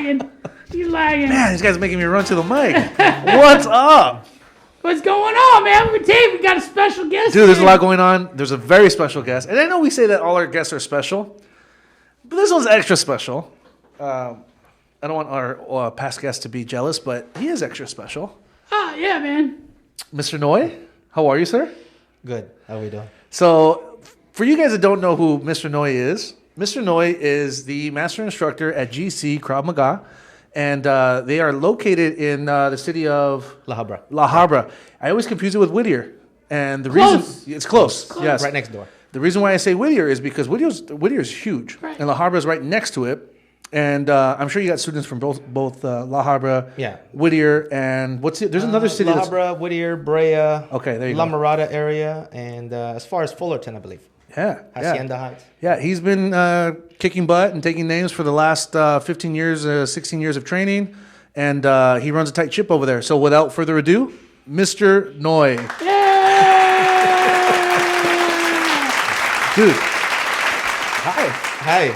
lagging. He's lagging. Man, these guys are making me run to the mic. What's up? What's going on, man? We got a special guest. Dude, there's a lot going on. There's a very special guest. And I know we say that all our guests are special, but this one's extra special. I don't want our past guests to be jealous, but he is extra special. Oh, yeah, man. Mr. Noi, how are you, sir? Good. How are we doing? So, for you guys that don't know who Mr. Noi is, Mr. Noi is the master instructor at GC Krav Maga, and they are located in the city of La Habra. La Habra. I always confuse it with Whittier, and the Close. reason it's close. Yes, Right next door. The reason why I say Whittier is because Whittier is huge, Right. and La Habra is right next to it. And I'm sure you got students from both La Habra, Yeah. Whittier, and what's it? There's another city. La that's, Habra, Whittier, Brea. Okay, there you La go. Mirada area, and as far as Fullerton, I believe. Yeah, Hacienda Heights. Yeah, he's been kicking butt and taking names for the last 15 years, 16 years of training, and he runs a tight ship over there. So without further ado, Mr. Noi. Dude. Hi.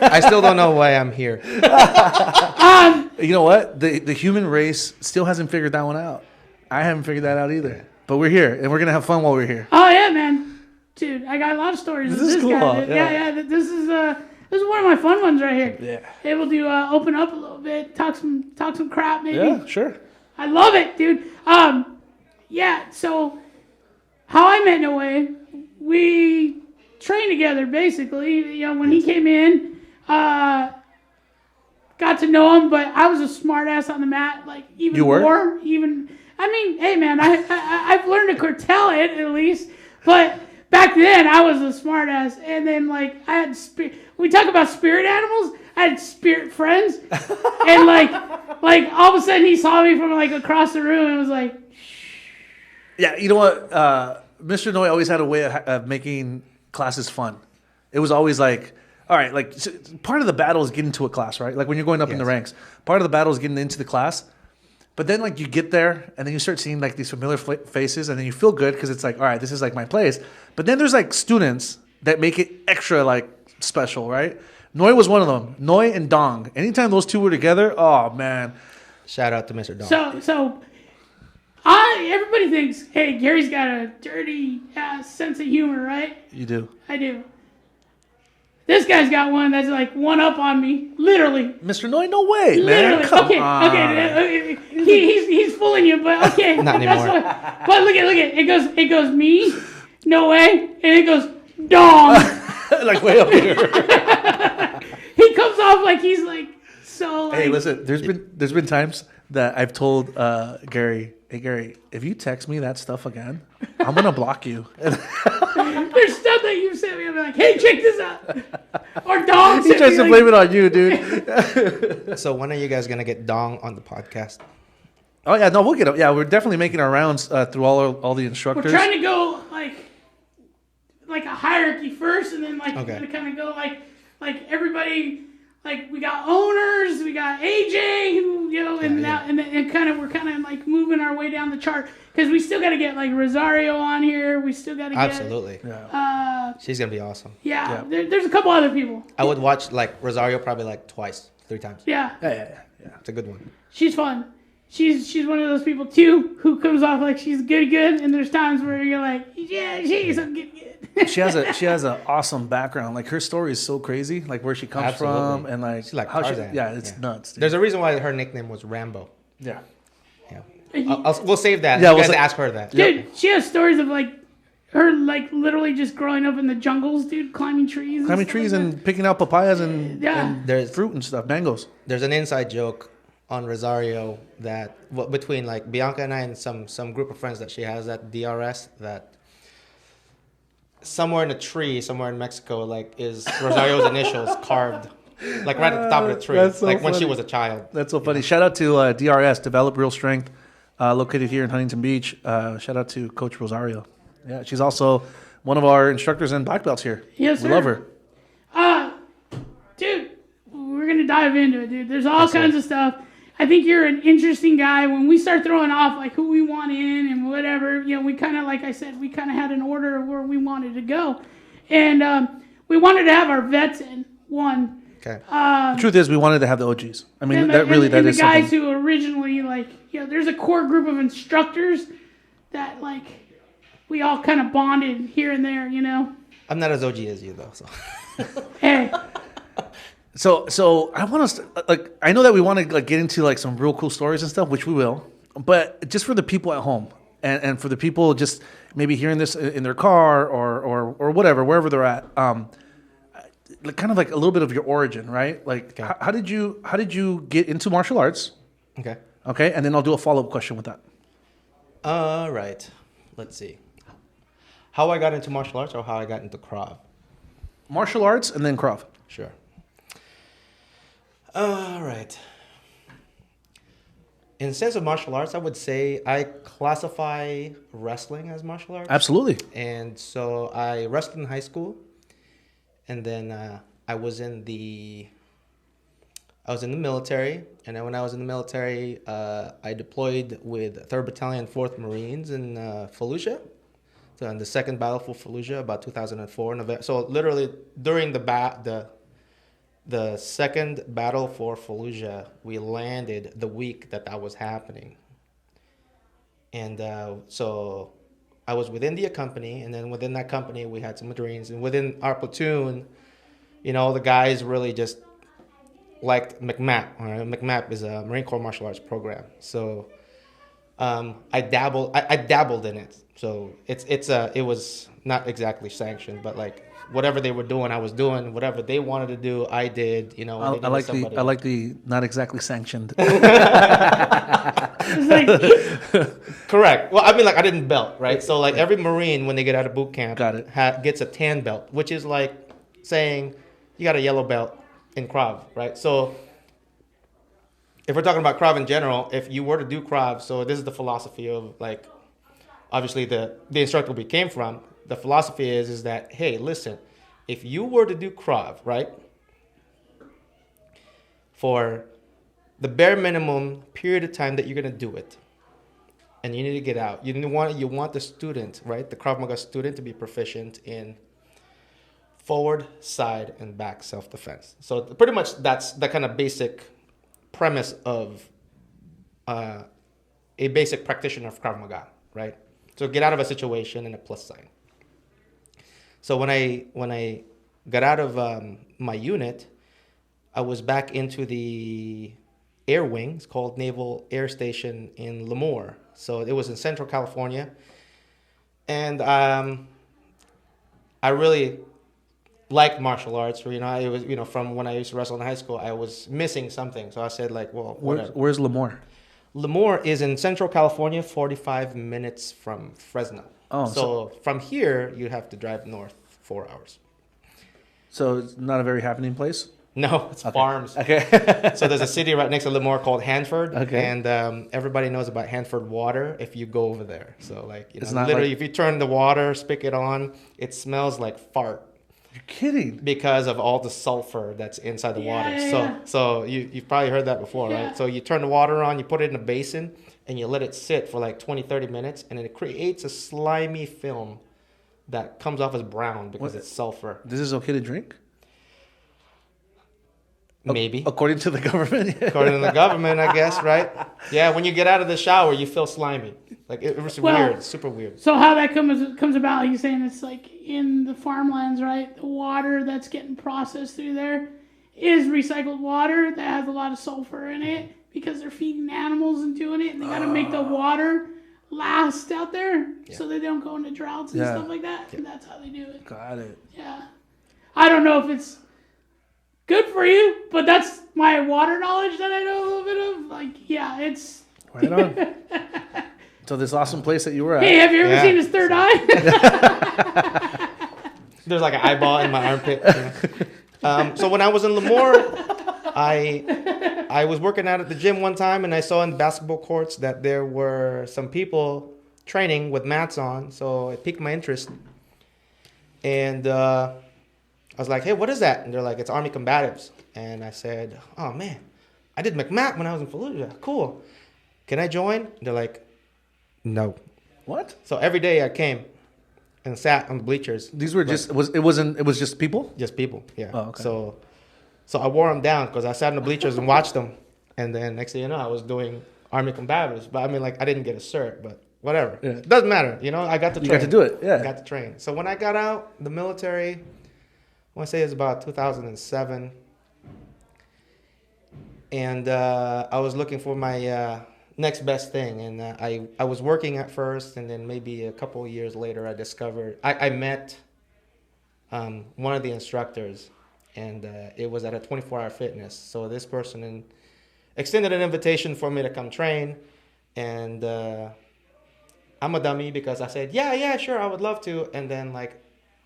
I still don't know why I'm here. You know what? The human race still hasn't figured that one out. I haven't figured that out either. But we're here, and we're going to have fun while we're here. Oh, yeah, man. Dude, I got a lot of stories. This is cool. Guy, dude. Yeah. Yeah. This is one of my fun ones right here. Yeah. Able to open up a little bit, talk some crap, maybe. Yeah, sure. I love it, dude. Yeah. So, how I met Noe, we trained together basically. You know, when he came in, got to know him, but I was a smart ass on the mat, like even You were? more. I mean, hey man, I've learned to curtail it at least, but back then I was a smart ass, and then like I had we talk about spirit animals. I had spirit friends, and like all of a sudden he saw me from like across the room and was like, Yeah, you know what? Mr. Noi always had a way of making classes fun. It was always like, all right, like so part of the battle is getting to a class, right? Like when you're going up in the ranks, part of the battle is getting into the class. But then like you get there and then you start seeing like these familiar faces and then you feel good because it's like, all right, this is like my place. But then there's like students that make it extra like special, right? Noi was one of them. Noi and Dong. Anytime those two were together, oh man. Shout out to Mr. Don. So everybody thinks, hey, Gary's got a dirty ass sense of humor, right? You do. I do. This guy's got one that's like one up on me, literally. Mr. Noi, no way, Literally. man. Come Okay. on. He's fooling you, but okay. Not anymore. But look at it goes me, no way, and it goes Dong. Like way up here. He comes off like he's like so. Like, Hey, listen. There's been times that I've told Gary, hey Gary, if you text me that stuff again, I'm gonna block you. There's stuff that you sent me. I'm like, hey, check this out. Or Dong. He tries to blame it on you, dude. So when are you guys gonna get Dong on the podcast? Oh yeah, no, we'll get up. Yeah, we're definitely making our rounds through all the We're instructors. trying to go like a hierarchy first, and then like Okay. we're gonna kind of go like everybody. Like we got owners, we got AJ, who and kind of we're kind of like moving our way down the chart because we still got to get like Rosario on here. We still got to get Absolutely. She's gonna be awesome. Yeah. There's a couple other people. I would watch like Rosario probably like twice, 3 times. Yeah. Yeah. It's a good one. She's fun. She's one of those people too who comes off like she's good, and there's times where you're like, yeah, she's so good. She has an awesome background. Like her story is so crazy. Like where she comes from and like She's like how Tarzan. it's nuts. Dude. There's a reason why her nickname was Rambo. Yeah. We'll save that. Yeah, You we'll guys sa- ask her that. Dude, she has stories of like her like literally just growing up in the jungles, dude, climbing trees. Climbing stuff trees like and picking out papayas and There's fruit and stuff, mangoes. There's an inside joke on Rosario that between like Bianca and I and some group of friends that she has at DRS that somewhere in a tree somewhere in Mexico like is Rosario's initials carved like right at the top of the tree, That's so like when she funny. was a child. That's so funny. Shout out to DRS, Develop Real Strength, located here in Huntington Beach. Shout out to Coach Rosario. Yeah, she's also one of our instructors and black belts here. Yes, we sir. love her. Dude, we're gonna dive into it, dude. There's all kinds of stuff. I think you're an interesting guy. When we start throwing off like who we want in and whatever, we kind of, like I said, we kind of had an order of where we wanted to go, and we wanted to have our vets in one. Okay. The truth is, we wanted to have the OGs. I mean, And that is the guys something. who originally, like, there's a core group of instructors that, like, we all kind of bonded here and there, I'm not as OG as you though. So. Hey, So I want us to, like, I know that we want to like get into like some real cool stories and stuff, which we will. But just for the people at home and for the people just maybe hearing this in their car or whatever, wherever they're at, like kind of like a little bit of your origin, right? Like, Okay. how did you get into martial arts? Okay. Okay, and then I'll do a follow-up question with that. All right. Let's see. How I got into martial arts or how I got into Krav? Martial arts and then Krav. Sure. All right. In the sense of martial arts, I would say I classify wrestling as martial arts. Absolutely. And so I wrestled in high school, and then I was in the military. And then when I was in the military, I deployed with 3rd Battalion, 4th Marines in Fallujah. So in the second battle for Fallujah, about 2004. So literally during the second battle for Fallujah, we landed the week that was happening. And so I was within the company, and then within that company, we had some Marines. And within our platoon, the guys really just liked McMAP. All right? McMAP is a Marine Corps martial arts program. So I dabbled in it. So it was not exactly sanctioned, but like whatever they were doing, I was doing. Whatever they wanted to do, I did. I like the not exactly sanctioned. it's like, Correct. Well, I mean, like I didn't belt, right? So like every Marine when they get out of boot camp, Got it. gets a tan belt, which is like saying you got a yellow belt in Krav, right? So if we're talking about Krav in general, if you were to do Krav, so this is the philosophy of like, obviously the instructor we came from. The philosophy is that, hey, listen, if you were to do Krav, right, for the bare minimum period of time that you're going to do it, and you need to get out, you want the student, right, the Krav Maga student to be proficient in forward, side, and back self-defense. So pretty much that's the kind of basic premise of a basic practitioner of Krav Maga, right? So get out of a situation in a plus sign. So when I got out of my unit, I was back into the air wing. It's called Naval Air Station in Lemoore. So it was in Central California. And I really liked martial arts. It was, from when I used to wrestle in high school, I was missing something. So I said, like, well, whatever. Where's Lemoore? Lemoore is in Central California, 45 minutes from Fresno. Oh, so from here, you have to drive north 4 hours. So it's not a very happening place? No, it's farms. Okay. So there's a city right next to Lemoore called Hanford. Okay. And everybody knows about Hanford water if you go over there. So like, It's not literally, like- if you turn the water spigot on, it smells like fart. You're kidding. Because of all the sulfur that's inside the water. Yeah. So you've probably heard that before, Yeah. right? So you turn the water on, you put it in a basin, and you let it sit for like 20, 30 minutes, and it creates a slimy film that comes off as brown because it's sulfur. This is okay to drink? Maybe. According to the government? According to the government, I guess, right? Yeah, when you get out of the shower, you feel slimy. Like, it was weird, super weird. so how that comes about, he's saying it's like in the farmlands, right? The water that's getting processed through there is recycled water that has a lot of sulfur in it because they're feeding animals and doing it, and they got to make the water last out there so they don't go into droughts and stuff like that. And that's how they do it. Got it. Yeah. I don't know if it's good for you, but that's my water knowledge that I know a little bit of. Like, yeah, it's... Right on. So this awesome place that you were at. Hey, have you ever seen his third eye? There's like an eyeball in my armpit. So when I was in Lemoore, I was working out at the gym one time, and I saw in the basketball courts that there were some people training with mats on. So it piqued my interest. And I was like, hey, what is that? And they're like, it's Army combatives. And I said, oh, man, I did McMAP when I was in Fallujah. Cool. Can I join? And they're like, no. What? So every day I came and sat on the bleachers. These were just, it was just people? Just people, yeah. Oh, okay. So I wore them down because I sat in the bleachers and watched them. And then next thing you know, I was doing Army combatives. But I mean, like, I didn't get a cert, but whatever. Yeah. It doesn't matter. You know, I got to train. You got to do it, yeah. I got to train. So when I got out, the military, I want to say it was about 2007. And I was looking for my next best thing. And I was working at first, and then maybe a couple of years later, I discovered, I met one of the instructors, and it was at a 24-hour fitness. So this person extended an invitation for me to come train, and I'm a dummy because I said, yeah, sure, I would love to, and then like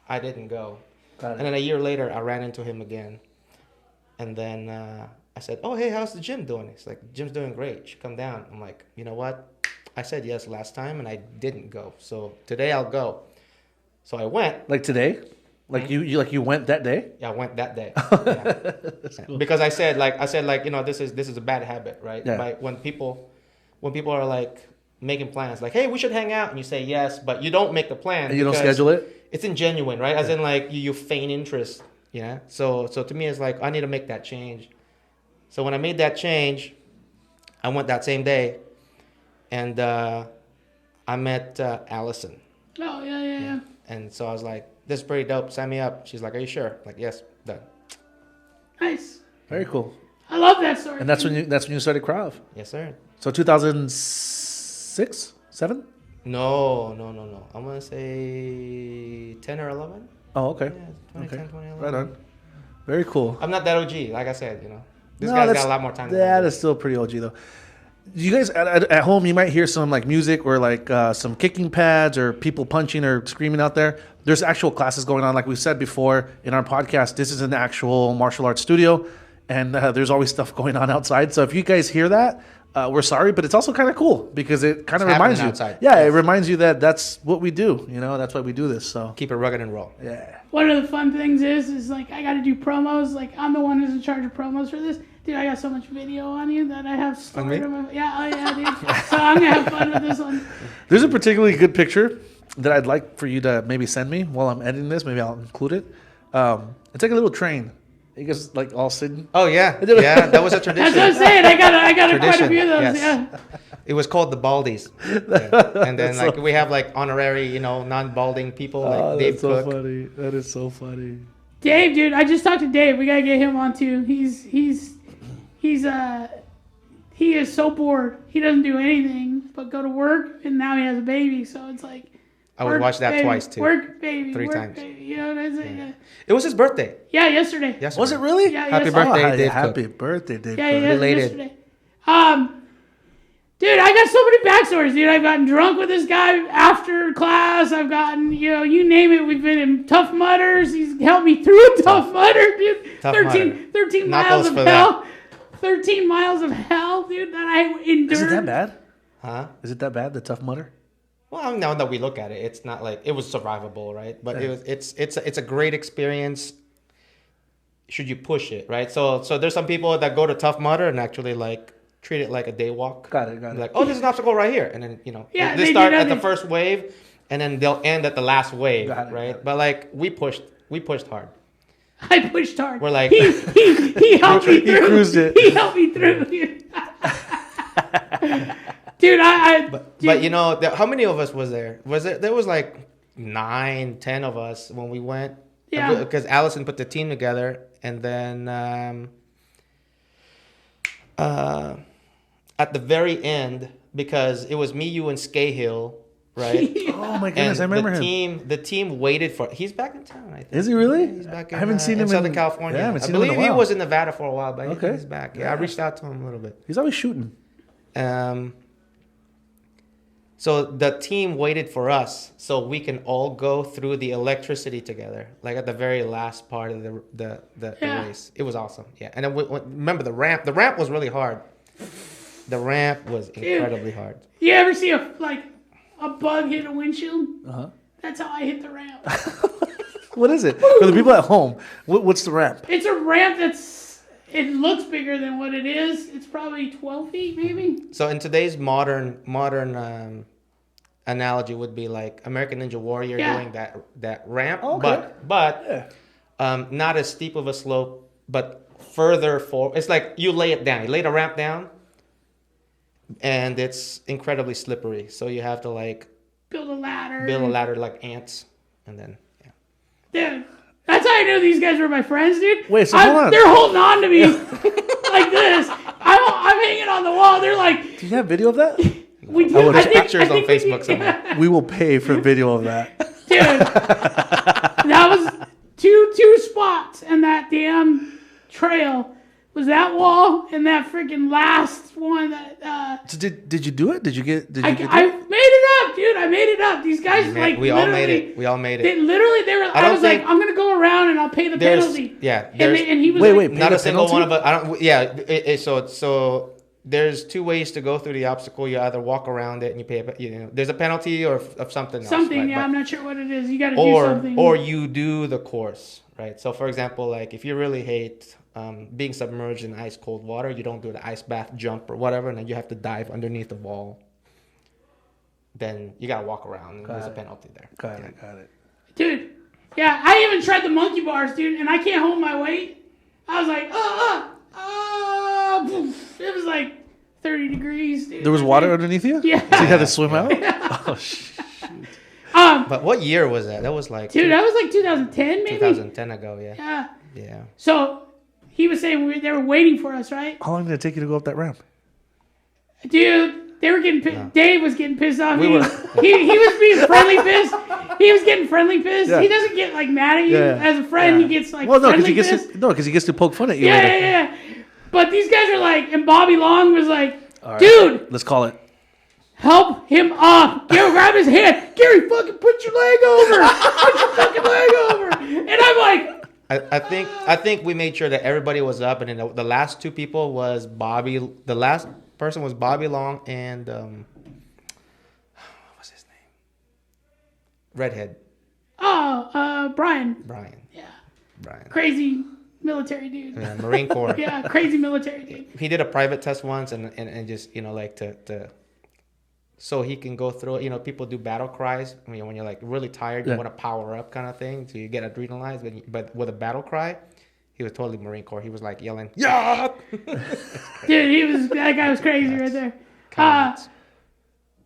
I didn't go. And then a year later, I ran into him again, and then I said, oh, hey, how's the gym doing? He's like, gym's doing great. You should come down. I'm like, you know what? I said yes last time, and I didn't go. So today I'll go. So I went. Like today? Like you went that day? Yeah, I went that day. Yeah. Cool. Because I said you know, this is a bad habit, right? Yeah. But when people are like making plans, like, hey, we should hang out, and you say yes, but you don't make the plan. And you don't schedule it? It's ingenuine, right? As in like you feign interest. Yeah. So to me, it's like I need to make that change. So when I made that change, I went that same day, and I met Allison. Oh, yeah. And so I was like, this is pretty dope. Sign me up. She's like, are you sure? I'm like, yes, done. Nice. Very cool. I love that story. And that's when you started Krav. Yes, sir. So 2006, 7? No. I'm going to say 10 or 11. Oh, okay. Yeah, 2010, 2011. Right on. Very cool. I'm not that OG, like I said, you know. This guy's got a lot more time than me. That is still pretty OG, though. You guys, at home, you might hear some like music or like some kicking pads or people punching or screaming out there. There's actual classes going on. Like we said before in our podcast, this is an actual martial arts studio, and there's always stuff going on outside. So if you guys hear that, we're sorry, but it's also kind of cool because it kind of reminds you. Outside. Yeah, yes. It reminds you that that's what we do. You know, that's why we do this. So keep it rugged and raw. Yeah. One of the fun things is like I got to do promos. Like I'm the one who's in charge of promos for this. Dude, I got so much video on you that I have stored. Yeah, dude. So I'm gonna have fun with this one. There's a particularly good picture that I'd like for you to maybe send me while I'm editing this. Maybe I'll include it. It's like a little train. You guys like all sitting. Oh yeah, that was a tradition. That's what I'm saying. I got quite a few of those. Yes. Yeah. It was called the Baldies. Yeah. And then like we have like honorary, you know, non-balding people like Dave Cook. Funny. That is so funny. Dave, dude, I just talked to Dave. We gotta get him on too. He is so bored. He doesn't do anything but go to work, and now he has a baby. So it's like I would watch that baby, twice too. Work, baby, 3 work, times. baby. You know what I'm saying? Yeah. It was his birthday. Yeah, yesterday. Was it really? Yeah, Happy yesterday. birthday, Dave Happy Cook. birthday, Dave. Yeah, Cook. Related. yesterday. Dude, I got so many backstories, dude. I've gotten drunk with this guy after class. I've gotten, you name it. We've been in Tough Mudders. He's helped me through a Tough Mudder, dude. Tough 13 miles of hell. 13 miles of hell, dude, that I endured. Is it that bad? Huh? Is it that bad, the Tough Mudder? Well, now that we look at it, it's not like it was survivable, right? But it's a great experience. Should you push it, right? So there's some people that go to Tough Mudder and actually like treat it like a day walk. Got it. Like, oh, there's an obstacle right here, and then they they start do at the nothing. first wave, and then they'll end at the last wave, Got it. right? But like we pushed hard. I pushed hard. We're like he helped me through. He cruised it. He helped me through. Dude, But you know, how many of us was there? There was like 9, 10 of us when we went. Yeah. Because Allison put the team together, and then at the very end, because it was me, you, and Scahill, right? Oh my goodness, I remember him. The team waited for. He's back in town, I think. Is he really? Yeah, he's back in, I haven't seen him in Southern California. Yeah, I haven't seen believe him in a he while. was in Nevada for a while, but Okay. he's back. Yeah, I reached out to him a little bit. He's always shooting. So the team waited for us so we can all go through the electricity together, like at the very last part of the race. It was awesome. Yeah. And then remember the ramp. The ramp was really hard. The ramp was incredibly hard. You ever see a bug hit a windshield? Uh-huh. That's how I hit the ramp. What is it? For the people at home, what's the ramp? It's a ramp it looks bigger than what it is. It's probably 12 feet, maybe. So in today's modern analogy would be like American Ninja Warrior doing that ramp, Okay. but not as steep of a slope, but further forward. It's like you lay it down. You lay the ramp down, and it's incredibly slippery. So you have to like build a ladder. Like ants, and then Dude, that's how I knew these guys were my friends, dude. Wait, so hold on. They're holding on to me like this. I'm hanging on the wall. They're like, Do you have video of that? we do. there's pictures on Facebook somewhere. We will pay for video of that. Dude, that was two spots in that damn trail. Was that wall and that freaking last one that So did you do it? Did you get I made it up, dude. I made it up. These guys like we all made it. We all made it. They were. I was like, I'm gonna go around and I'll pay the penalty. Yeah. And he was wait, like, not a single penalty? one of us. I don't. Yeah. So there's two ways to go through the obstacle. You either walk around it and you pay. There's a penalty or of something else. something. Right? Yeah, I'm not sure what it is. You got to do something. Or you do the course, right? So for example, like if you really hate being submerged in ice cold water, you don't do the ice bath jump or whatever, and then you have to dive underneath the wall. Then you gotta walk around, and there's a penalty there. Got it. Dude, yeah, I even tried the monkey bars, dude, and I can't hold my weight. I was like, poof. It was like 30 degrees, dude. There was water underneath you? Yeah. So you had to swim out? Oh, shit. But what year was that? That was like Dude, that was like 2010, maybe. 2010 ago. Yeah. Yeah. Yeah. So he was saying they were waiting for us, right? How long did it take you to go up that ramp? Dude, they were getting pissed. Yeah. Dave was getting pissed off. We he was being friendly pissed. He was getting friendly pissed. Yeah. He doesn't get like mad at you as a friend. Yeah. He gets like Because friendly pissed. he gets to poke fun at you Yeah, later. yeah. But these guys are like, and Bobby Long was like, All right, dude, let's call it. help him up. Gary, grab his hand. Gary, fucking put your leg over. Put your fucking leg over. And I'm like, I think we made sure that everybody was up, and then the last two people was Bobby. The last person was Bobby Long and what was his name? Redhead. Brian. Yeah. Brian. Crazy military dude. Yeah, Marine Corps. Yeah, crazy military dude. He did a private test once, and just like to so he can go through it. People do battle cries. I mean, when you're like really tired, you want to power up kind of thing, so you get adrenalized. But with a battle cry, he was totally Marine Corps. He was like yelling, "Yeah!" Dude, that guy was crazy right there.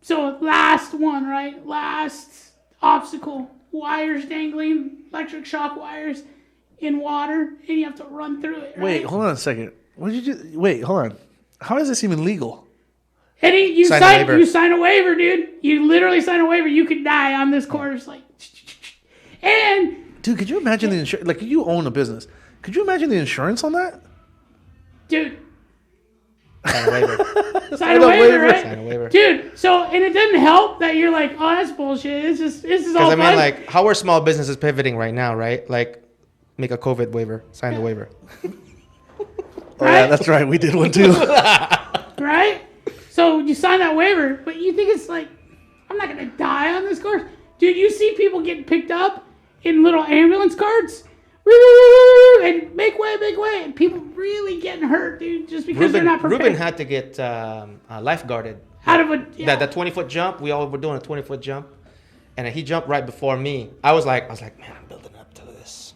So last one, right? Last obstacle. Wires dangling, electric shock wires in water, and you have to run through it, right? Wait, hold on a second. What did you do? Wait, hold on. How is this even legal? And you Sign a waiver. you sign a waiver, dude. You literally sign a waiver. You could die on this course, like. And Dude, could you imagine the insurance? Like, you own a business. Could you imagine the insurance on that? dude, Sign a waiver. sign a waiver, right? Sign a waiver. Dude, so and it doesn't help that you're like, oh, that's bullshit. This is all Because I mean, fun. like, how are small businesses pivoting right now, right? Like, make a COVID waiver. Sign the waiver. Oh, yeah, that's right. We did one too. Right? So you sign that waiver, but you think it's like, I'm not going to die on this course. Dude, you see people getting picked up in little ambulance carts and make way, and people really getting hurt, dude, just because they're not prepared. Ruben had to get lifeguarded. Out of a, yeah. That 20-foot jump, we all were doing a 20-foot jump, and he jumped right before me. I was like, man, I'm building up to this.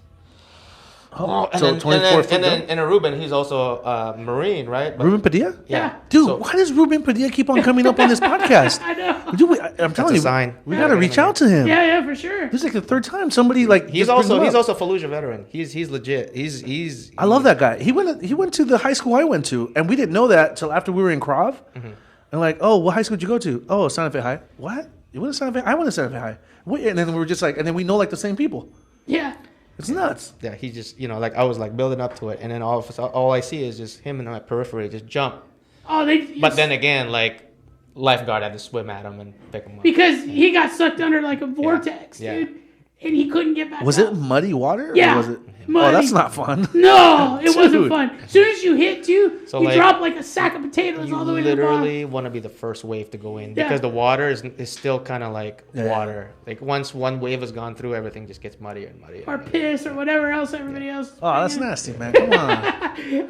Oh, And so then, 24 foot. and then Ruben, he's also a Marine, right? But- Ruben Padilla? Yeah. Dude, So- why does Ruben Padilla keep on coming up on this podcast? I know. Dude, I'm telling a you, sign. we Yeah, got to get reach him in out to him. Yeah, for sure. This is like the third time somebody like He's just bring him also up. Fallujah veteran. He's legit. He's. I love that guy. He went to the high school I went to, and we didn't know that till after we were in Krav. Mm-hmm. And like, oh, what high school did you go to? Oh, Santa Fe High. What? You went to Santa Fe? I went to Santa Fe High. Wait, and then we were just like, and then we know like the same people. Yeah. It's nuts. Yeah, he just like I was like building up to it, and then all I see is just him in my periphery just jump. Oh, But then again, like lifeguard had to swim at him and pick him up. because he got sucked under like a vortex, Yeah. dude, and he couldn't get back Was up. it muddy water? Yeah. Or was it? Muddy. Oh, that's not fun. No, it wasn't Dude. fun. As soon as you hit, too, So, you like, drop like a sack of potatoes You all the way to the bottom. literally want to be the first wave to go in Yeah. because the water is still kind of like Yeah. water. Like once one wave has gone through, everything just gets muddier and muddier. Or piss or whatever else everybody else. is Oh, that's bringing. nasty, man. Come on.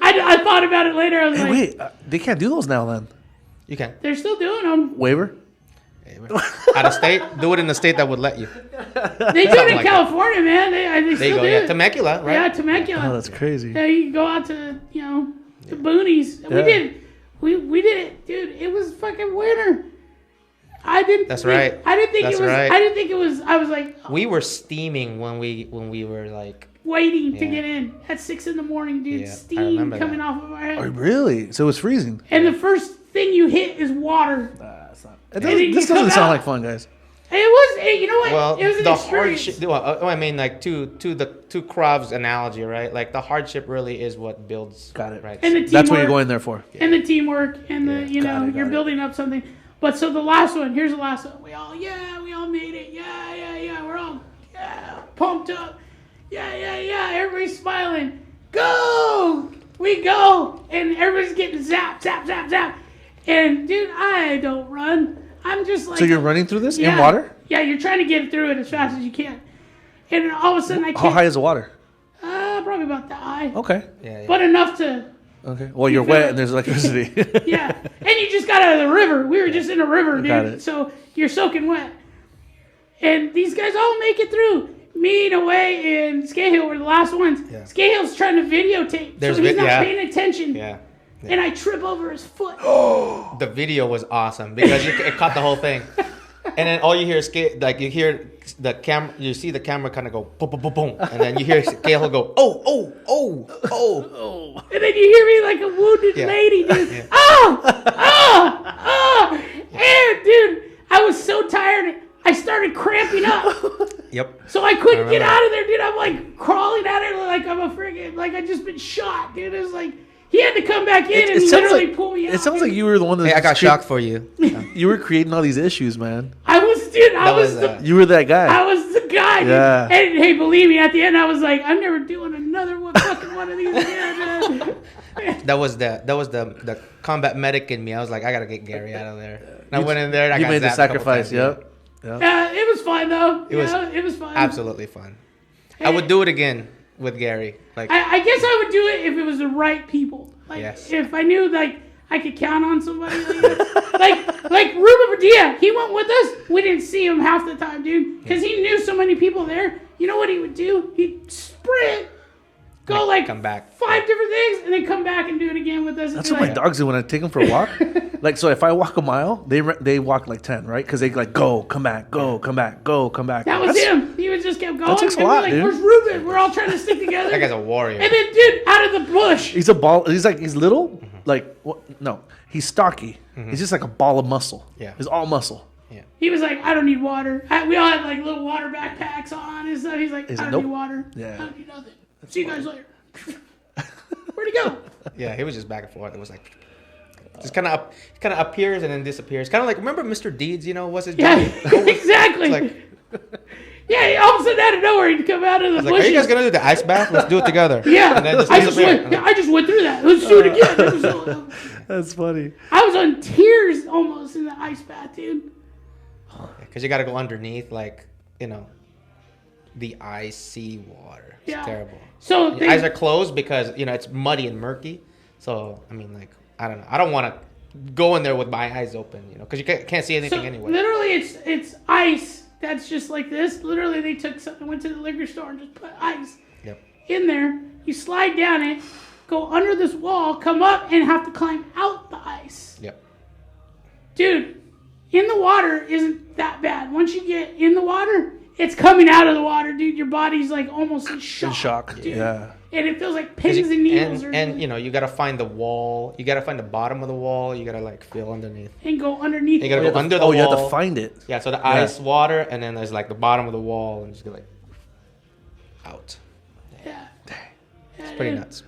I thought about it later. I was Hey, like, wait. They can't do those now then. You can. they're still doing them. Waiver? Out of state, do it in the state that would let you. They do it in like California, man. They There you still go. do Yeah, it. Temecula, right? Yeah, Temecula. Oh, that's crazy. Yeah, you can go out to the boonies. Yeah. We did it, dude. It was fucking winter. That's right. I didn't think That's it was. right. I didn't think it was. I was like We were steaming when we were like. waiting to Yeah. get in at 6 a.m, dude. Yeah, I Steam remember coming that. off of our head. Oh, really? So it was freezing. And the first thing you hit is water. This doesn't sound like fun, guys. It was. You know what? Well, it was an the experience. hardship. Well, I mean, like to Krav's analogy, right? Like the hardship really is what builds. Got it. Right. And the teamwork. That's what you're going there for. And the teamwork and the Got it, you're got it. building up something. But so the last one, here's the last one. We all made it. Yeah. We're all pumped up. Yeah. Everybody's smiling. Go! We go! And everybody's getting zap. And dude, I don't run. I'm just like. So you're running through this in Yeah. water? Yeah, you're trying to get through it as fast as you can. And then all of a sudden I How can't. high is the water? Probably about that high. Okay. Yeah. But enough to. Okay. Well, you're feel wet it. and there's electricity. Yeah, and you just got out of the river. We were just in a river, Got dude. it. So you're soaking wet. And these guys all make it through. Me, Noe, and Scahill were the last ones. Yeah. Scahill's trying to videotape, There's so he's not yeah. paying attention. Yeah. And I trip over his foot. The video was awesome because it caught the whole thing, and then all you hear is you hear the camera, you see the camera kind of go boom, boom, boom, boom, and then you hear Gail go oh. And then you hear me like a wounded Yeah. lady, dude. Yeah. And dude, I was so tired. I started cramping up. Yep. So I couldn't I get remember. out of there, dude. I'm like crawling out of there like I'm a friggin' like I just been shot, dude. It was like he had to come back in and literally pull me out. It sounds like you were the one that Hey, I got shocked for you. You were creating all these issues, man. I was, dude. I was the You were that guy. I was the guy. Dude. Yeah. And hey, believe me, at the end I was like, I'm never doing another fucking one of these again, man. That was the combat medic in me. I was like, I gotta get Gary out of there. And I went in there. And I You got made the zapped a couple sacrifice. times, Yep. It was fun though. It was it was fun. Absolutely fun. I would do it again with Gary. Like I guess I would do it if it was the right people. Like Yes. if I knew like I could count on somebody like that. like Ruben Padilla, he went with us. We didn't see him half the time, dude, because he knew so many people there. You know what he would do? He'd sprint, go like come back. 5 different things, and then come back and do it again with us. And That's be what my like, dogs do when I take them for a walk. Like, so if I walk a mile, they walk like 10, right? Because they like go, come back, go, come back, go, come back. That was That's- him. He was just kept going. takes a and we're lot, like, dude. where's Ruben? We're all trying to stick together. That guy's a warrior. And then, dude, out of the bush. He's a ball. He's little. Like, what? No, he's stocky. He's just like a ball of muscle. Yeah. He's all muscle. He was like, I don't need water. We all had like little water backpacks on and stuff. He's like, I don't nope. need water. Yeah. I don't need nothing. See you guys later. Where'd he go? Yeah, he was just back and forth. It was like just kind of appears and then disappears. Kind of like remember Mr. Deeds? You know, what's his Yeah, job? exactly. Like, Yeah, all of a sudden out of nowhere he'd come out of the like, are bushes. you guys gonna do the ice bath? Let's do it together. Yeah, And then just I just disappear. went. I just went through that. Let's do it again. It was so- That's funny. I was on tears almost in the ice bath, dude. Because you got to go underneath, like, you know, the icy water. It's Yeah. terrible. So Your eyes are closed because, you know, it's muddy and murky. So, I mean, like, I don't know. I don't want to go in there with my eyes open, you know, because you can't see anything So anyway. literally, it's ice that's just like this. Literally, they took something, went to the liquor store and just put ice Yep. in there. You slide down it, go under this wall, come up, and have to climb out the ice. Yep. Dude, in the water isn't that bad. Once you get in the water, it's coming out of the water, dude. Your body's like almost in shock. In shock. Dude. Yeah. And it feels like pins and needles. And, you know, you got to find the wall. You got to find the bottom of the wall. You got to, like, feel underneath. and go underneath. You got to go under the Oh, wall. you have to find it. Yeah, so the ice, water, and then there's, like, the bottom of the wall. And just go, like, out. Yeah. It's pretty nuts.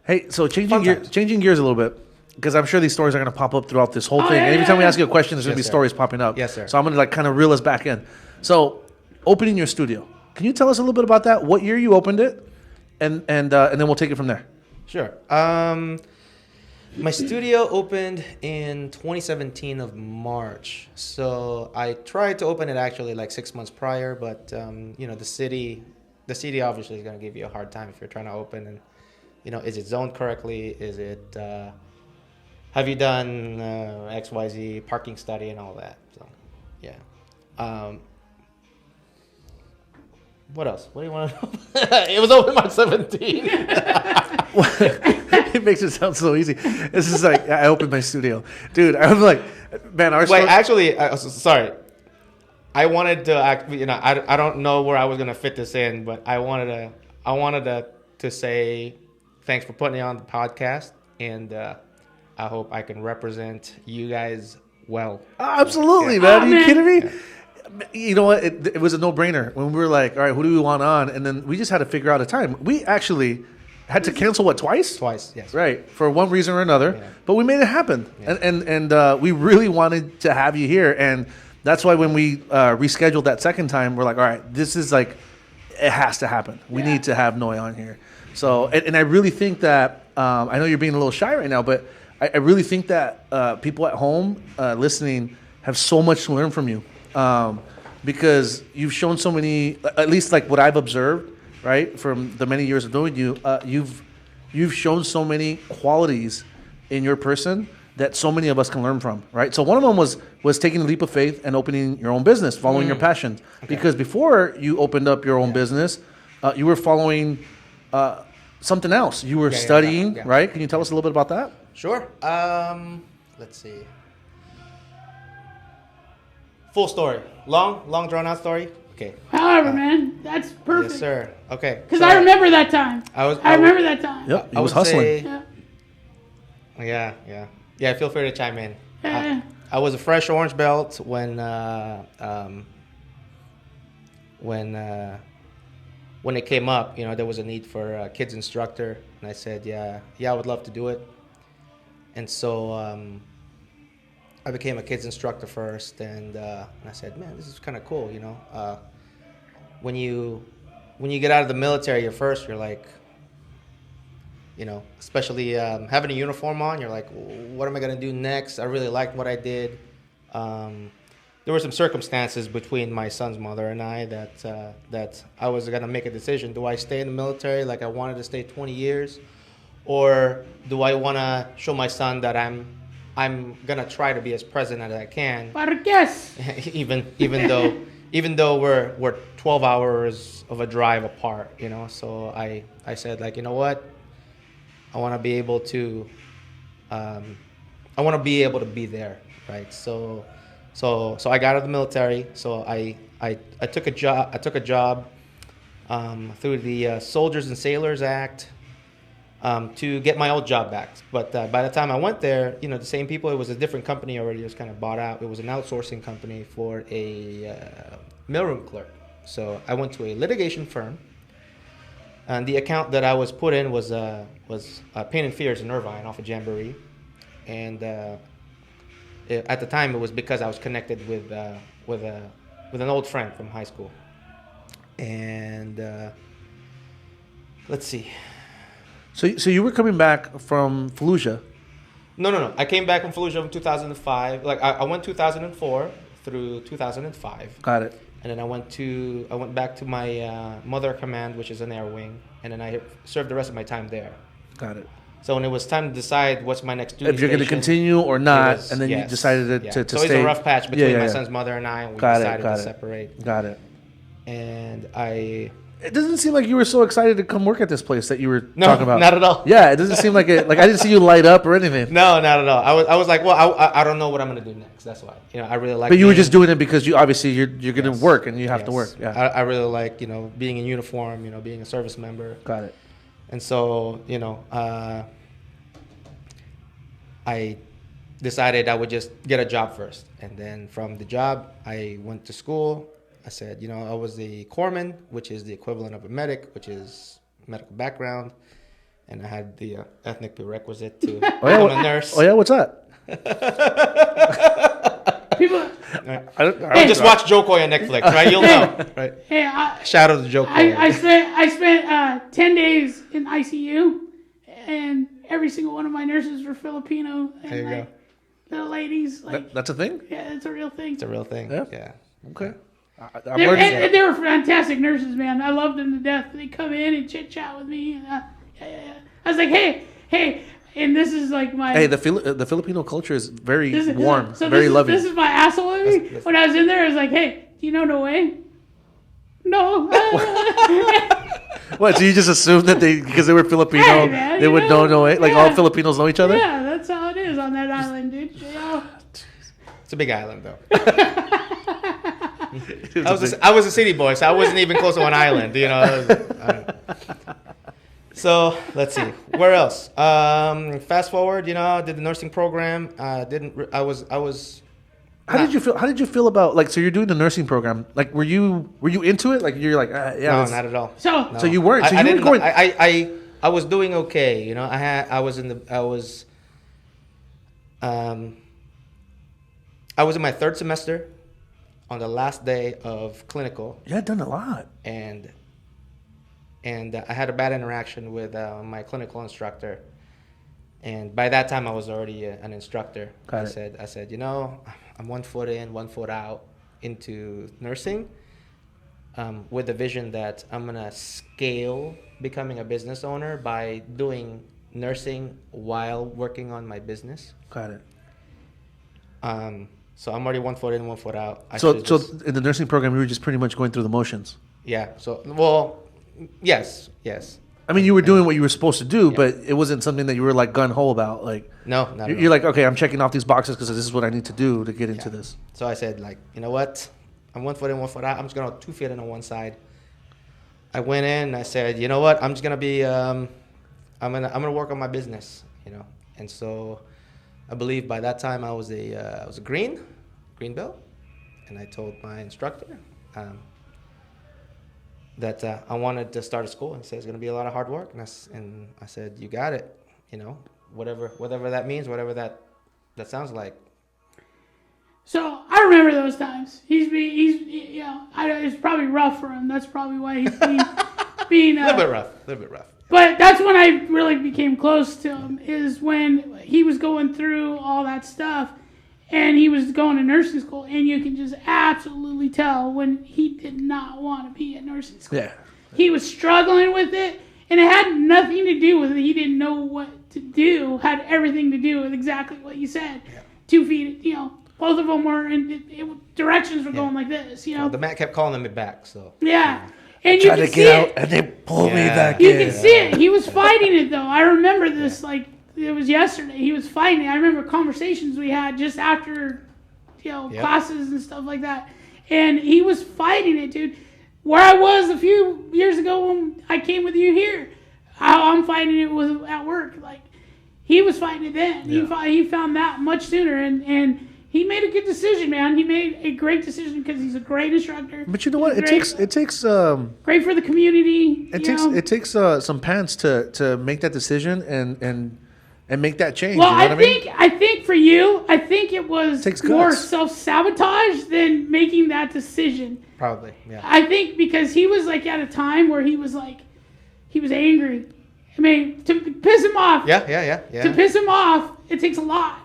Hey, so Fun times. changing gears a little bit, because I'm sure these stories are going to pop up throughout this whole Oh, thing. yeah, And every yeah, time we yeah. ask you a question, there's going to be Yes, sir. stories popping up. Yes, sir. So I'm going to like kind of reel us back in. So, opening your studio. Can you tell us a little bit about that? What year you opened it, and then we'll take it from there. Sure. My studio opened in 2017 of March. So I tried to open it actually like 6 months prior, but you know, the city obviously is going to give you a hard time if you're trying to open. And you know, is it zoned correctly? Is it have you done XYZ parking study and all that? So Yeah. What else? What do you want to know? It was open March 17. It makes it sound so easy. This is like I opened my studio, dude. I'm like, man, our Wait, actually, sorry. I wanted to act. You know, I don't know where I was gonna fit this in, but I wanted to say thanks for putting me on the podcast, and I hope I can represent you guys well. Absolutely, man. Are you kidding me? Yeah. You know what? It was a no-brainer when we were like, all right, who do we want on? And then we just had to figure out a time. We actually had to cancel, what, twice? Twice, yes. Right, for one reason or another. Yeah. But we made it happen. Yeah. And we really wanted to have you here. And that's why when we rescheduled that second time, we're like, all right, this is like, it has to happen. We need to have Noi on here. So, and I really think that, I know you're being a little shy right now, but I really think that people at home listening have so much to learn from you. Because you've shown so many, at least like what I've observed, right, from the many years of knowing you, you've shown so many qualities in your person that so many of us can learn from, right? So one of them was taking a leap of faith and opening your own business, following your passion. Okay. Because before you opened up your own business, you were following something else. You were studying, right? Can you tell us a little bit about that? Sure. Let's see. Full story. Long drawn out story. Okay. However, man, that's perfect. Yes, sir. Okay. Because I remember that time. I remember that time. Yep. I was hustling. Yeah. Feel free to chime in. I was a fresh orange belt when it came up. You know, there was a need for a kids instructor, and I said, yeah, I would love to do it. And so I became a kids instructor first, and I said, man, this is kind of cool, you know. When you get out of the military, you're like, you know, especially having a uniform on, you're like, what am I gonna do next? I really liked what I did. There were some circumstances between my son's mother and I that I was gonna make a decision. Do I stay in the military like I wanted to stay 20 years, or do I wanna show my son that I'm gonna try to be as present as I can. even though we're 12 hours of a drive apart, you know. So I said, like, you know what, I want to be able to be there, right? So I got out of the military. So I took a job through the Soldiers and Sailors Act. To get my old job back. But by the time I went there, you know, the same people, it was a different company already. It was kind of bought out. It was an outsourcing company for a mailroom clerk. So I went to a litigation firm, and the account that I was put in was Pain and Fears in Irvine off of Jamboree. And at the time, it was because I was connected with an old friend from high school. And let's see. So you were coming back from Fallujah? No. I came back from Fallujah in 2005. Like I went 2004 through 2005. Got it. And then I went back to my Mother Command, which is an air wing, and then I served the rest of my time there. Got it. So when it was time to decide what's my next duty if you're going to continue or not, and then you decided to so stay. So it was a rough patch between my son's mother and I, and we decided to separate. Got it. And it doesn't seem like you were so excited to come work at this place that you were talking about. No, not at all. Yeah, it doesn't seem like it. Like I didn't see you light up or anything. No, not at all. I was like, well, I don't know what I'm going to do next. That's why. You know, I really like. But you were just doing it because you obviously you're going to work and you have to work. Yeah. I really like, you know, being in uniform. You know, being a service member. Got it. And so, you know, I decided I would just get a job first, and then from the job I went to school. I said, you know, I was the corpsman, which is the equivalent of a medic, which is medical background, and I had the ethnic prerequisite to become a nurse. Oh yeah, what's that? People, I just watch Joe Coy on Netflix, right? You'll know, right? Hey, shout out to Joe Coy. I spent 10 days in ICU, and every single one of my nurses were Filipino. And there you go. The ladies, like that's a thing. Yeah, it's a real thing. It's a real thing. Yeah. Okay. They were fantastic nurses, man. I loved them to death. They come in and chit chat with me. I was like, hey, and this is like my. Hey, the Filipino culture is very this is, warm, so very this loving. This is my asshole of me. When I was in there, I was like, "Hey, do you know Noe?" No. What? So you just assumed that because they were Filipino, Hey, man, they would know like yeah. all Filipinos know each other? Yeah, that's how it is on that island, dude. Yeah. It's a big island, though. I was a city boy, so I wasn't even close to one island. You know. So let's see, where else? Fast forward, you know, did the nursing program. I was. How did you feel? How did you feel about so you're doing the nursing program? Like, were you into it? Like, you're like, yeah. No, not at all. So No. So you weren't. So I you didn't. weren't going. I was doing okay. You know, I was in my third semester, on the last day of clinical. You had done a lot. And I had a bad interaction with my clinical instructor. And by that time, I was already an instructor. I said, you know, I'm 1 foot in, 1 foot out into nursing, with the vision that I'm gonna scale becoming a business owner by doing nursing while working on my business. Got it. So I'm already 1 foot in, 1 foot out. So in the nursing program, you were just pretty much going through the motions. Yeah. So, well, yes. I mean, you were doing what you were supposed to do, but it wasn't something that you were like gun ho about. Like, no, not at you're all. like, okay, I'm checking off these boxes because this is what I need to do to get into this. So I said, like, you know what? I'm 1 foot in, 1 foot out. I'm just gonna 2 feet in on one side. I went in and I said, you know what? I'm just gonna be, I'm gonna work on my business, you know. And so, I believe by that time I was a green belt, and I told my instructor that I wanted to start a school, and said it's gonna be a lot of hard work, and I said, you got it, you know, whatever that means, whatever that sounds like. So I remember those times. He's you know, it's probably rough for him. That's probably why he's being a little bit rough. But that's when I really became close to him, is when he was going through all that stuff, and he was going to nursing school, and you can just absolutely tell when he did not want to be at nursing school. Yeah. He was struggling with it, and it had nothing to do with it. He didn't know what to do. Had everything to do with exactly what you said. Yeah. 2 feet, you know, both of them were in directions were going like this, you know. Well, the mat kept calling me back, so. Yeah. And you Tried can to see get out, it. and they pulled me back You in. can see it. He was fighting it, though. I remember this, like, it was yesterday. He was fighting it. I remember conversations we had just after, you know, classes and stuff like that. And he was fighting it, dude. Where I was a few years ago when I came with you here, how I'm fighting it at work. Like, he was fighting it then. Yeah. He found that much sooner, and he made a good decision, man. He made a great decision because he's a great instructor. But you know what? It takes great for the community. It takes some pants to make that decision and make that change. Well, you know I think for you, I think it was more guts. self-sabotage than making that decision. Probably, yeah. I think because he was like at a time where he was angry. I mean, to piss him off. Yeah. To piss him off, it takes a lot.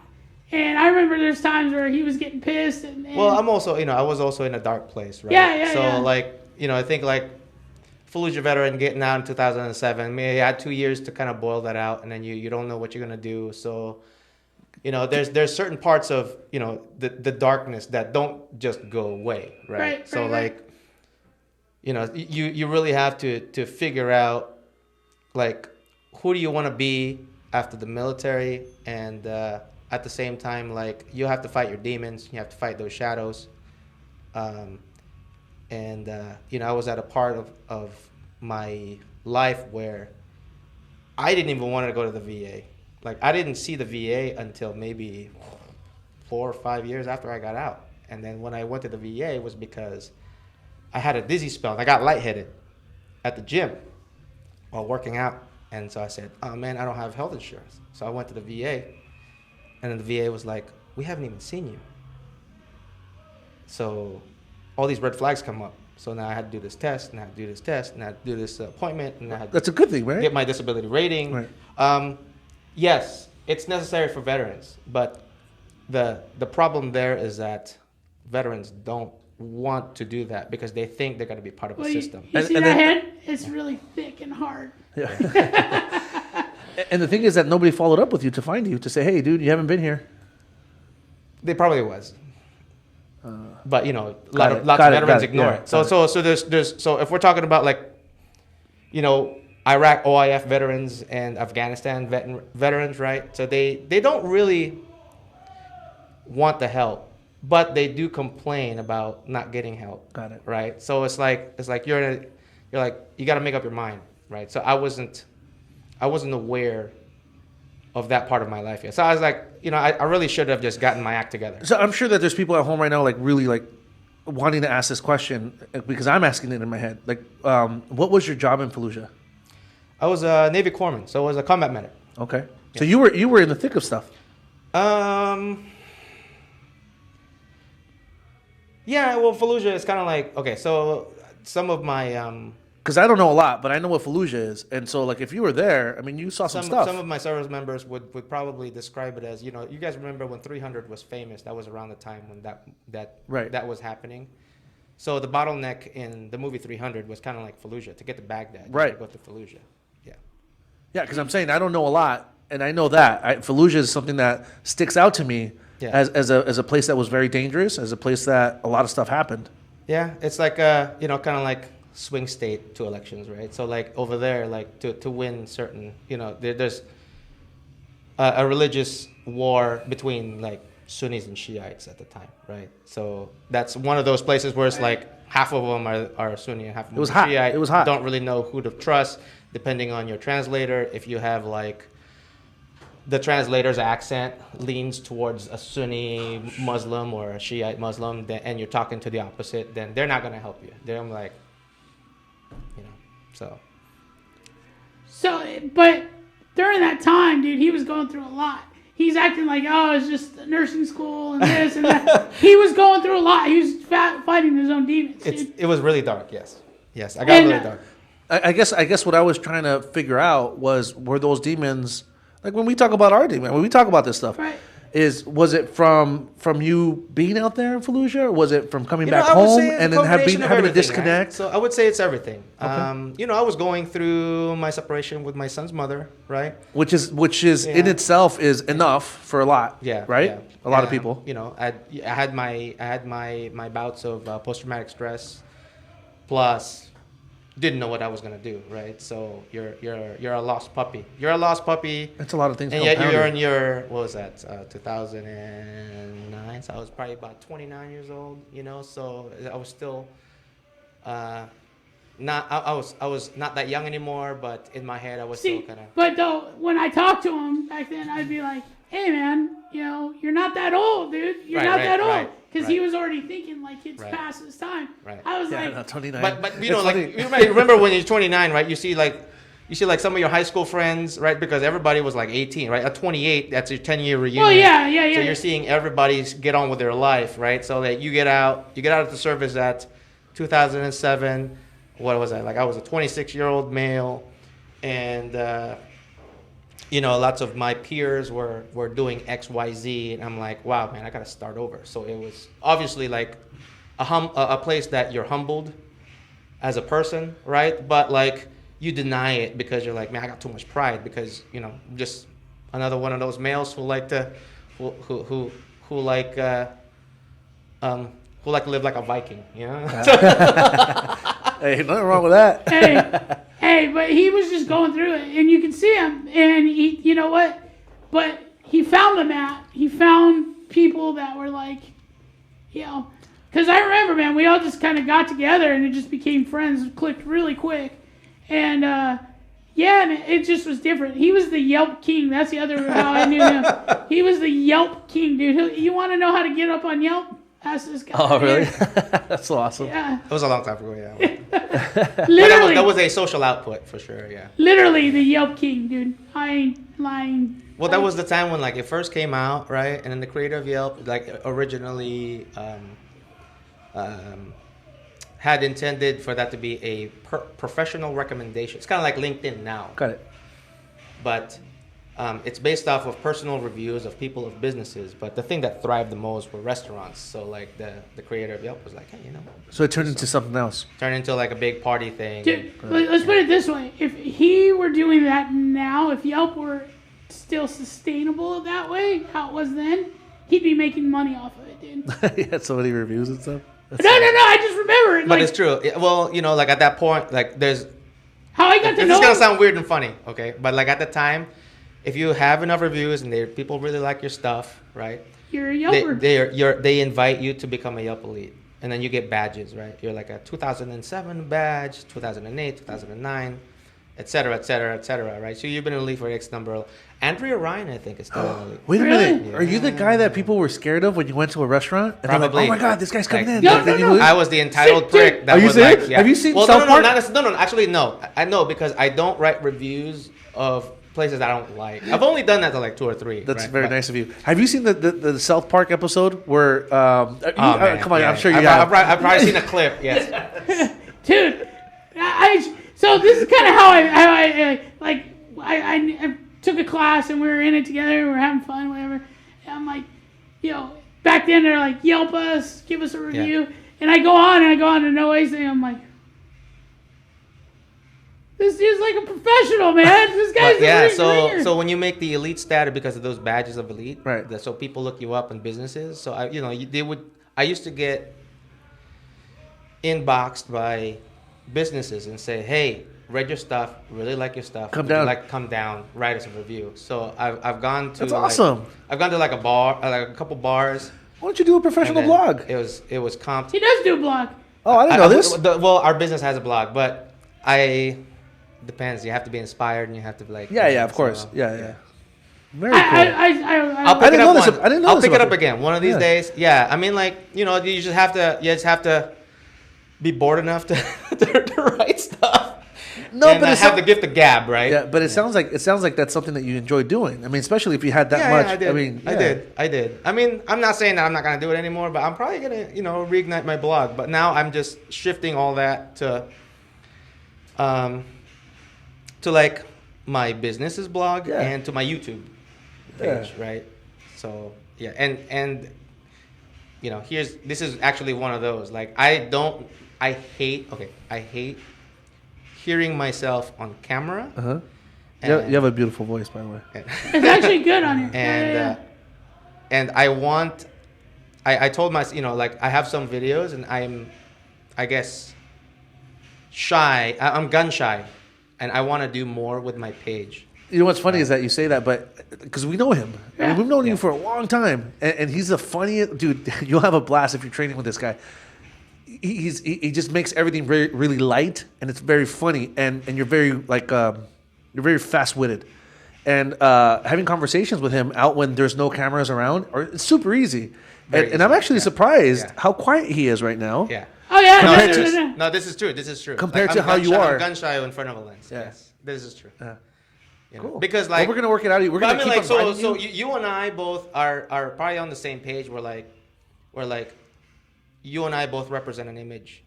And I remember there's times where he was getting pissed. And well, I'm also, you know, I was also in a dark place, right? Yeah. So, like, you know, I think, like, Fallujah veteran getting out in 2007, I mean, you had 2 years to kind of boil that out, and then you don't know what you're going to do. So, you know, there's certain parts of, you know, the darkness that don't just go away, right? So, like, you know, you really have to figure out, like, who do you want to be after the military, and at the same time, like, you have to fight your demons. You have to fight those shadows. You know, I was at a part of my life where I didn't even want to go to the VA. Like, I didn't see the VA until maybe 4 or 5 years after I got out. And then when I went to the VA, it was because I had a dizzy spell. I got lightheaded at the gym while working out. And so I said, oh, man, I don't have health insurance. So I went to the VA. And then the VA was like, we haven't even seen you. So all these red flags come up. So now I had to do this test, and I had to do this test, and I had to do this appointment, and I had to That's a good thing, right? get my disability rating. Right. Yes, it's necessary for veterans, but the problem there is that veterans don't want to do that because they think they're going to be part of a system. You see that head? It's really thick and hard. Yeah. And the thing is that nobody followed up with you to find you to say, hey, dude, you haven't been here. They probably was. But you know, lots of got it, veterans ignore it. So if we're talking about like, you know, Iraq OIF veterans and Afghanistan veterans, right? So they don't really want the help, but they do complain about not getting help. Got it. Right? So it's like you're like you got to make up your mind, right? So I wasn't aware of that part of my life yet. So I was like, you know, I really should have just gotten my act together. So I'm sure that there's people at home right now, like really like wanting to ask this question because I'm asking it in my head. Like, what was your job in Fallujah? I was a Navy corpsman, so I was a combat medic. Okay. Yeah. So you were in the thick of stuff. Yeah, well, Fallujah is kind of like, okay, so some of my because I don't know a lot, but I know what Fallujah is, and so like if you were there, I mean, you saw some stuff. Some of my service members would probably describe it as, you know, you guys remember when 300 was famous? That was around the time when that was happening. So the bottleneck in the movie 300 was kind of like Fallujah. To get to Baghdad, you had to go to Fallujah. Yeah. Yeah, because I'm saying I don't know a lot, and I know that Fallujah is something that sticks out to me as a place that was very dangerous, as a place that a lot of stuff happened. Yeah, it's like you know, kind of like swing state to elections, right? So like over there, like to win certain, you know, there's a religious war between like Sunnis and Shiites at the time, right? So that's one of those places where it's like half of them are Sunni and half of them are Shiite. It was hot. Don't really know who to trust depending on your translator. If you have like the translator's accent leans towards a Sunni Muslim or a Shiite Muslim, and you're talking to the opposite, then they're not going to help you. They're like, you know, so. So, but during that time, dude, he was going through a lot. He's acting like, oh, it's just nursing school and this and that. He was going through a lot. He was fighting his own demons. It was really dark, yes. Yes, I got really dark. I guess what I was trying to figure out were those demons, like when we talk about our demon, when we talk about this stuff, right. Was it from you being out there in Fallujah, or was it from coming back home and then having a disconnect? Right? So I would say it's everything. Okay. You know, I was going through my separation with my son's mother, right? Which is in itself is enough for a lot. Yeah. Right. Yeah. A lot of people. You know, I had my bouts of post-traumatic stress, plus didn't know what I was gonna do, right? So you're a lost puppy. You're a lost puppy. That's a lot of things. And yet you're in your, what was that? 2009. So I was probably about 29 years old. You know, so I was still not. I was not that young anymore, but in my head I was still kind of. But though, when I talked to him back then, I'd be like, "Hey, man, you know, you're not that old, dude. You're not that old." Because he was already thinking like it's past his time. Right. I was like, no, 29. But you know, like you remember when you're 29, right? You see like some of your high school friends, right? Because everybody was like 18, right? At 28, that's your 10-year reunion. Oh yeah. So you're seeing everybody get on with their life, right? So that you get out of the service at 2007. What was that? Like I was a 26-year-old male, and you know, lots of my peers were doing X, Y, Z, and I'm like, wow, man, I got to start over. So it was obviously like a place that you're humbled as a person, right? But like you deny it because you're like, man, I got too much pride because, you know, just another one of those males who like to like to live like a Viking, you know? Hey, nothing wrong with that. Hey, but he was just going through it, and you can see him, and he, you know what? But he found he found people that were like, you know, because I remember, man, we all just kind of got together, and it just became friends, clicked really quick, and yeah, man, it just was different. He was the Yelp king. That's the other how I knew him. He was the Yelp king, dude. You want to know how to get up on Yelp? Ask this guy. Oh, really? That's so awesome. Yeah. It was a long time ago, yeah. Literally. That was a social output for sure, yeah. Literally the Yelp king, dude. I ain't lying. Well, that was the time when like it first came out, right? And then the creator of Yelp, like originally had intended for that to be a professional recommendation. It's kind of like LinkedIn now. Got it. But it's based off of personal reviews of people of businesses. But the thing that thrived the most were restaurants. So like the creator of Yelp was like, hey, So it turned into something else. turned into like a big party thing. Dude, let's put it this way: if he were doing that now, if Yelp were still sustainable that way, how it was then, he'd be making money off of it, dude. He had so many reviews and stuff. No, I just remember it. But Like, it's true. Well, like at that point, like there's. how I got to This know is gonna him. sound weird and funny, okay? But like at the time, if you have enough reviews and people really like your stuff, right? You're a Yelper. They invite you to become a Yelp Elite, and then you get badges, right? You're like a 2007 badge, 2008, 2009, et cetera, et cetera, et cetera, right? So you've been in Elite for X number. Andrea Ryan, I think, is still in Elite. Wait a Really? minute. Are you the guy that people were scared of when you went to a restaurant? And they're like, Probably. oh my God, this guy's coming Like, in. No, Then no, you- no. I was the entitled Dude, prick. That are you was serious? Like, yeah. Have you seen well, South Park? No, actually, no. I know because I don't write reviews of places I don't like. I've only done that to like 2 or 3. That's right? very But- nice of you. Have you seen the South Park episode where? Oh, man. Come on, Yeah, I'm sure you I've, have. I've probably seen a clip. Yes. Dude, so this is kind of how I took a class and we were in it together. We were having fun, whatever. And I'm like, back then they're like, Yelp us, give us a review. And I go on to Noise thing. I'm like, this dude's like a professional, man. This guy's ringer. So when you make the Elite status because of those badges of Elite, Right. So people look you up in businesses. So I used to get inboxed by businesses and say, hey, read your stuff, really like your stuff. Come Would you down. like come down, write us a review. So I've gone to That's awesome. I've gone to like a bar, like a couple bars. Why don't you do a professional and then blog? It was comped. He does do a blog. Oh, I didn't know this. Well, our business has a blog, but depends. You have to be inspired, and you have to be like. Yeah, of course. so, Yeah. Very cool. I'll pick I didn't it know up this. one. I didn't know I'll this pick it about up you. again one of these Yeah. days. Yeah, I mean, like you just have to be bored enough to write stuff. No, and but it's have the gift of gab, right? Yeah, but it sounds like that's something that you enjoy doing. I mean, especially if you had that much. I did. I mean, I did. I mean, I'm not saying that I'm not gonna do it anymore, but I'm probably gonna, reignite my blog. But now I'm just shifting all that to like my business's blog Yeah. and to my YouTube page, right? So yeah, and this is actually one of those. Like I hate hearing myself on camera. Uh-huh. And- You have a beautiful voice, by the way. It's actually good on here. And I want, I told myself, like I have some videos and I'm, I guess, shy. I'm gun shy, and I want to do more with my page. You know what's funny is that you say that, but because we know him, I mean, we've known you for a long time, and he's the funniest dude. You'll have a blast if you're training with this guy. He just makes everything very really light, and it's very funny, and you're very you're very fast witted, and having conversations with him out when there's no cameras around, it's super easy. And I'm actually surprised how quiet he is right now. Yeah. Oh yeah. No, this is true. This is true. Compared Like, to how you are. I'm gun shy in front of a lens. Yeah. Yes, this is true. Cool. Because Well, we're gonna work it out. We're But gonna I mean, keep like, on grinding so you. you and I both are probably on the same page. We're like, you and I both represent an image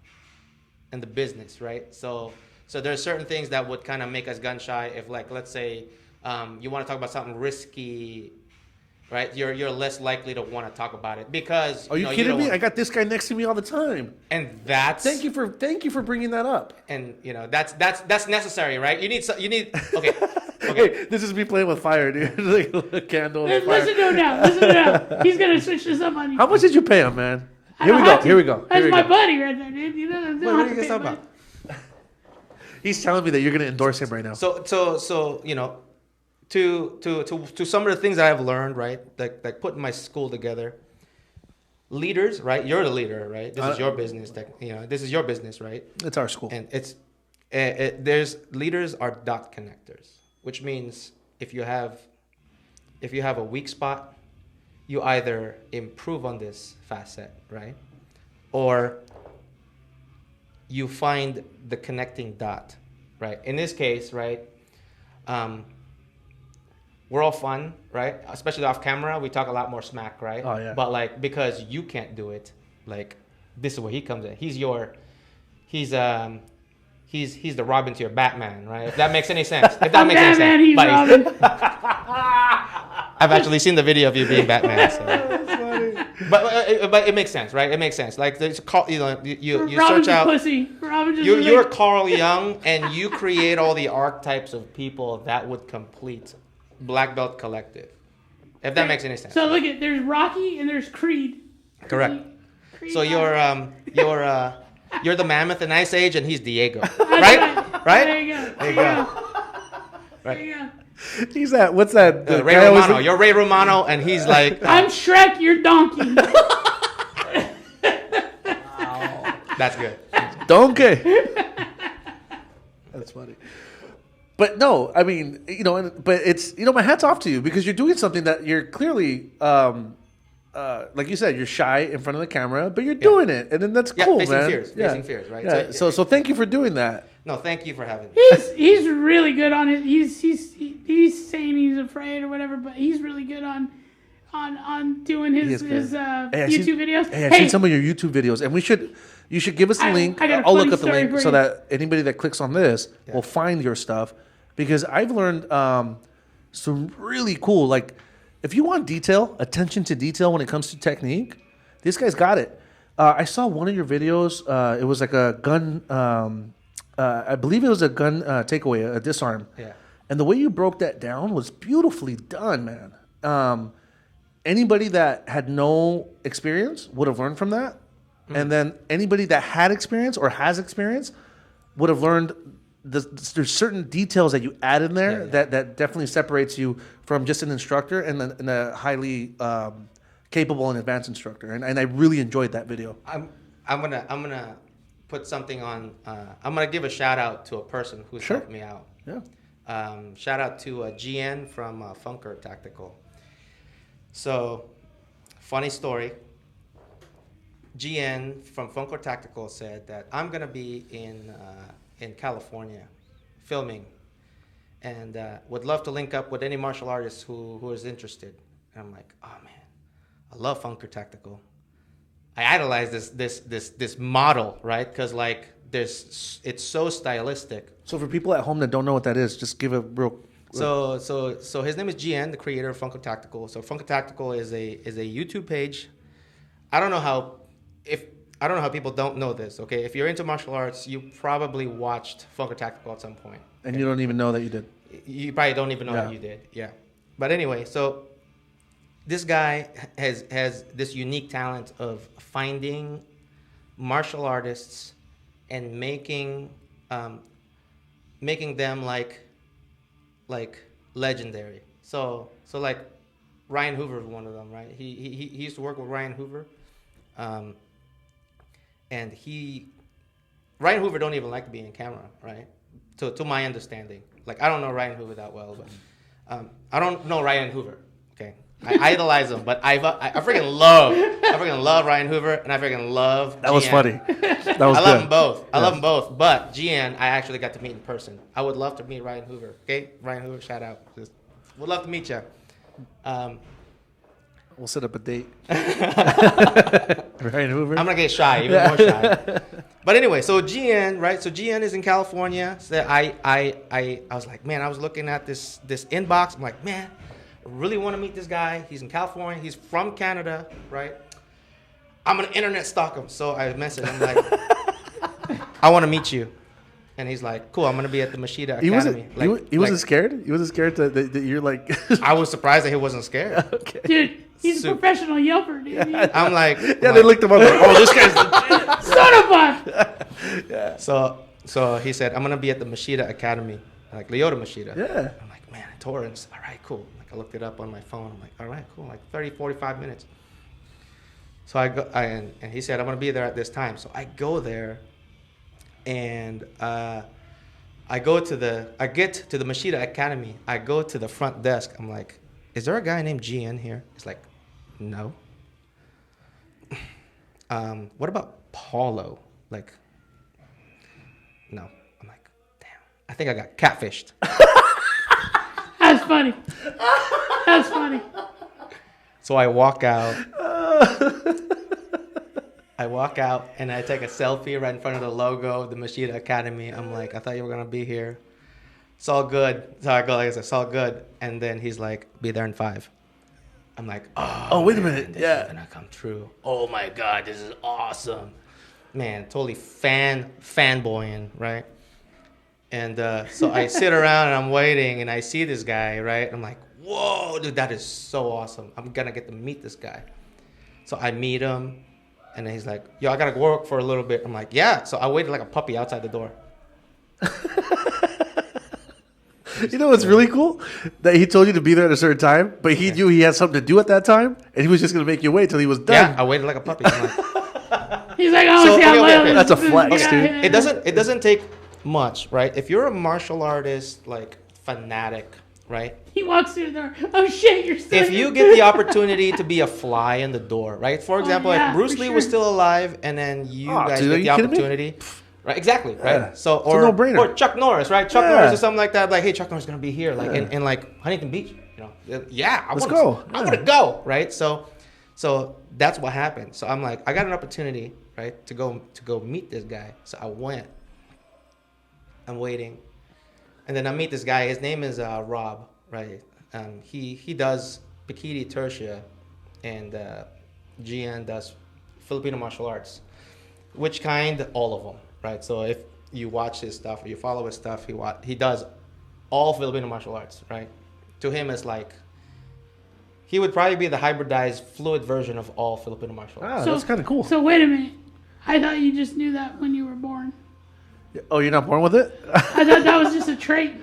in the business, right? So there's certain things that would kind of make us gun shy. If like, let's say, you want to talk about something risky, right? You're less likely to want to talk about it because. Are you kidding me? I got this guy next to me all the time. And that's. Thank you for bringing that up. And that's necessary, right? You need. Okay. Hey, this is me playing with fire, dude. Like a candle. and fire. Listen to him now. Listen to him now. He's gonna switch this up on you. How much did you pay him, man? I Here we don't go. have to. Here we go. That's Here we my go. buddy right there, dude. You know, Wait, what are you guys talking about? He's telling me that you're gonna endorse him right now. So to some of the things that I've learned, right? Like putting my school together. Leaders, right? You're the leader, right? This is your business. This is your business, right? It's our school. And there's leaders are dot connectors, which means if you have a weak spot, you either improve on this facet, right? Or you find the connecting dot, right? In this case, right, we're all fun, right? Especially off camera, we talk a lot more smack, right? Oh, yeah. But like, because you can't do it, like, this is where he comes in. He's he's the Robin to your Batman, right? If that makes any sense. If that makes any Batman, sense. he's Robin. I've actually seen the video of you being Batman. So. But it makes sense, right? It makes sense. Like there's you Robin's search out. Pussy. Robin just You're Carl Jung, and you create all the archetypes of people that would complete Blackbelt Collective. If that makes any sense. So look at there's Rocky and there's Creed. Correct. Creed So you're the Mammoth in Ice Age, and he's Diego, That's right? Right? There you go. There you go. There you go. He's that. What's that? The Ray guy always- Romano. You're Ray Romano, and he's like. I'm Shrek, you're Donkey. That's good. Donkey. That's funny. But no, I mean, but it's, my hat's off to you because you're doing something that you're clearly, like you said, you're shy in front of the camera, but you're doing it, and then that's cool, man. Facing fears, right? Yeah. So thank you for doing that. No, thank you for having me. He's really good on it. He's saying he's afraid or whatever, but he's really good on doing his YouTube videos. Hey, I've seen some of your YouTube videos, and you should give us the link. I got a I'll look funny up the story link for so you. that anybody that clicks on this will find your stuff, because I've learned some really cool, like if you want attention to detail when it comes to technique, this guy's got it. I saw one of your videos. It was like a gun. I believe it was a gun takeaway, a disarm. Yeah. And the way you broke that down was beautifully done, man. Anybody that had no experience would have learned from that. Mm. And then anybody that had experience or has experience would have learned there's certain details that you add in there that definitely separates you from just an instructor and a highly capable and advanced instructor. And I really enjoyed that video. I'm gonna put something on. I'm gonna give a shout out to a person who's helped me out. Yeah. Shout out to GN from Funker Tactical. So, funny story. GN from Funker Tactical said that I'm gonna be in California filming, and would love to link up with any martial artist who is interested. And I'm like, oh man, I love Funker Tactical. I idolize this model, right? Because like it's so stylistic. So for people at home that don't know what that is, just give a real. So his name is GN, the creator of Funker Tactical. So Funker Tactical is a YouTube page. I don't know how people don't know this. Okay, if you're into martial arts, you probably watched Funker Tactical at some point, and you don't even know that you did. You probably don't even know that you did. Yeah, but anyway, so. This guy has this unique talent of finding martial artists and making them like legendary. So like Ryan Hoover is one of them, right? He used to work with Ryan Hoover, and Ryan Hoover don't even like to be in camera, right? To my understanding, like I don't know Ryan Hoover that well, but I don't know Ryan Hoover. Okay. I idolize him, but I freaking love Ryan Hoover, and I freaking love. That was funny. That was. I love them both. I love them both. But GN, I actually got to meet in person. I would love to meet Ryan Hoover. Okay, Ryan Hoover, shout out. Would love to meet you. We'll set up a date. Ryan Hoover. I'm gonna get shy, even more shy. But anyway, so GN, right? So GN is in California. So I was like, man, I was looking at this inbox. I'm like, man. I really want to meet this guy. He's in California. He's from Canada, right? I'm going to internet stalk him. So I messaged him like, I want to meet you. And he's like, cool, I'm going to be at the Machida Academy. He wasn't scared? He wasn't scared that you're like... I was surprised that he wasn't scared. Okay. Dude, he's a professional yelper, dude. I'm like... Yeah, they looked him up like, oh, this guy's... Son of a... Yeah. So he said, I'm going to be at the Machida Academy. Like, Leota Machida. Yeah. I'm like, man, Torrance. All right, cool. I looked it up on my phone. I'm like, all right, cool, like 30, 45 minutes. So I go, and he said, I'm going to be there at this time. So I go there, and I get to the Machida Academy. I go to the front desk. I'm like, is there a guy named GN here? He's like, no. What about Paulo? Like, no. I'm like, damn, I think I got catfished. That's funny. That's funny. So I walk out. I walk out and I take a selfie right in front of the logo of the Machida Academy. I'm like, I thought you were gonna be here. It's all good. So I go like, it's all good. And then he's like, be there in 5. I'm like, Oh, wait a minute. this Yeah. is gonna come true. Oh my God, this is awesome. Man, totally fanboying, right? And so I sit around and I'm waiting and I see this guy, right? I'm like, whoa, dude, that is so awesome. I'm gonna get to meet this guy. So I meet him and then he's like, yo, I gotta work for a little bit. I'm like, yeah. So I waited like a puppy outside the door. You know what's really cool? That he told you to be there at a certain time, but he knew he had something to do at that time, and he was just going to make you wait till he was done. Yeah, I waited like a puppy. I'm like, He's like, oh, So, see, I'm okay. That's a flex, Yeah, dude. yeah, yeah. it doesn't take much, right? If you're a martial artist, like fanatic, right? He walks through the door. Oh shit, you're still If you get the opportunity to be a fly in the door, right? For example, yeah, if Bruce for Lee sure. was still alive and then you guys dude, are get the you kidding me? opportunity, right? Exactly, right? Yeah. So It's a no-brainer. or Chuck Norris, right? Chuck Yeah. Norris or something like that. Like, hey, Chuck Norris is gonna be here, like in like Huntington Beach, you know? Yeah, Let's go. I want to go, right? So that's what happened. So I'm like, I got an opportunity, right, to go meet this guy. So I went. I'm waiting, and then I meet this guy. His name is Rob, right? He does Bikini Tertia, and GN does Filipino martial arts. Which kind? All of them, right? So if you watch his stuff or you follow his stuff, he does all Filipino martial arts, right? To him, it's like he would probably be the hybridized, fluid version of all Filipino martial arts. Ah, that's kind of cool. So wait a minute. I thought you just knew that when you were born. Oh, you're not born with it? I thought that was just a trait.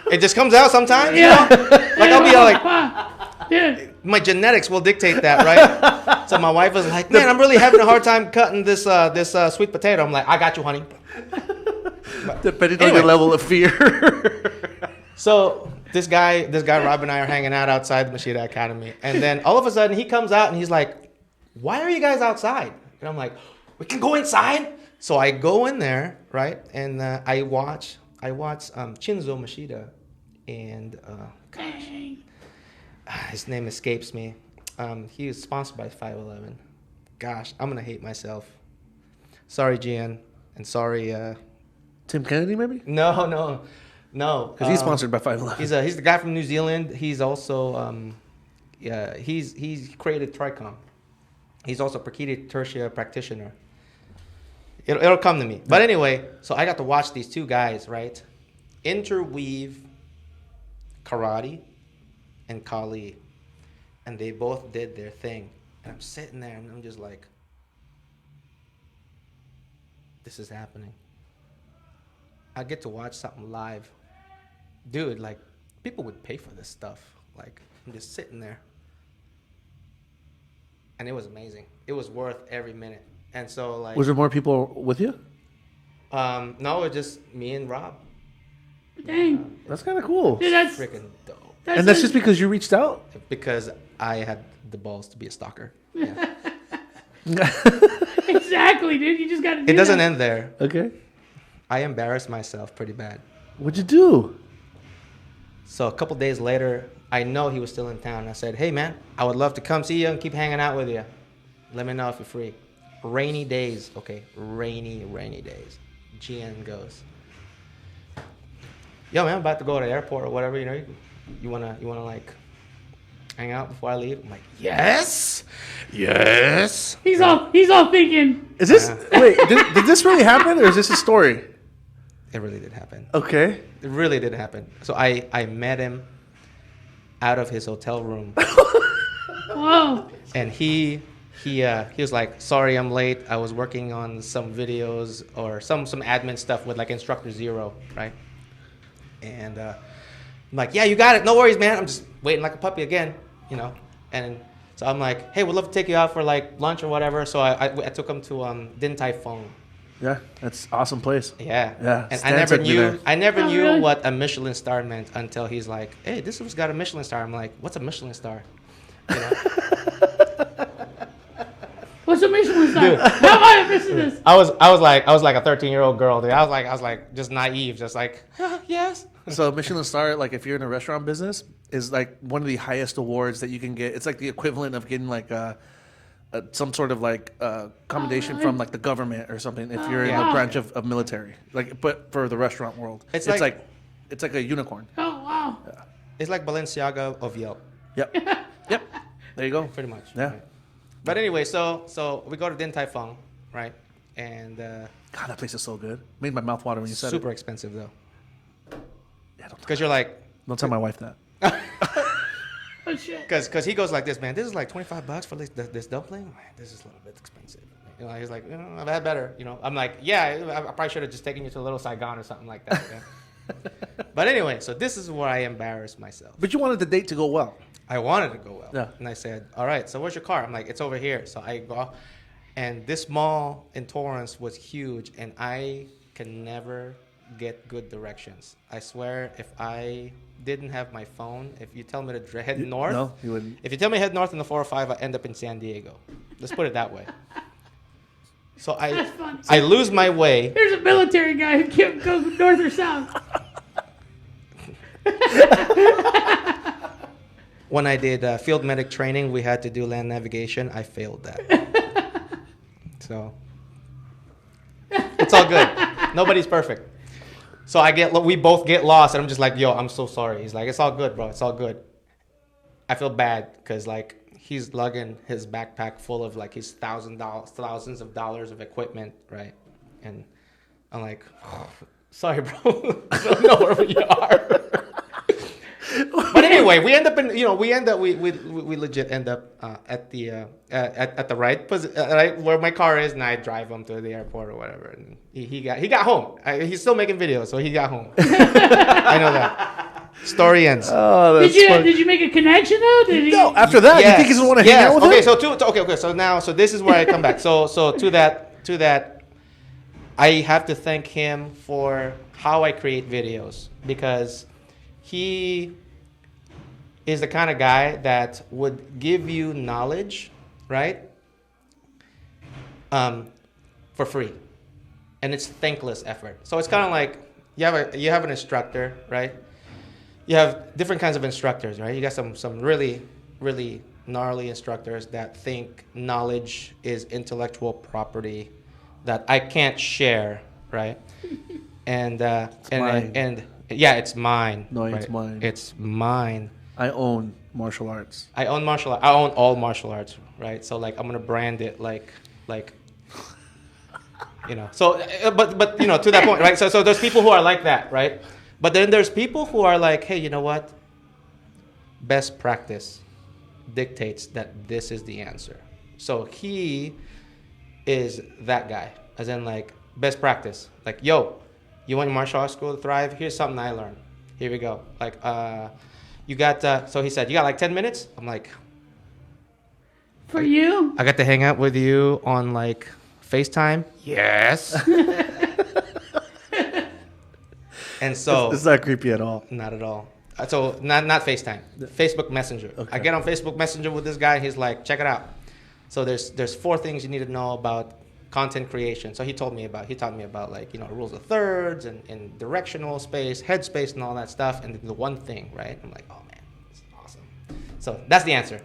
It just comes out sometimes, Yeah. you know? Like I'll be like, Wow. Dude. my genetics will dictate that, right? So my wife was like, man, I'm really having a hard time cutting this sweet potato. I'm like, I got you, honey. Depending on Anyway. your level of fear. So this guy Rob and I are hanging out outside the Machida Academy, and then all of a sudden he comes out and he's like, why are you guys outside? And I'm like, we can go inside. So I go in there, right, and I watch Shinzo Machida, and Dang. his name escapes me. He is sponsored by 511. Gosh, I'm gonna hate myself. Sorry, GN, and sorry. Tim Kennedy, maybe? No. Because he's sponsored by 511. He's the guy from New Zealand. He's also he's created Tricom. He's also a Prakiti Tertia practitioner. It'll come to me. But anyway, so I got to watch these two guys, right, interweave karate and Kali, and they both did their thing. And I'm sitting there and I'm just like, this is happening. I get to watch something live. Dude, like, people would pay for this stuff. Like, I'm just sitting there. And it was amazing. It was worth every minute. And so, like... Was there more people with you? No, it was just me and Rob. Dang. That's kind of cool. Dude, that's Freaking dope. And that's just because you reached out? Because I had the balls to be a stalker. Yeah. exactly, dude. You just got to do It doesn't that. end there. Okay. I embarrassed myself pretty bad. What'd you do? So a couple days later, I know he was still in town. I said, hey, man, I would love to come see you and keep hanging out with you. Let me know if you're free. Rainy days, okay? Rainy days. GN goes, yo, man, I'm about to go to the airport or whatever, you know. You wanna like hang out before I leave? I'm like, yes. He's all thinking. Is this... Wait, did this really happen, or is this a story? It really did happen. Okay. It really did happen. So I met him out of his hotel room. Whoa. And he was like, sorry, I'm late. I was working on some videos or some admin stuff with like Instructor 0, right? And I'm like, yeah, you got it. No worries, man. I'm just waiting like a puppy again, you know? And so I'm like, hey, we'd love to take you out for like lunch or whatever. So I took him to Din Tai Fung. Yeah, that's an awesome place. Yeah. Yeah, And Stan I never took me there. knew Oh, really? what a Michelin star meant until he's like, hey, this one's got a Michelin star. I'm like, what's a Michelin star? You know? What's a Michelin star? How am I missing this? I was like a 13-year-old girl, dude. I was like just naive, just like, yes. So Michelin star, like if you're in a restaurant business, is like one of the highest awards that you can get. It's like the equivalent of getting like some sort of like commendation from like the government or something if you're in Yeah. a branch of military. Like, but for the restaurant world, It's it's like- like a unicorn. Oh wow. It's like Balenciaga of Yelp, Yep. Yep. There you go. pretty much. Yeah. Right? But anyway, so we go to Din Tai Fung, right? And God, that place is so good. Made my mouth water when you said super it. expensive though, Yeah, because you're like, don't tell my wife that. Oh shit. because he goes like this, man. This is like $25 for this dumpling. Man, this is a little bit expensive. You know, he's like, I've had better. You know, I'm like, yeah, I probably should have just taken you to Little Saigon or something like that. Yeah. But anyway, so this is where I embarrassed myself. But you wanted the date to go well. I wanted to go well. Yeah. And I said, all right, so where's your car? I'm like, it's over here. So I go, and this mall in Torrance was huge, and I can never get good directions. I swear, if I didn't have my phone, if you tell me to head north, No, you wouldn't. if you tell me head north in the 405, I end up in San Diego. Let's put it that way. So That's fun. I lose my way. There's a military guy who can't go north or south. When I did field medic training, we had to do land navigation. I failed that. So it's all good. Nobody's perfect. So we both get lost, and I'm just like, yo, I'm so sorry. He's like, it's all good, bro. It's all good. I feel bad because like he's lugging his backpack full of like his thousands of dollars of equipment, right? And I'm like, oh, sorry, bro. I don't know where we are. But anyway, we legit end up at the right where my car is, and I drive him to the airport or whatever. And he got home. He's still making videos, so he got home. I know that. Story ends. Oh, Did you make a connection though? Did he? No, after that, you think he's gonna want to hang out with okay, him? So this is where I come back. So to that, I have to thank him for how I create videos, because he is the kind of guy that would give you knowledge, right? For free, and it's thankless effort. So it's kind of like you have an instructor, right? You have different kinds of instructors, right? You got some really, really gnarly instructors that think knowledge is intellectual property that I can't share, right? And yeah, it's mine. No, right? it's mine. It's mine. I own martial arts. I own I own all martial arts, right? So like I'm gonna brand it like you know. So but you know, to that point, right? So there's people who are like that, right? But then there's people who are like, hey, you know what? Best practice dictates that this is the answer. So he is that guy, as in like best practice. Like, yo, you want your martial arts school to thrive? Here's something I learned. Here we go. Like, you got, so he said, you got like 10 minutes? I'm like, For you? I got to hang out with you on like FaceTime? Yes. And so It's not creepy at all. not at all. So not FaceTime, Facebook Messenger. Okay. I get on Facebook Messenger with this guy. He's like, check it out. So there's 4 things you need to know about content creation. So he taught me about like, you know, rules of thirds and directional space, head space, and all that stuff. And the one thing, right? I'm like, oh man, this is awesome. So that's the answer.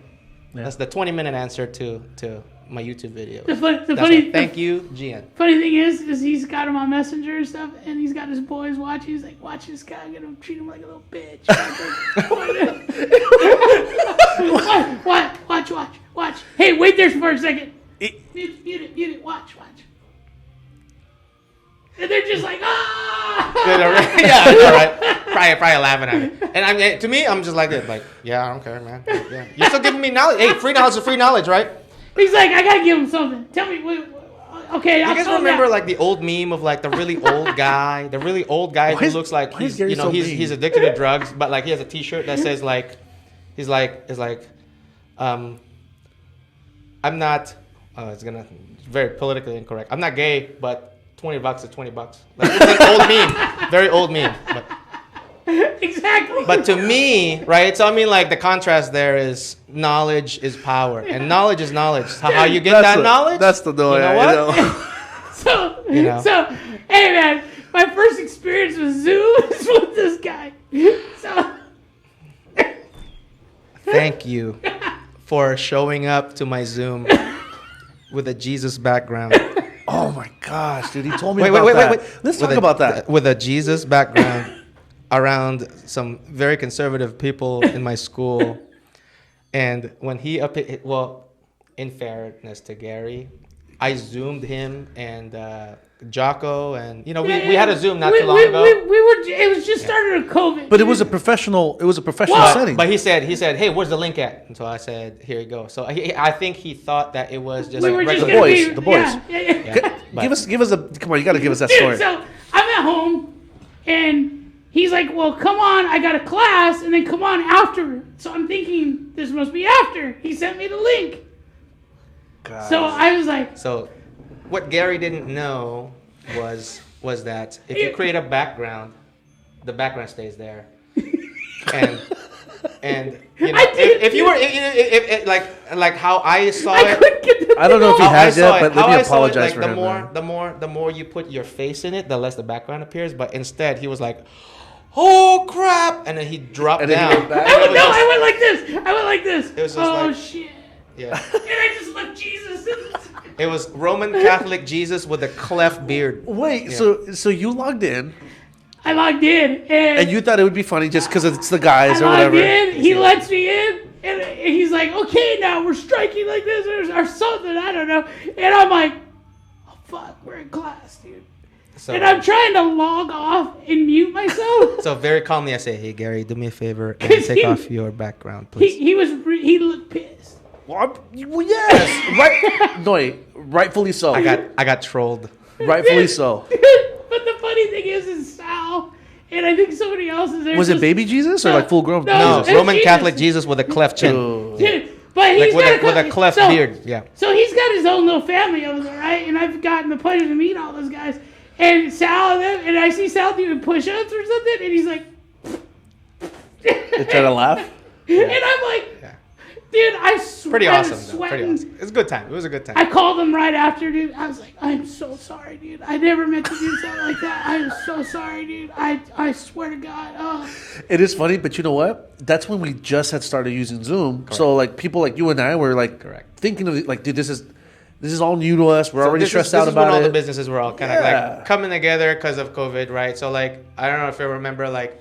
Yeah. That's the 20-minute answer to my YouTube video. Thank you, Gian. Funny thing is he's got him on Messenger and stuff, and he's got his boys watching. He's like, watch this guy, I'm gonna treat him like a little bitch. Watch. Hey, wait there for a second. Mute it. Watch. And they're just like, ah! Yeah, all right. Probably laughing at me. And to me, I'm just like this, like, yeah, I don't care, man. Yeah. You're still giving me knowledge. Hey, free knowledge is free knowledge, right? He's like, I gotta give him something. Tell me, okay, You I'll guys tell him remember that. like the old meme of like the really old guy who looks like why is Gary so mean? he's addicted to drugs, but like he has a T-shirt that says like, I'm not. It's very politically incorrect. I'm not gay, but $20 is $20. Like it's an old meme, very old meme. Exactly. But to me, right? So I mean, like the contrast there is knowledge is power, and knowledge is knowledge. So how you get that knowledge? That's the way. You know what? So, hey man, my first experience with Zoom is with this guy. So, Thank you for showing up to my Zoom with a Jesus background. Oh my gosh, dude! He told me Wait, about wait, that. wait, wait. Let's With talk about that. With a Jesus background around some very conservative people in my school. And when he well, in fairness to Gary, I Zoomed him and Jocko, and we had a Zoom not too long ago. It was just started with COVID. But it was a professional. It was a professional setting. But he said, hey, where's the link at? And so I said, here you go. So I think he thought that it was just we were just regular. the boys. Yeah. Give us a. Come on, you got to give us that Dude, story. so I'm at home, and he's like, well, come on, I got a class, and then come on after. So I'm thinking, this must be after. He sent me the link. God. So I was like... So what Gary didn't know was that if you create a background, the background stays there. And if you were if like how I saw I it, couldn't get the I don't know if he how I has saw yet, it, but let how me I saw it, apologize like, for the him. more the more you put your face in it, the less the background appears. But instead, he was like, "Oh crap!" and then he dropped And then down. he went back. I went like this. It was just oh, like- shit. Yeah, And I just left Jesus. it was Roman Catholic Jesus with a cleft beard. Wait, Yeah. so you logged in, I logged in, and you thought it would be funny just because it's the guys I or logged whatever. in. He lets me in, and he's like, "Okay, now we're striking like this or something." I don't know. And I'm like, "Oh fuck, we're in class, dude." So, And I'm trying to log off and mute myself. so very calmly, I say, "Hey Gary, do me a favor and 'Cause take he- off your background, please." he looked pissed. Well, yes, right. No, rightfully so. I got trolled. Rightfully so. But the funny thing is Sal, and I think somebody else is there. Was it baby Jesus or No, like full grown? no, No, it's Roman Jesus. Catholic Jesus with a cleft chin. Dude, but he's Like got with a cleft so- beard. Yeah. So he's got his own little family over there, right? And I've gotten the pleasure to meet all those guys. And Sal, and I see Sal doing push-ups or something, and he's like, They try to laugh. and I'm like, dude, I swear, Pretty I was awesome, though. sweating. Pretty awesome. It's a good time. It was a good time. I called him right after, dude. I was like, I'm so sorry, dude. I never meant to do something like that. I am so sorry, dude. I swear to God. Oh. It is funny, but you know what? That's when we just had started using Zoom. Correct. So like people like you and I were like Correct. thinking of it, like, dude, this is all new to us. We're already stressed out this about is when all it. the businesses were all kind of Yeah. like coming together because of COVID, right? So like, I don't know if you remember, like,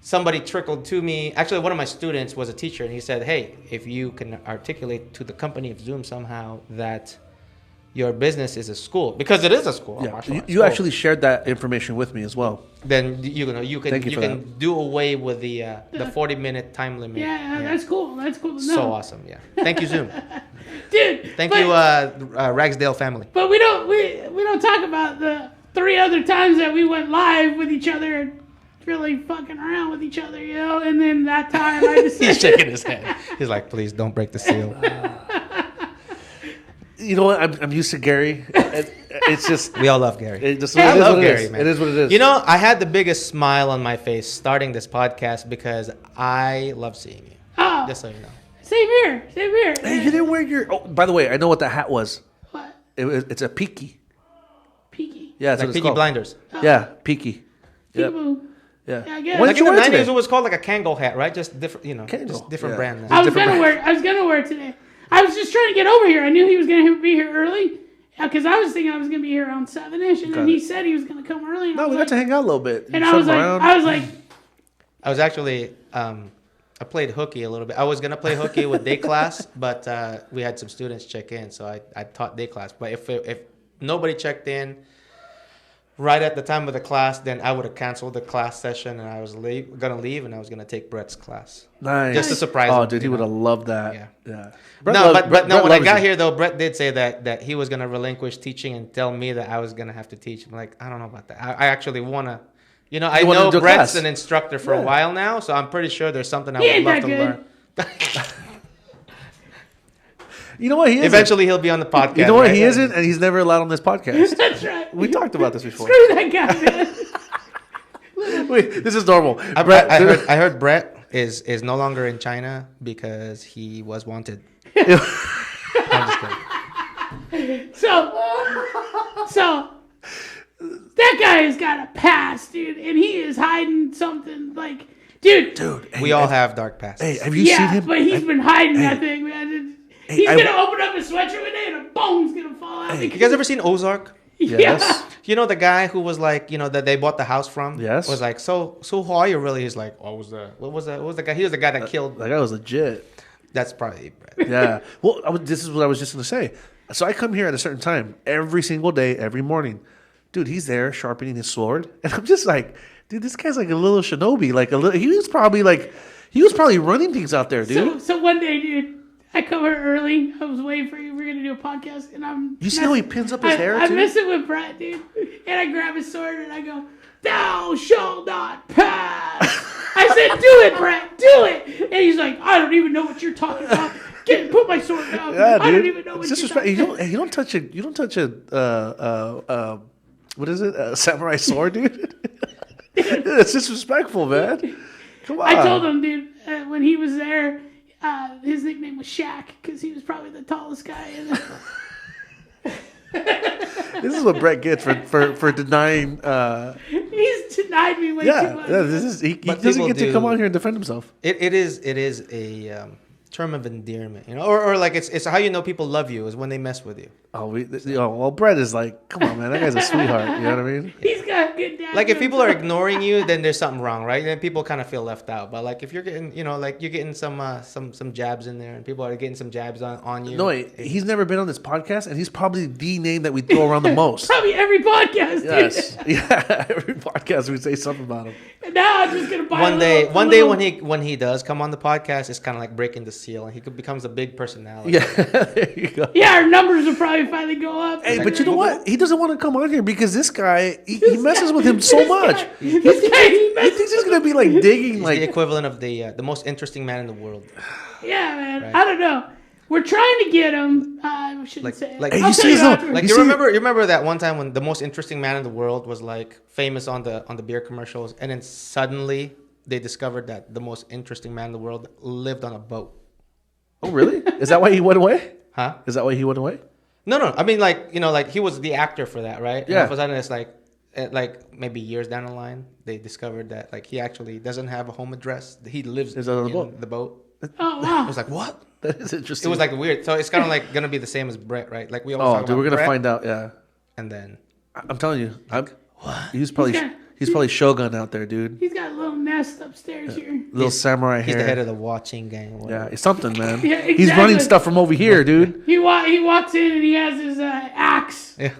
somebody trickled to me. Actually, one of my students was a teacher, and he said, "Hey, if you can articulate to the company of Zoom somehow that your business is a school, because it is a school, a Yeah, martial arts you school, actually shared that information with me as well. then you can Thank you for can do away with the 40-minute time limit. Yeah, that's cool. That's cool to know. So awesome. Yeah. Thank you, Zoom. Dude. Thank but- you, Ragsdale family. But we don't talk about the 3 other times that we went live with each other and really fucking around with each other, you know. And then that time I He's decided. shaking his head. He's like, please don't break the seal. You know what? I'm used to Gary. It's just We all love Gary. it just I it is love what it Gary, is. man. It is what it is. You know, I had the biggest smile on my face starting this podcast because I love seeing you. Oh, Just so you know. same here. Hey, you didn't wear your. Oh, by the way, I know what the hat was. What? It's a peaky. Peaky. Yeah, that's Like what it's Peaky called. Blinders. Yeah, peaky. Yep. Peekaboo. Yeah. Yeah, I guess. What Like did you in the wear 90s, today? it was called like a Kangol hat, right? Just different, Kangol, just different yeah. brand. I was different gonna wear it today. I was just trying to get over here. I knew he was gonna be here early because I was thinking I was gonna be here around 7ish, and then Got he it. said he was gonna come early. And I No, was we got to like, hang out a little bit. and You I was showed like, around. I was actually, I played hooky a little bit. I was going to play hooky with day class, but we had some students check in, so I taught day class. But if nobody checked in right at the time of the class, then I would have canceled the class session, and I was going to leave, and I was going to take Brett's class. Nice. Just to surprise Oh, him, dude, he you would know? have loved that. Yeah. Yeah. When I got here, though, Brett did say that he was going to relinquish teaching and tell me that I was going to have to teach. I'm like, I don't know about that. I actually want to, I You wanna know do a Brett's class. an instructor for a Yeah. while now, so I'm pretty sure there's something I He would ain't love to that learn. You know what? He isn't. Eventually, he'll be on the podcast. You know what? right? He isn't, and he's never allowed on this podcast. That's right. We talked about this before. Screw that guy, man. Wait, this is normal. I Brett, heard Brett is no longer in China because he was wanted. I'm just kidding. So that guy has got a past, dude, and he is hiding something dude. dude. We all have dark pasts. Hey, have you seen him? but he's been hiding that thing, man. He's going to open up his sweatshirt one day and a bone's going to fall out. You guys ever seen Ozark? Yes. You know the guy who was like, that they bought the house from? Yes. Was like, so who are you really? He's like, what was the guy? He was the guy that killed. That guy was legit. That's probably Brett. Yeah. Well, this is what I was just going to say. So I come here at a certain time every single day, every morning. Dude, he's there sharpening his sword. And I'm just like, dude, this guy's like a little shinobi. He was probably running things out there, dude. So one day, dude, I come here early. I was waiting for you. We're going to do a podcast. And You see how he pins up his hair, I'm too? messing with Brett, dude. And I grab his sword and I go, thou shalt not pass. I said, do it, Brett, do it. And he's like, I don't even know what you're talking about. Put my sword down. Yeah, I dude. don't even know what you're talking about. You don't touch a what is it? A samurai sword, dude? It's disrespectful, man. Come on. I told him, dude, when he was there, his nickname was Shaq because he was probably the tallest guy in there. This is what Brett gets for denying. He's denied me way too much. He doesn't get to come on here and defend himself. It is a term of endearment, or like it's how you know people love you is when they mess with you. Well, Brett is like, come on, man, that guy's a sweetheart. You know what I mean? He's got good dad. Like if people are ignoring you, then there's something wrong, right? Then people kind of feel left out. But like if you're getting, like you're getting some jabs in there, and people are getting some jabs on you. No, he's never been on this podcast, and he's probably the name that we throw around the most. Probably every podcast. Yes, Dude. Yeah, every podcast we say something about him. And now I'm just gonna buy one day when he does come on the podcast, it's kind of like breaking the seal, and he becomes a big personality. Yeah, there you go. Yeah, our numbers will probably finally go up. Hey, but you know what? He doesn't want to come on here because this guy, he messes with him so this much. guy- He this guy, he thinks he's gonna be like digging, He's like the equivalent of the most interesting man in the world. Yeah, man. Right. I don't know. We're trying to get him. I shouldn't say it. like- Hey, I'll you tell see his little- afterwards. Like You you see- remember that one time when the most interesting man in the world was like famous on the beer commercials, and then suddenly they discovered that the most interesting man in the world lived on a boat. oh really? Is that why he went away? Huh? Is that why he went away? No. I mean, like he was the actor for that, right? Yeah. And all of a sudden, it's like maybe years down the line, they discovered that like he actually doesn't have a home address. He lives He's on the boat. Oh, I wow. was like, what? That is interesting. It was like weird. So it's kind of like gonna be the same as Brett, right? Like we always oh, talk dude, about we're gonna Brett, find out. Yeah, and then I'm telling you, he's probably got- he's probably Shogun out there, dude. He's got a little nest upstairs here. Little samurai he's hair. the head of the watching gang. Or Yeah, whatever. it's something, man. Yeah, He's exactly. running stuff from over here, dude. He walks in and he has his axe. Yeah.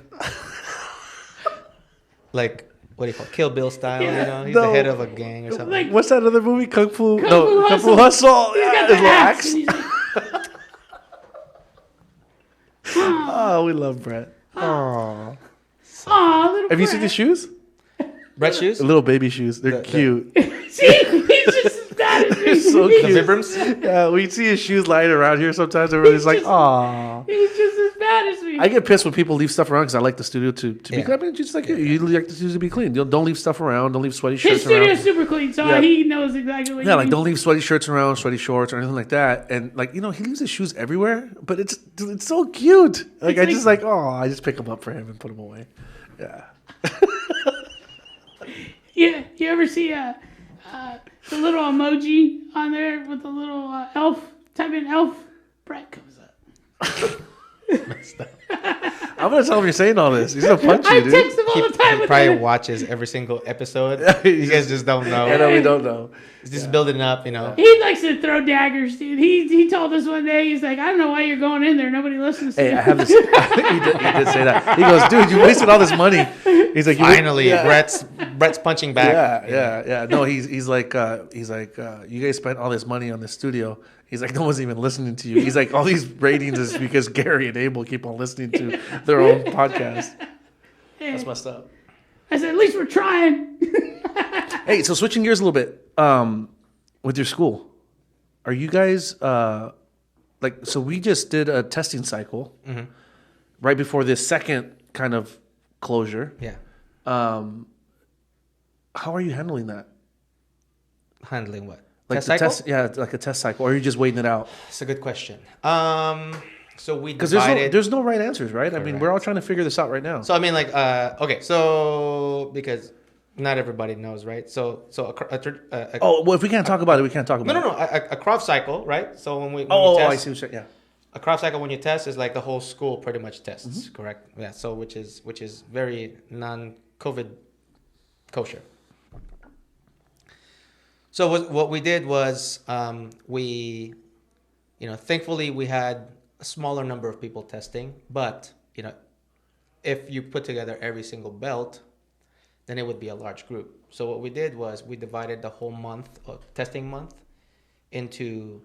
Like what do you call it? Kill Bill style? Yeah. He's No. the head of a gang or something. Like, What's that other movie? Kung Fu Kung Fu Hustle. He's Yeah, got his the little axe. axe. And he's like, Oh, we love Brett. Aww. aw, little Have you seen Brett. his shoes? Brett shoes? The little baby shoes. They're The- cute. See, he's just as bad as me. They're so The cute. Vibrams? Yeah, we see his shoes lying around here sometimes. Everybody's like, just- "Aw." He's just as bad as me. I get pissed when people leave stuff around because I like the studio to be Yeah. clean. I mean, just like you like the studio to be clean. Don't leave stuff around. Don't leave sweaty His shirts studio's around. super clean, so Yeah. he knows exactly what Yeah, you like mean. don't leave sweaty shirts around, sweaty shorts, or anything like that. And like he leaves his shoes everywhere, but it's so cute. Like It's I just pick them up for him and put them away. Yeah. Yeah, you ever see the little emoji on there with the little elf? Type in elf, Brett comes up. I'm gonna tell him you're saying all this. He's gonna punch I you, dude. text him all He the time. with probably that. watches every single episode. He's You guys just don't know. I know we don't know. It's just building up, He likes to throw daggers, dude. He told us one day, he's like, I don't know why you're going in there. Nobody listens to Hey, you. I have this. he did say that. He goes, dude, you wasted all this money. He's like, Finally, yeah. Brett's punching back. Yeah. No, he's like, you guys spent all this money on this studio. He's like, no one's even listening to you. He's like, all these ratings is because Gary and Abel keep on listening to their own podcast. Hey, That's messed up. I said, at least we're trying. Hey, so switching gears a little bit, with your school, are you guys so we just did a testing cycle right before this second kind of closure. Yeah. How are you handling that? Handling what? Like Test the cycle? test, yeah, like a test cycle, or are you just waiting it out? It's a good question. So we Because divided. there's no right answers, right? I mean, Correct. we're all trying to figure this out right now. So I mean, like, okay, so because not everybody knows, right? So Well, if we can't talk about it, we can't talk about no, it. a Krav cycle, right? So when we Oh, test, I see what you're saying. a Krav cycle when you test is like the whole school pretty much tests, correct? Yeah. So which is very non-COVID kosher. So what we did was we, thankfully we had a smaller number of people testing, but if you put together every single belt, then it would be a large group. So what we did was we divided the whole month of testing month into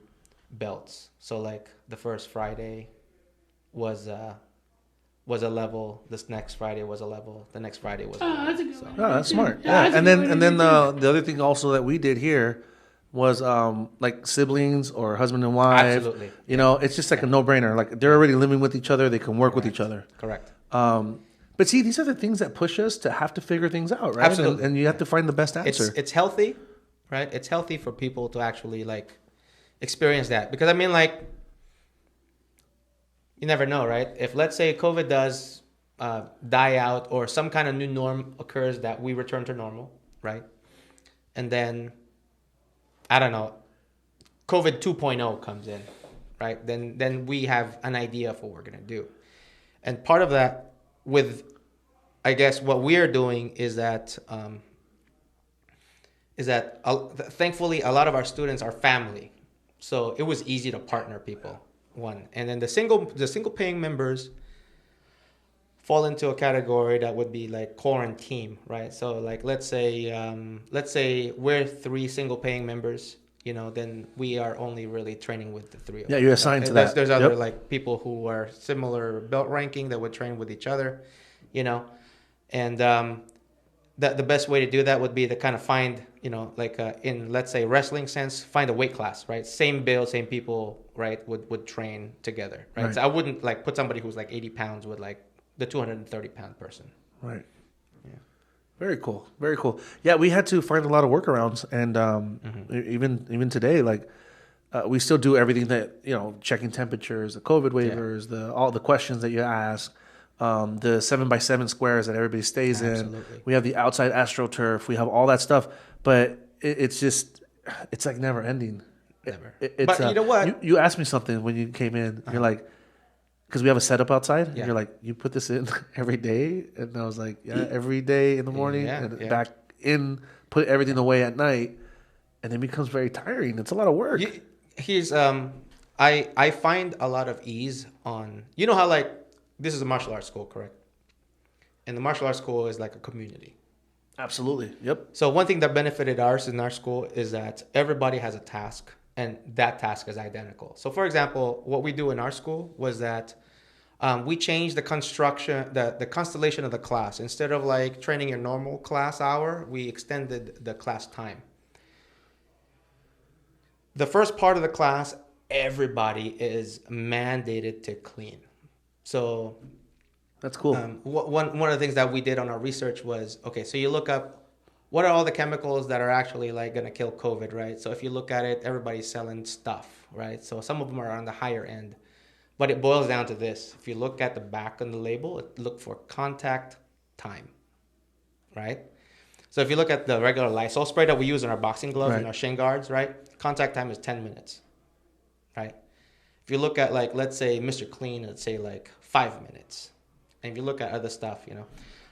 belts. So like the first Friday was a level. This next Friday was a level. The next Friday was. That's a good so. one. Oh, that's smart. Yeah, Yeah, that's a and good then way and to then do the other thing also that we did here was like siblings or husband and wife. Absolutely. It's just like a no-brainer. Like they're already living with each other, they can work with each other. Correct. But see, these are the things that push us to have to figure things out, right? Absolutely. And you have to find the best answer. It's healthy, right? It's healthy for people to actually like experience that, because I mean, like, you never know, right? If let's say COVID does die out or some kind of new norm occurs that we return to normal, right? And then, I don't know, COVID 2.0 comes in, right? Then we have an idea of what we're going to do. And part of that with, I guess, what we're doing is that thankfully a lot of our students are family. So it was easy to partner people, one. And then the single paying members fall into a category that would be like quarantine, right? So like let's say we're 3 single paying members, then we are only really training with the 3 of us. Yeah, you're assigned to that. There's other like people who are similar belt ranking that would train with each other, and the best way to do that would be to kind of find, in, let's say, wrestling sense, find a weight class, right? Same build, same people, right, would train together, right? So I wouldn't like put somebody who's like 80 pounds with like the 230-pound person. Right. Yeah. Very cool. Very cool. Yeah, we had to find a lot of workarounds, and even today, like we still do everything that checking temperatures, the COVID waivers, all the questions that you ask, the 7x7 squares that everybody stays in. We have the outside AstroTurf. We have all that stuff, but it's like never ending. Never. But you know what? You asked me something when you came in. You're like, because we have a setup outside. Yeah. You're like, you put this in every day? And I was like, yeah, every day in the morning back in, put everything away at night. And it becomes very tiring. It's a lot of work. I find a lot of ease on, how like, this is a martial arts school, correct? And the martial arts school is like a community. Absolutely. Yep. So one thing that benefited ours in our school is that everybody has a task, and that task is identical. So for example, what we do in our school was that we changed the construction, the constellation of the class. Instead of like training your normal class hour, we extended the class time. The first part of the class, everybody is mandated to clean. So that's cool. One of the things that we did on our research was, okay, so you look up what are all the chemicals that are actually like going to kill COVID, right? So if you look at it, everybody's selling stuff, right? So some of them are on the higher end, but it boils down to this. If you look at the back on the label, look for contact time, right? So if you look at the regular Lysol spray that we use in our boxing gloves and our shin guards, right? Contact time is 10 minutes, right? If you look at like, let's say Mr. Clean, let's say like 5 minutes. And if you look at other stuff,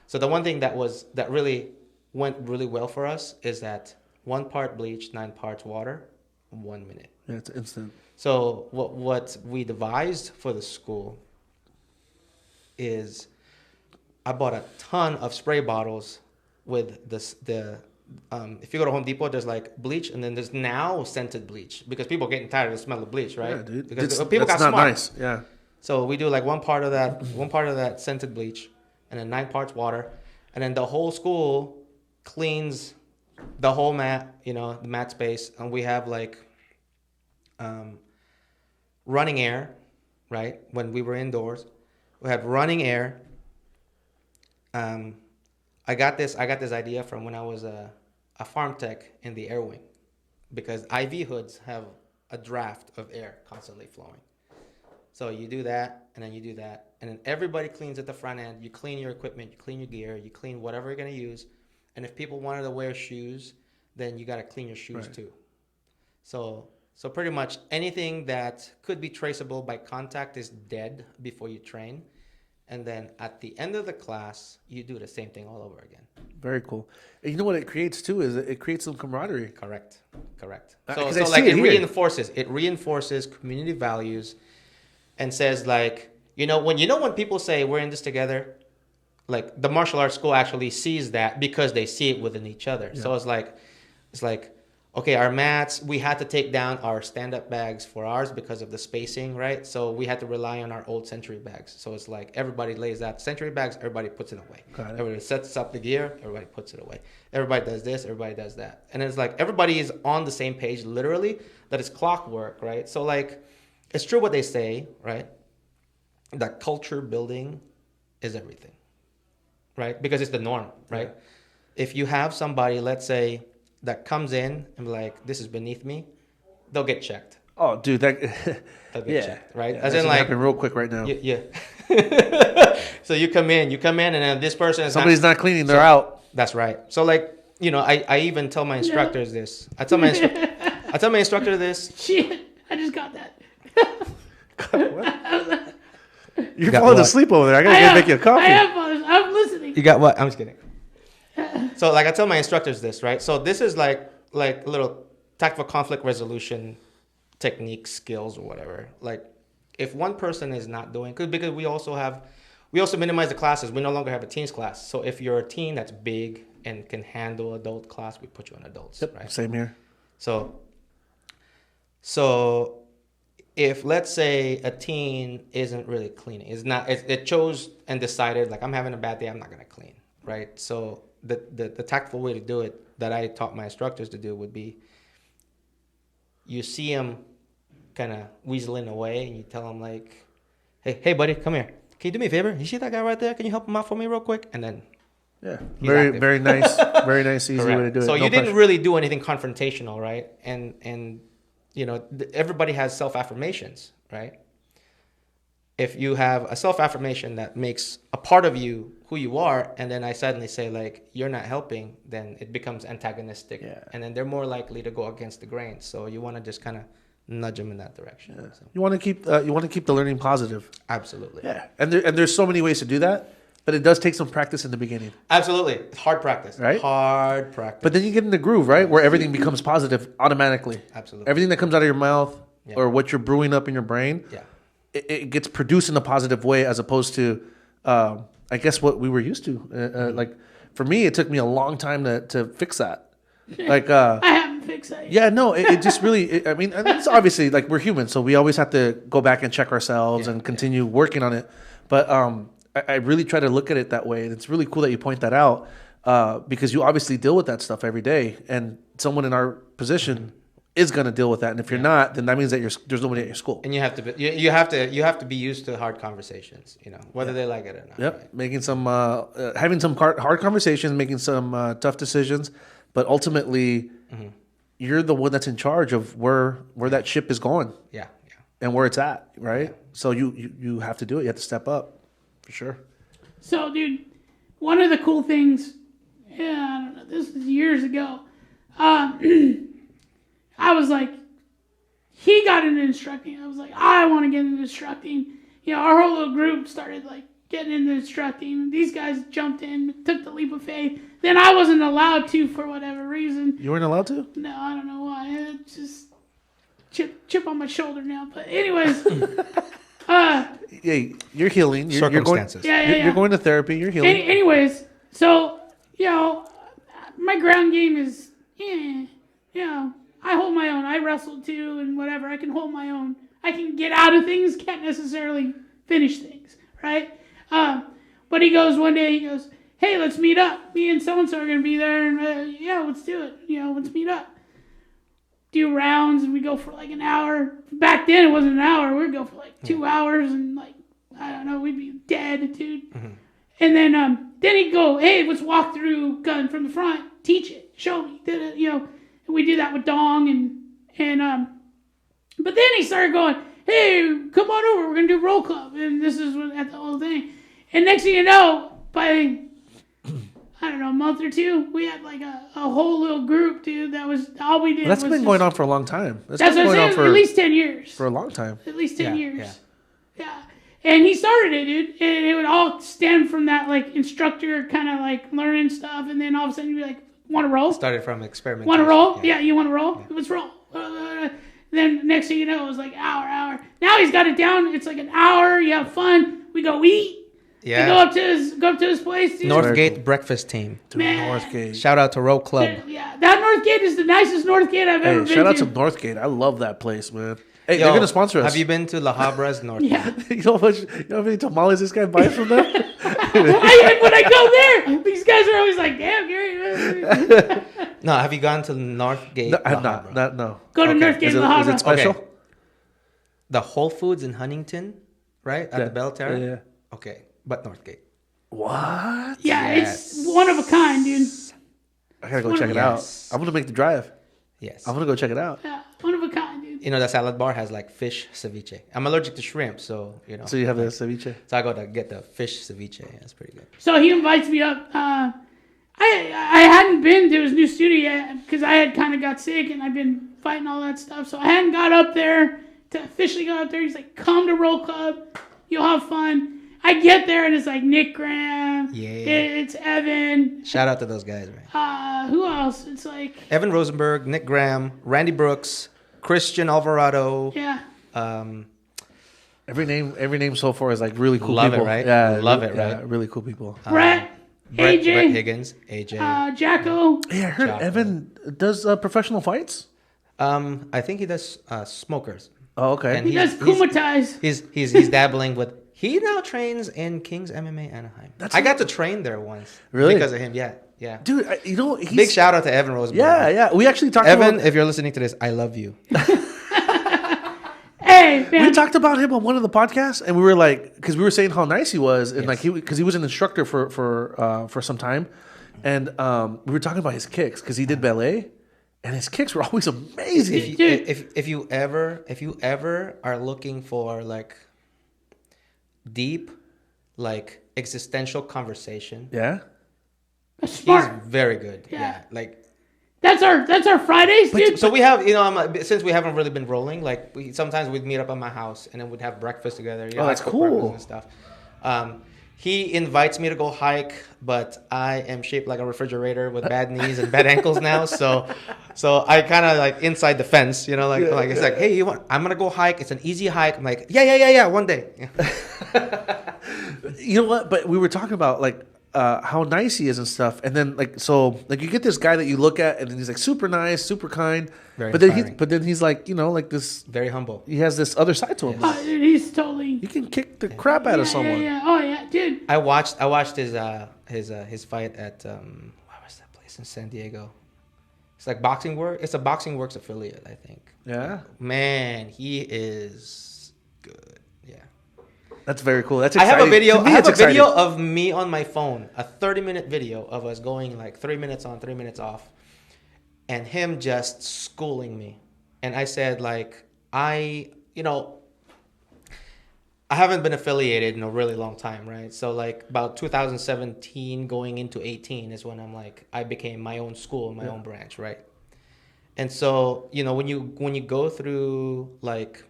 So the one thing that really went really well for us is that 1 part bleach, 9 parts water, 1 minute. Yeah, it's instant. So what we devised for the school is I bought a ton of spray bottles with if you go to Home Depot, there's like bleach, and then there's now scented bleach, because people are getting tired of the smell of bleach, right? Yeah, dude. Because people got not smart. Nice. Yeah. So we do like 1 part of that scented bleach, and then 9 parts water, and then the whole school cleans the whole mat, the mat space, and we have like running air, right? When we were indoors, we had running air. I got this idea from when I was a farm tech in the air wing, because IV hoods have a draft of air constantly flowing. So you do that, and then you do that, and then everybody cleans at the front end. You clean your equipment, you clean your gear, you clean whatever you're going to use. And if people wanted to wear shoes, then you got to clean your shoes too. So So pretty much anything that could be traceable by contact is dead before you train. And then at the end of the class, you do the same thing all over again. Very cool. And you know what it creates too is it creates some camaraderie. Correct. So 'Cause I like see it here. reinforces community values and says like, when people say we're in this together, like the martial arts school actually sees that because they see it within each other. Yeah. So it's like, okay, our mats, we had to take down our stand-up bags for ours because of the spacing, right? So we had to rely on our old Century bags. So it's like everybody lays out Century bags, everybody puts it away. Everybody sets up the gear, everybody puts it away. Everybody does this, everybody does that. And it's like everybody is on the same page, literally, that it's clockwork, right? So like, it's true what they say, right? That culture building is everything, right? Because it's the norm, right? Yeah. If you have somebody, let's say, that comes in and be like, this is beneath me, they'll get checked. Oh, dude, they'll get checked, right? Yeah, as in, like, happen real quick right now. Yeah. So you come in, and then this person is somebody's not cleaning, they're out. That's right. So like, I even tell my instructors this. I tell my instructor this. Shit, I just got that. God, you're falling asleep over there. I gotta make you a coffee. I'm listening. You got what? I'm just kidding. So like I tell my instructors this, right? So this is like a little tactical conflict resolution technique skills or whatever. Like if one person is not doing, because we also minimize the classes. We no longer have a teens class. So if you're a teen that's big and can handle adult class, we put you on adults. Yep, right? Same here. So if let's say a teen isn't really cleaning, it chose and decided like I'm having a bad day, I'm not gonna clean, right? So the tactful way to do it that I taught my instructors to do would be you see him kind of weaseling away and you tell him like, hey buddy, come here. Can you do me a favor? You see that guy right there? Can you help him out for me real quick? And then very nice, very nice, easy way to do it. So you didn't really do anything confrontational, right? And everybody has self-affirmations, right? If you have a self-affirmation that makes a part of you who you are, and then I suddenly say like you're not helping, then it becomes antagonistic, and then they're more likely to go against the grain. So you want to just kind of nudge them in that direction. Yeah. So. You want to keep the learning positive. Absolutely. Yeah, and there's so many ways to do that, but it does take some practice in the beginning. Absolutely, it's hard practice. Right. Hard practice. But then you get in the groove, right, where everything becomes positive automatically. Absolutely. Everything that comes out of your mouth or what you're brewing up in your brain. Yeah. It gets produced in a positive way as opposed to, I guess, what we were used to. Like, for me, it took me a long time to fix that. Like, I haven't fixed that yet. Yeah, no, it just really, I mean, it's obviously, like, we're human, so we always have to go back and check ourselves and continue working on it. But I really try to look at it that way. And it's really cool that you point that out because you obviously deal with that stuff every day. And someone in our position is going to deal with that, and if you're not, then that means that there's nobody at your school. And you have to be used to hard conversations, whether they like it or not. Yep, right? making some having some hard conversations, making some tough decisions, but ultimately, you're the one that's in charge of where that ship is going. Yeah. And where it's at, right? Yeah. So you have to do it. You have to step up, for sure. So, dude, one of the cool things, I don't know, this was years ago. I was like, he got into instructing. I was like, I want to get into instructing. Our whole little group started like getting into instructing. These guys jumped in, took the leap of faith. Then I wasn't allowed to for whatever reason. You weren't allowed to? No, I don't know why. It's just chip on my shoulder now. But anyways, you're healing. Circumstances. You're going to therapy. You're healing. Anyways, so my ground game is I hold my own. I wrestle too and whatever. I can hold my own. I can get out of things, can't necessarily finish things, right? But one day he goes, hey, let's meet up. Me and so-and-so are going to be there. And let's do it. Let's meet up. Do rounds and we go for like an hour. Back then it wasn't an hour. We'd go for like 2 hours and like, I don't know, we'd be dead, dude. Mm-hmm. And then he'd go, hey, let's walk through gun from the front. Teach it. Show me. And we do that with Dong but then he started going, hey, come on over. We're going to do roll club. And this is at the whole thing. And next thing you know, by I don't know, a month or two, we had like a whole little group, dude. That was all we did. Well, that's was been just- going on for a long time. That's what I'm saying. At least 10 years. for a long time. At least 10 Yeah, years. Yeah. And he started it, dude. And it would all stem from that, like, instructor kind of, like, learning stuff. And then all of a sudden you'd be like, want to roll? Started from experimentation. Want to roll? Yeah, you want to roll? Let's roll. Then next thing you know, it was like hour. Now he's got it down. It's like an hour. You have fun. We go eat. Yeah. We go up to his place. Dude. Northgate breakfast team. Man. Northgate. Shout out to Row Club. Yeah, that Northgate is the nicest Northgate I've ever been Shout out to. to Northgate. I love that place, man. Hey, Yo, they're gonna sponsor us. Have you been to La Habra's Northgate? Yeah. You know how many tamales this guy buys from them? When I go there, these guys are always like, "Damn, Gary." No, have you gone to Northgate? No, I have La Habra? not. No. Go to Okay. Northgate Is it, La is it Habra. special? Okay. The Whole Foods in Huntington, right? At the Bell Tower? Yeah. Okay, but Northgate. What? Yeah, Yes. it's one of a kind, dude. I gotta go check it out. Yes. I'm gonna make the drive. Yes. I'm gonna go check it out. Yeah, one of a kind, dude. You know, the salad bar has like fish ceviche. I'm allergic to shrimp, so, you know. So you have the ceviche. So I go to get the fish ceviche. Yeah, it's pretty good. So he invites me up. I hadn't been to his new studio yet because I had kind of got sick and I've been fighting all that stuff. So I hadn't got up there to officially go up there. He's like, "Come to Roll Club. You'll have fun." I get there and it's like Nick Graham. Yeah. It's Evan. Shout out to those guys, man. Who else? It's like, Evan Rosenberg, Nick Graham, Randy Brooks, Christian Alvarado. yeah. Every name so far is like really cool Love it, people. right? Yeah, Love it, yeah, right? really cool people. Brett, Brett AJ, Higgins, AJ. Jacko. Hey, I heard Chocolate. Evan does professional fights. I think he does smokers. Oh, okay. And He does Kumatais. He's dabbling with. He now trains in King's MMA Anaheim. I got to train there once. Really? Because of him. Yeah. Dude, he's Big shout out to Evan Rosenberg. Yeah. We actually talked Evan, about if you're listening to this, I love you. Hey, man. we talked about him on one of the podcasts, and we were like, because we were saying how nice he was, and like because he was an instructor for some time, and we were talking about his kicks because he did ballet, and his kicks were always amazing. If you ever are looking for like deep, like existential conversation, Yeah. That's he's smart. very good. Yeah. Yeah. Like That's our Fridays, dude. so we have, since we haven't really been rolling, like sometimes we'd meet up at my house and then we'd have breakfast together. You know, that's I cook cool. breakfast and stuff. He invites me to go hike, but I am shaped like a refrigerator with bad knees and bad ankles now. So I kind of like inside the fence, it's like, hey, I'm gonna go hike. It's an easy hike. I'm like, yeah, one day. Yeah. You know what? But we were talking about like how nice he is and stuff, and then like you get this guy that you look at, and he's like super nice, super kind, Very but inspiring. then he's like like this. Very humble. He has this other side to him. Dude, he's totally. You can kick the crap out of someone. Yeah. Oh yeah, dude. I watched his fight at what was that place in San Diego? It's like Boxing Works. It's a Boxing Works affiliate, I think. Yeah. Man, he is good. Yeah. That's very cool. That's I exciting. have a video. To me, I have it's a video exciting. of me on my phone, a 30-minute video of us going like 3 minutes on, 3 minutes off, and him just schooling me. And I said, like, I haven't been affiliated in a really long time, right? So like about 2017 going into 18 is when I became my own school, my own branch, right? And so, when you go through like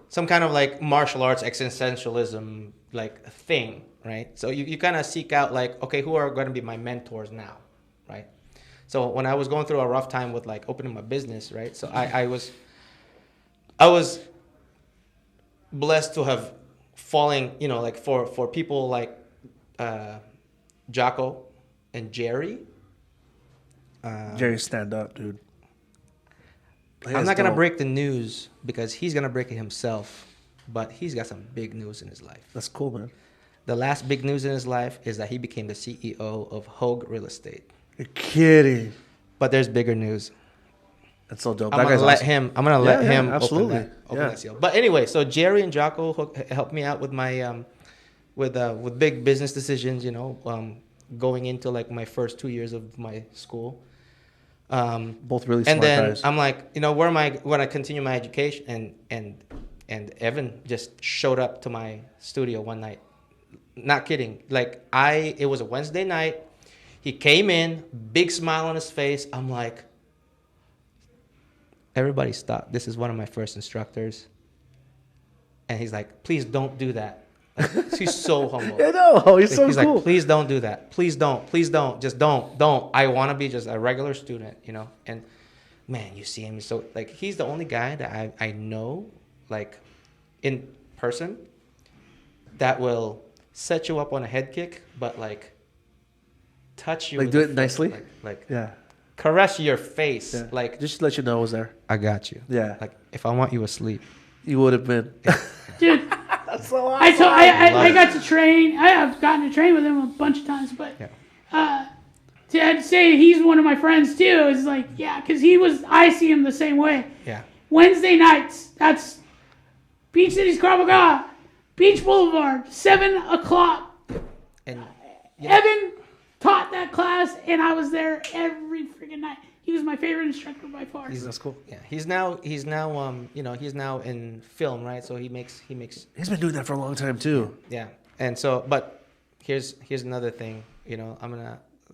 some kind of like martial arts existentialism like thing, right? So you kind of seek out like, okay, who are going to be my mentors now, right? So when I was going through a rough time with like opening my business, right? So I was blessed to have fallen, like for people like Jocko and Jerry. Jerry, stand up, dude. I'm not gonna break the news because he's gonna break it himself, but he's got some big news in his life. That's cool, man. The last big news in his life is that he became the CEO of Hogue Real Estate. You're kidding. But there's bigger news. That's so dope. I'm that gonna guy's let awesome. him. I'm gonna let him absolutely. open that seal. But anyway, so Jerry and Jocko helped me out with my with big business decisions. Going into like my first 2 years of my school. Both really smart And then guys. I'm like, where am I going to continue my education? And Evan just showed up to my studio one night, Not kidding. Like it was a Wednesday night. He came in, big smile on his face. I'm like, everybody stop. This is one of my first instructors. And he's like, please don't do that. Like, he's so humble. I know. He's so He's cool. like, please don't do that. Please don't. Please don't. Just don't. I want to be just a regular student, you know? And man, you see him. So like, he's the only guy that I know, like in person, that will set you up on a head kick, but like touch you. Like with do a it foot. nicely. Like Yeah. caress your face. Yeah. Like, just to let you know I was there. I got you. Yeah. Like if I want you asleep. You would have been. Dude, That's so awesome. I got to train. I have gotten to train with him a bunch of times, but to say he's one of my friends too is like, yeah, because I see him the same way. Yeah. Wednesday nights, that's Beach City's Krav Maga, Beach Boulevard, 7 o'clock. And Evan taught that class, and I was there every freaking night. He was my favorite instructor by far. That's cool. yeah, he's now he's now in film, right? So he makes He's been doing that for a long time too. yeah. And so, but here's another thing,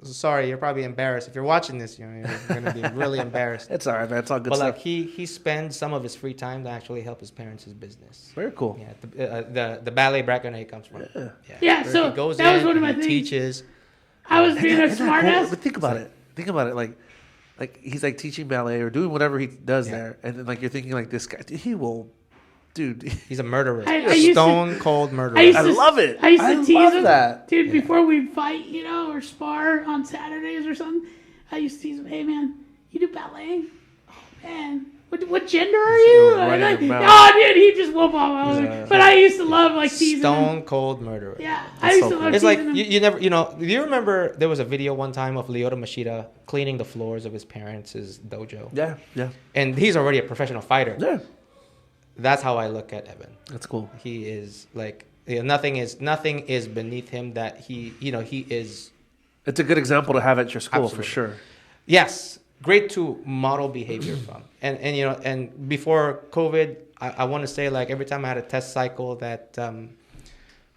sorry, you're probably embarrassed. If you're watching this, you're going to be really embarrassed. It's all right, man. It's all good But stuff. like he spends some of his free time to actually help his parents' business. Very cool. Yeah, the ballet background he comes from. Yeah, Where so he goes that was in, one of my he things. teaches. I was being a Isn't that cool? smartass. But think about it. Think about it. Like he's like teaching ballet or doing whatever he does there, and then like you're thinking like this guy, he will, dude. He's a murderer. I used to- Stone cold murderer. I love it. I used to tease love him, that. dude. Before we'd fight, or spar on Saturdays or something, I used to tease him. Hey, man, you do ballet? Oh, man, what gender are you? Right Like, in your mouth. oh, dude, he just whoop all over. But I used to love teasing Stone him. cold murderer. Yeah, I used so to cool. love It's teasing like him. you never, do you remember there was a video one time of Lyoto Machida cleaning the floors of his parents' dojo? Yeah, yeah, And he's already a professional fighter. yeah. That's how I look at Evan. That's cool. He is like nothing is beneath him that he is. It's a good example to have at your school for Absolutely. sure. Yes, great to model behavior from. And before COVID, I want to say like every time I had a test cycle that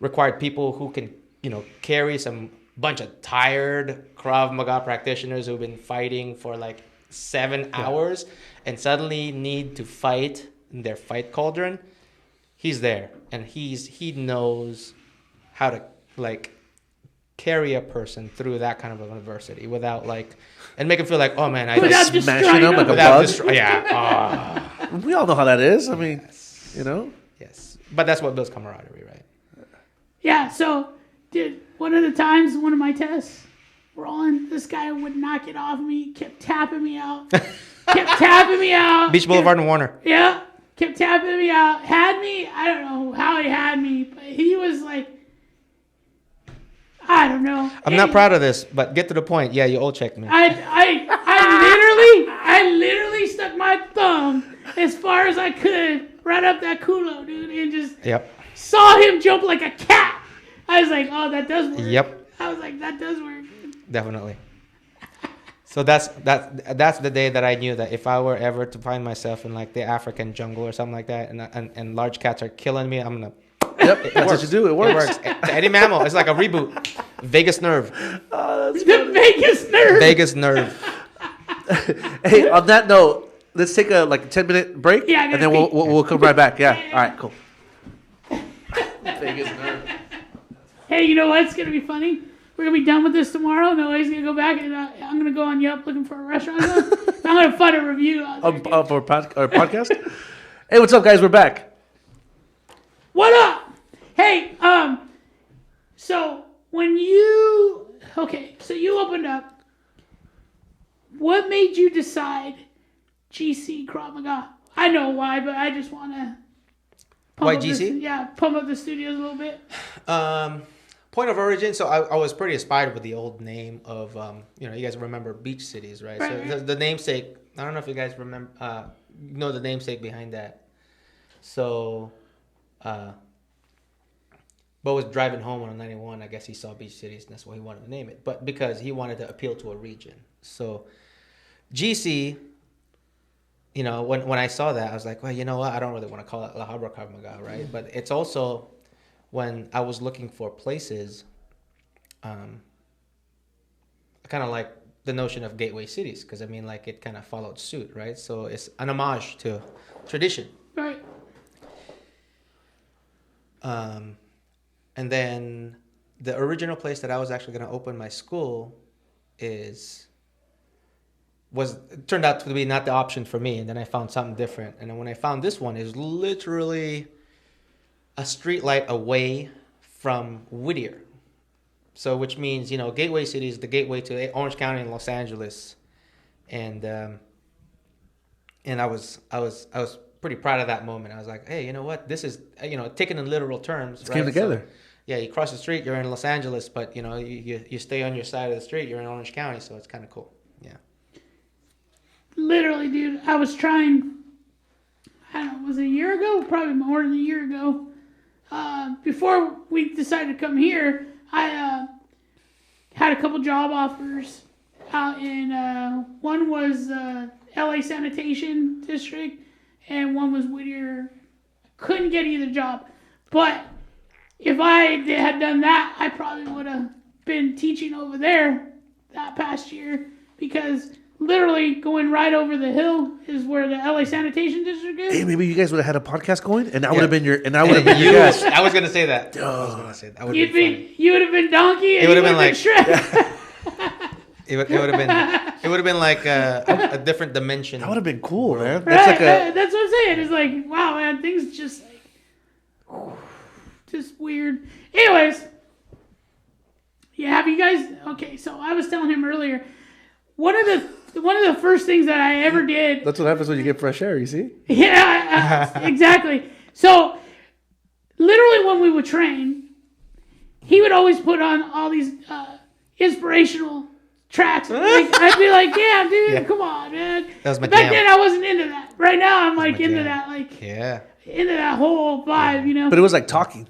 required people who can carry some bunch of tired Krav Maga practitioners who've been fighting for like 7 hours and suddenly need to fight in their fight cauldron. He's there and he knows how to like carry a person through that kind of adversity without like and make him feel like, oh man, I Without just Smashing them like a without bug. yeah. We all know how that is. I mean, Yes. But that's what builds camaraderie, right? Yeah, so, dude, one of the times, one of my tests, rolling, this guy would not get off me, kept tapping me out. Beach Boulevard and Warner. Yeah, kept tapping me out. Had me, I don't know how he had me, but he was like, I don't know. I'm not proud of this, but get to the point. Yeah, you old checked me. I literally stuck my thumb as far as I could right up that culo, dude, and just Yep. saw him jump like a cat. I was like, oh, that does work. Yep. I was like, that does work. Definitely. So that's the day that I knew that if I were ever to find myself in like the African jungle or something like that, and large cats are killing me, I'm gonna. Yep, that's what you do. It works. To any mammal, it's like a reboot. Vagus nerve. The Vegas nerve. Vagus nerve. Hey, on that note, let's take a 10-minute break, Yeah, I and gotta then we'll pee. we'll come right back. Yeah. All right. Cool. Vegas nerve. Hey, you know what's gonna be funny? We're gonna be done with this tomorrow. Nobody's gonna go back, and I'm gonna go on Yelp looking for a restaurant. I'm gonna find a review. For our podcast. Hey, what's up, guys? We're back. What up? Hey, so so you opened up. What made you decide GC Krav Maga? I know why, but I just want to Why GC? Pump up the studios a little bit. Point of origin. So I was pretty inspired with the old name of you guys remember beach cities, right? Right. So the namesake. I don't know if you guys remember know the namesake behind that. So, Bo was driving home on 91. I guess he saw beach cities, and that's why he wanted to name it. But because he wanted to appeal to a region. So, GC. When I saw that, I was like, well, you know what? I don't really want to call it La Habra Krav Maga, right? But it's also when I was looking for places, I kind of like the notion of gateway cities, because I mean, like, it kind of followed suit, right? So it's an homage to tradition. Right. And then the original place that I was actually going to open my school turned out to be not the option for me. And then I found something different. And then when I found this one, is literally a street light away from Whittier. So, which means, gateway city is the gateway to Orange County and Los Angeles. And I was pretty proud of that moment. I was like, hey, you know what? This is, taken in literal terms. It came together. So, yeah, you cross the street, you're in Los Angeles, but, you stay on your side of the street, you're in Orange County, so it's kind of cool. Yeah. Literally, dude, I was trying, I don't know, was it a year ago? Probably more than a year ago. Before we decided to come here, I had a couple job offers out in, one was LA Sanitation District, and one was Whittier. Couldn't get either job. But if I had done that, I probably would have been teaching over there that past year, because literally going right over the hill is where the LA Sanitation District is. Hey, maybe you guys would have had a podcast going, and I Yeah. would have been your guest. I was going to say that. I was going to say that. That would have been funny. You would have been Donkey, and It would have been like Shrek. It would have been like a different dimension. That would have been cool, man. Right, that's what I'm saying. It's like, wow, man, things just like, just weird. Anyways, yeah, have you guys? Okay, so I was telling him earlier, one of the first things that I ever did. That's what happens when you get fresh air. You see? Yeah, exactly. So, literally, when we would train, he would always put on all these inspirational tracks. Like, I'd be like, "Damn, dude, Yeah. come on, man." That was my Back jam. then, I wasn't into that. Right now, I'm like my into jam. that, like Yeah. into that whole vibe, you know. But it was like talking.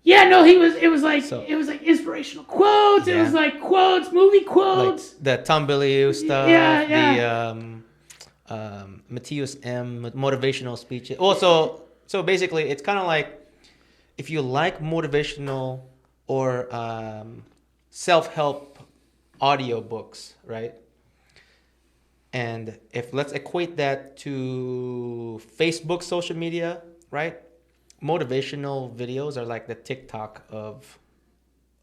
Yeah, no, it was like So- inspirational quotes. It Yeah. was like quotes, movie quotes. Like the Tom Bilyeu stuff. Yeah. The Matthias M. motivational speeches. Also, so basically, it's kind of like if you like motivational or self-help audiobooks, right? And let's equate that to Facebook social media, right? Motivational videos are like the TikTok of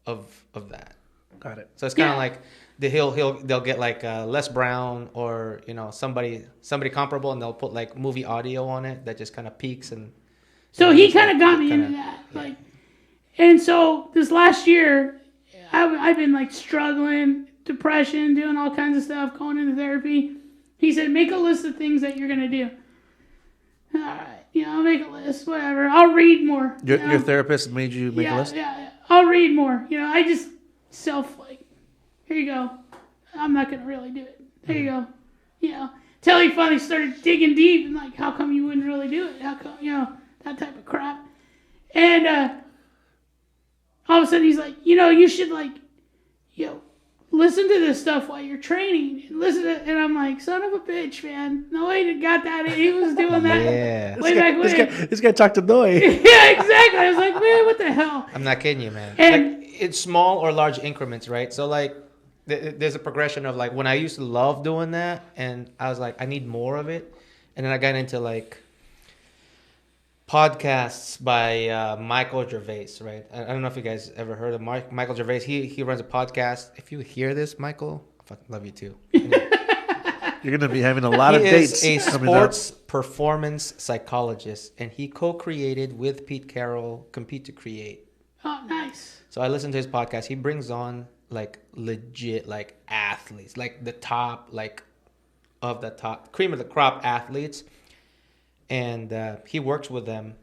that. Got it. So it's kind of Yeah. like they'll get like Les Brown or somebody comparable, and they'll put like movie audio on it that just kind of peaks and. So he kind of got me kinda- into that, like, and so this last year, I've been like struggling, depression, doing all kinds of stuff, going into therapy. He said, make a list of things that you're gonna do. All right, I'll make a list, whatever. I'll read more. Your therapist made you make a list? Yeah. I'll read more. I just here you go. I'm not gonna really do it. There you go. Till he finally started digging deep and like, how come you wouldn't really do it? How come, that type of crap. And all of a sudden he's like, you should like, listen to this stuff while you're training. And I'm like, son of a bitch, man. No way got that. He was doing that Yeah. way back when. This guy talked to Noi. Yeah, exactly. I was like, man, what the hell? I'm not kidding you, man. And- like, it's small or large increments, right? So like, there's a progression of like when I used to love doing that, and I was like, I need more of it, and then I got into like podcasts by Michael Gervais, right? I don't know if you guys ever heard of Michael Gervais. He runs a podcast. If you hear this, Michael, I fucking love you too. You're going to be having a lot of He dates is a coming up. sports performance psychologist, and he co-created with Pete Carroll Compete to Create. Oh, nice. So I listen to his podcast. He brings on like legit like athletes, like the top, like of the top cream of the crop athletes. And he works with them.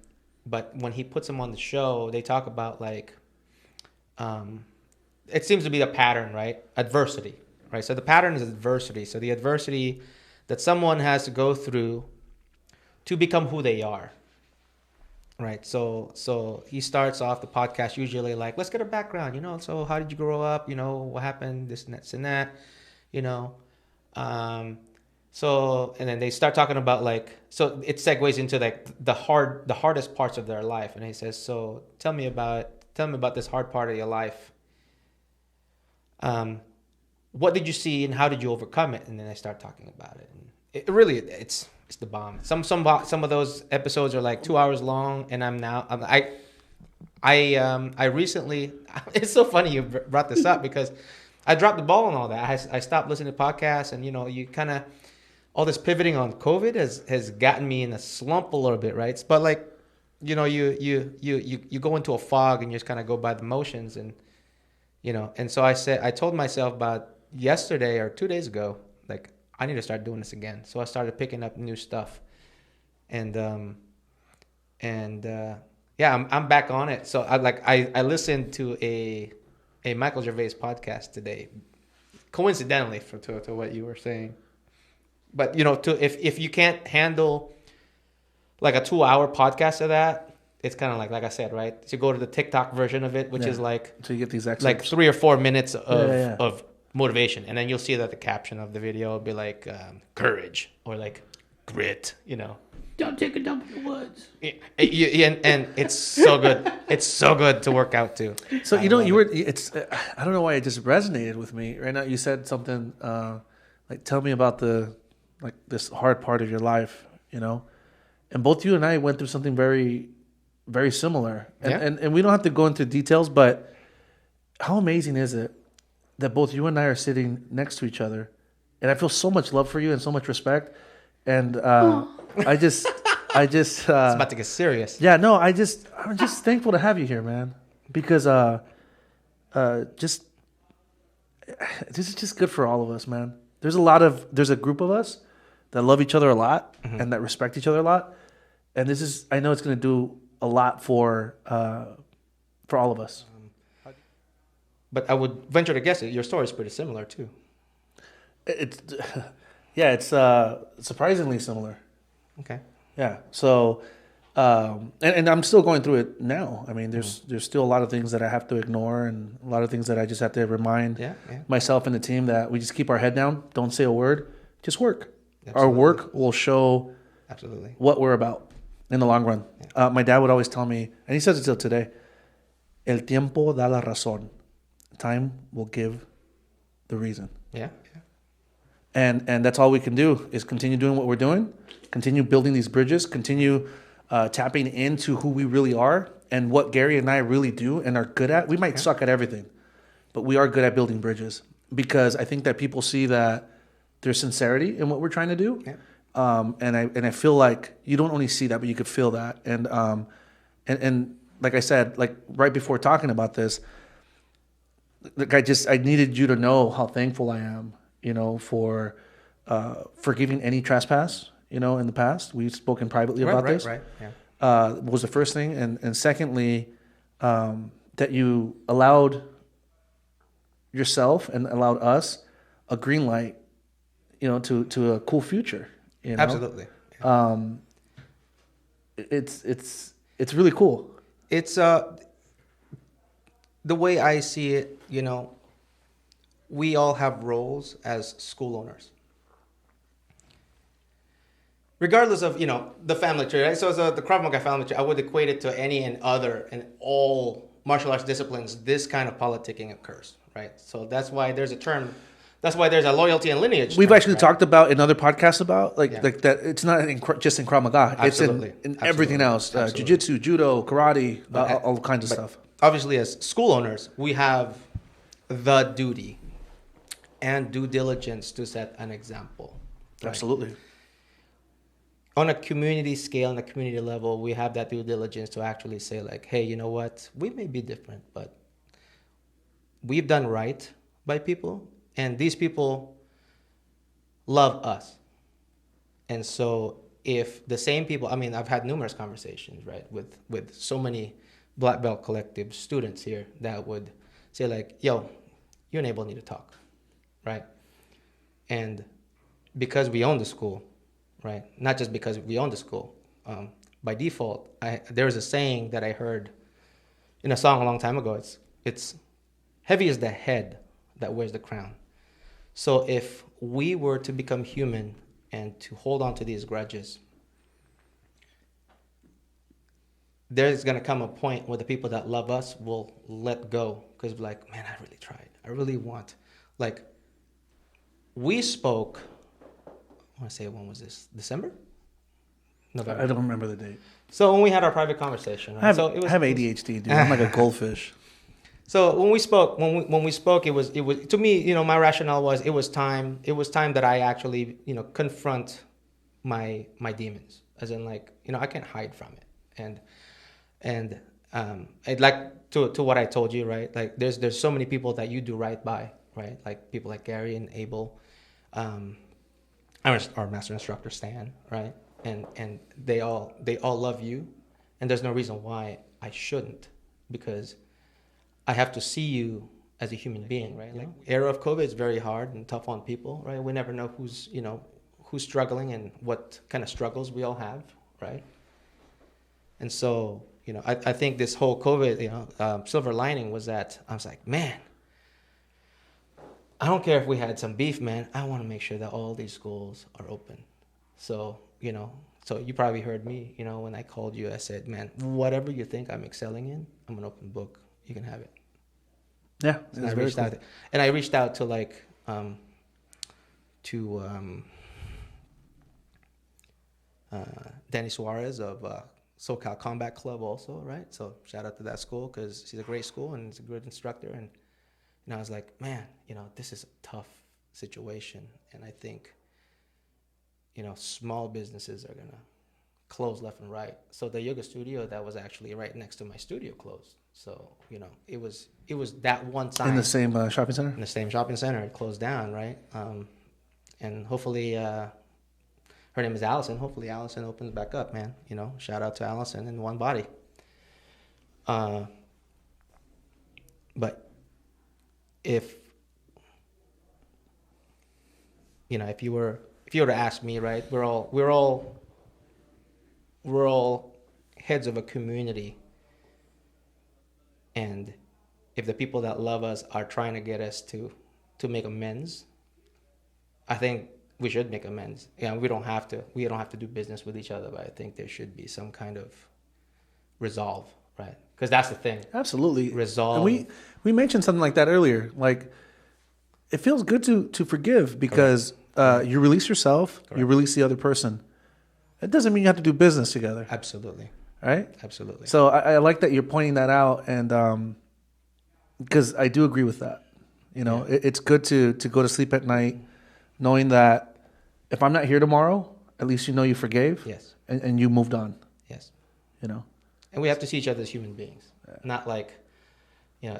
But when he puts them on the show, they talk about like, it seems to be a pattern, right? Adversity, right? So the pattern is adversity. So the adversity that someone has to go through to become who they are. Right. So he starts off the podcast usually like, let's get a background, so how did you grow up? What happened? This and that, and that, So, and then they start talking about like, so it segues into like the hardest parts of their life. And he says, so tell me about this hard part of your life. What did you see and how did you overcome it? And then I start talking about it. And it really, it's the bomb. Some of those episodes are like 2 hours long, and I recently, it's so funny you brought this up because I dropped the ball on all that. I stopped listening to podcasts, and you kind of, all this pivoting on COVID has gotten me in a slump a little bit, right? But like, you go into a fog and you just kind of go by the motions, and and so I told myself about yesterday or 2 days ago, like, I need to start doing this again. So I started picking up new stuff, and yeah, I'm back on it. So I listened to a Michael Gervais podcast today, coincidentally to what you were saying. But if you can't handle like a 2-hour podcast of that, it's kind of like I said, right? So you go to the TikTok version of it, which is like, so you get these excerpts. like 3 or 4 minutes of motivation, and then you'll see that the caption of the video will be like courage or like grit, Don't take a dump in the woods. and it's so good. It's so good to work out too. So I don't know why it just resonated with me right now. You said something like, tell me about this hard part of your life, and both you and I went through something very, very similar. And we don't have to go into details, but how amazing is it that both you and I are sitting next to each other, and I feel so much love for you and so much respect, and I just it's about to get serious. Yeah, no, I'm just thankful to have you here, man, because this is just good for all of us, man. There's a group of us that love each other a lot and that respect each other a lot, and I know it's going to do a lot for all of us. But I would venture to guess your story is pretty similar too. It's surprisingly similar. Okay. Yeah. So, and I'm still going through it now. I mean, there's still a lot of things that I have to ignore, and a lot of things that I just have to remind myself and the team that we just keep our head down, don't say a word, just work. Absolutely. Our work will show what we're about in the long run. Yeah. My dad would always tell me, and he says it till today, el tiempo da la razón. Time will give the reason. Yeah. And that's all we can do is continue doing what we're doing, continue building these bridges, continue tapping into who we really are and what Gary and I really do and are good at. We might suck at everything, but we are good at building bridges, because I think that people see that there's sincerity in what we're trying to do. Yeah. And I feel like you don't only see that, but you could feel that. And like I said, like right before talking about this, like I needed you to know how thankful I am, for forgiving any trespass, in the past. We've spoken privately about this. Right. Yeah. Was the first thing. And secondly, that you allowed yourself and allowed us a green light, to a cool future. Absolutely. Yeah. It's really cool. It's the way I see it, we all have roles as school owners. Regardless of, the family tree, right? So the Krav Maga family tree, I would equate it to any and other and all martial arts disciplines. This kind of politicking occurs, right? So that's why there's a term. That's why there's a loyalty and lineage. We've actually talked about in other podcasts about like that. It's not just in Krav Maga. Absolutely. It's in everything else. Jiu-jitsu, judo, karate, all kinds of stuff. Obviously, as school owners, we have the duty and due diligence to set an example. Right? Absolutely. On a community scale, on a community level, we have that due diligence to actually say like, hey, you know what? We may be different, but we've done right by people. And these people love us. And so if the same people, I've had numerous conversations, right, with so many Blackbelt Collective students here that would say like, yo, you and Abel need to talk, right? And because we own the school, right, not just because we own the school, by default, there was a saying that I heard in a song a long time ago. It's heavy is the head that wears the crown. So if we were to become human and to hold on to these grudges, there's going to come a point where the people that love us will let go because like, man, I really tried. I really want. Like, we spoke, I want to say, when was this? December? November. I don't remember the date. So when we had our private conversation, right? I have ADHD, dude. I'm like a goldfish. So when we spoke, it was to me, you know, my rationale was it was time that I actually, you know, confront my demons, as in like, you know, I can't hide from it, and I'd like to what I told you, right? Like there's so many people that you do right by, right? Like people like Gary and Abel, our master instructor Stan, right? And they all love you, and there's no reason why I shouldn't, because I have to see you as a human being, right? Like era of COVID is very hard and tough on people, right? We never know who's struggling and what kind of struggles we all have, right? And so, you know, I think this whole COVID, you know, silver lining was that I was like, man, I don't care if we had some beef, man. I want to make sure that all these schools are open. So, you know, so you probably heard me, you know, when I called you, I said, man, whatever you think I'm excelling in, I'm an open book. You can have it. Yeah, and I reached out to like Danny Suarez of SoCal Combat Club also, right? So shout out to that school because she's a great school and he's a good instructor. And you know, I was like, man, you know, this is a tough situation, and I think, you know, small businesses are gonna close left and right. So the yoga studio that was actually right next to my studio closed. So, you know, it was that one time. In the same shopping center? In the same shopping center. It closed down, right? And hopefully, her name is Allison. Hopefully Allison opens back up, man. You know, shout out to Allison in One Body. But if you were to ask me, right, we're all heads of a community, and if the people that love us are trying to get us to make amends, I think we should make amends. Yeah, we don't have to do business with each other, but I think there should be some kind of resolve, right? Because that's the thing. Absolutely. Resolve. And we mentioned something like that earlier. Like, it feels good to forgive because you release yourself, Correct. You release the other person. It doesn't mean you have to do business together. Absolutely. Right? Absolutely. So I like that you're pointing that out, and because I do agree with that. You know, Yeah. it's good to go to sleep at night knowing that if I'm not here tomorrow, at least you know you forgave. Yes. And you moved on. Yes. You know? And we have to see each other as human beings, not like, you know,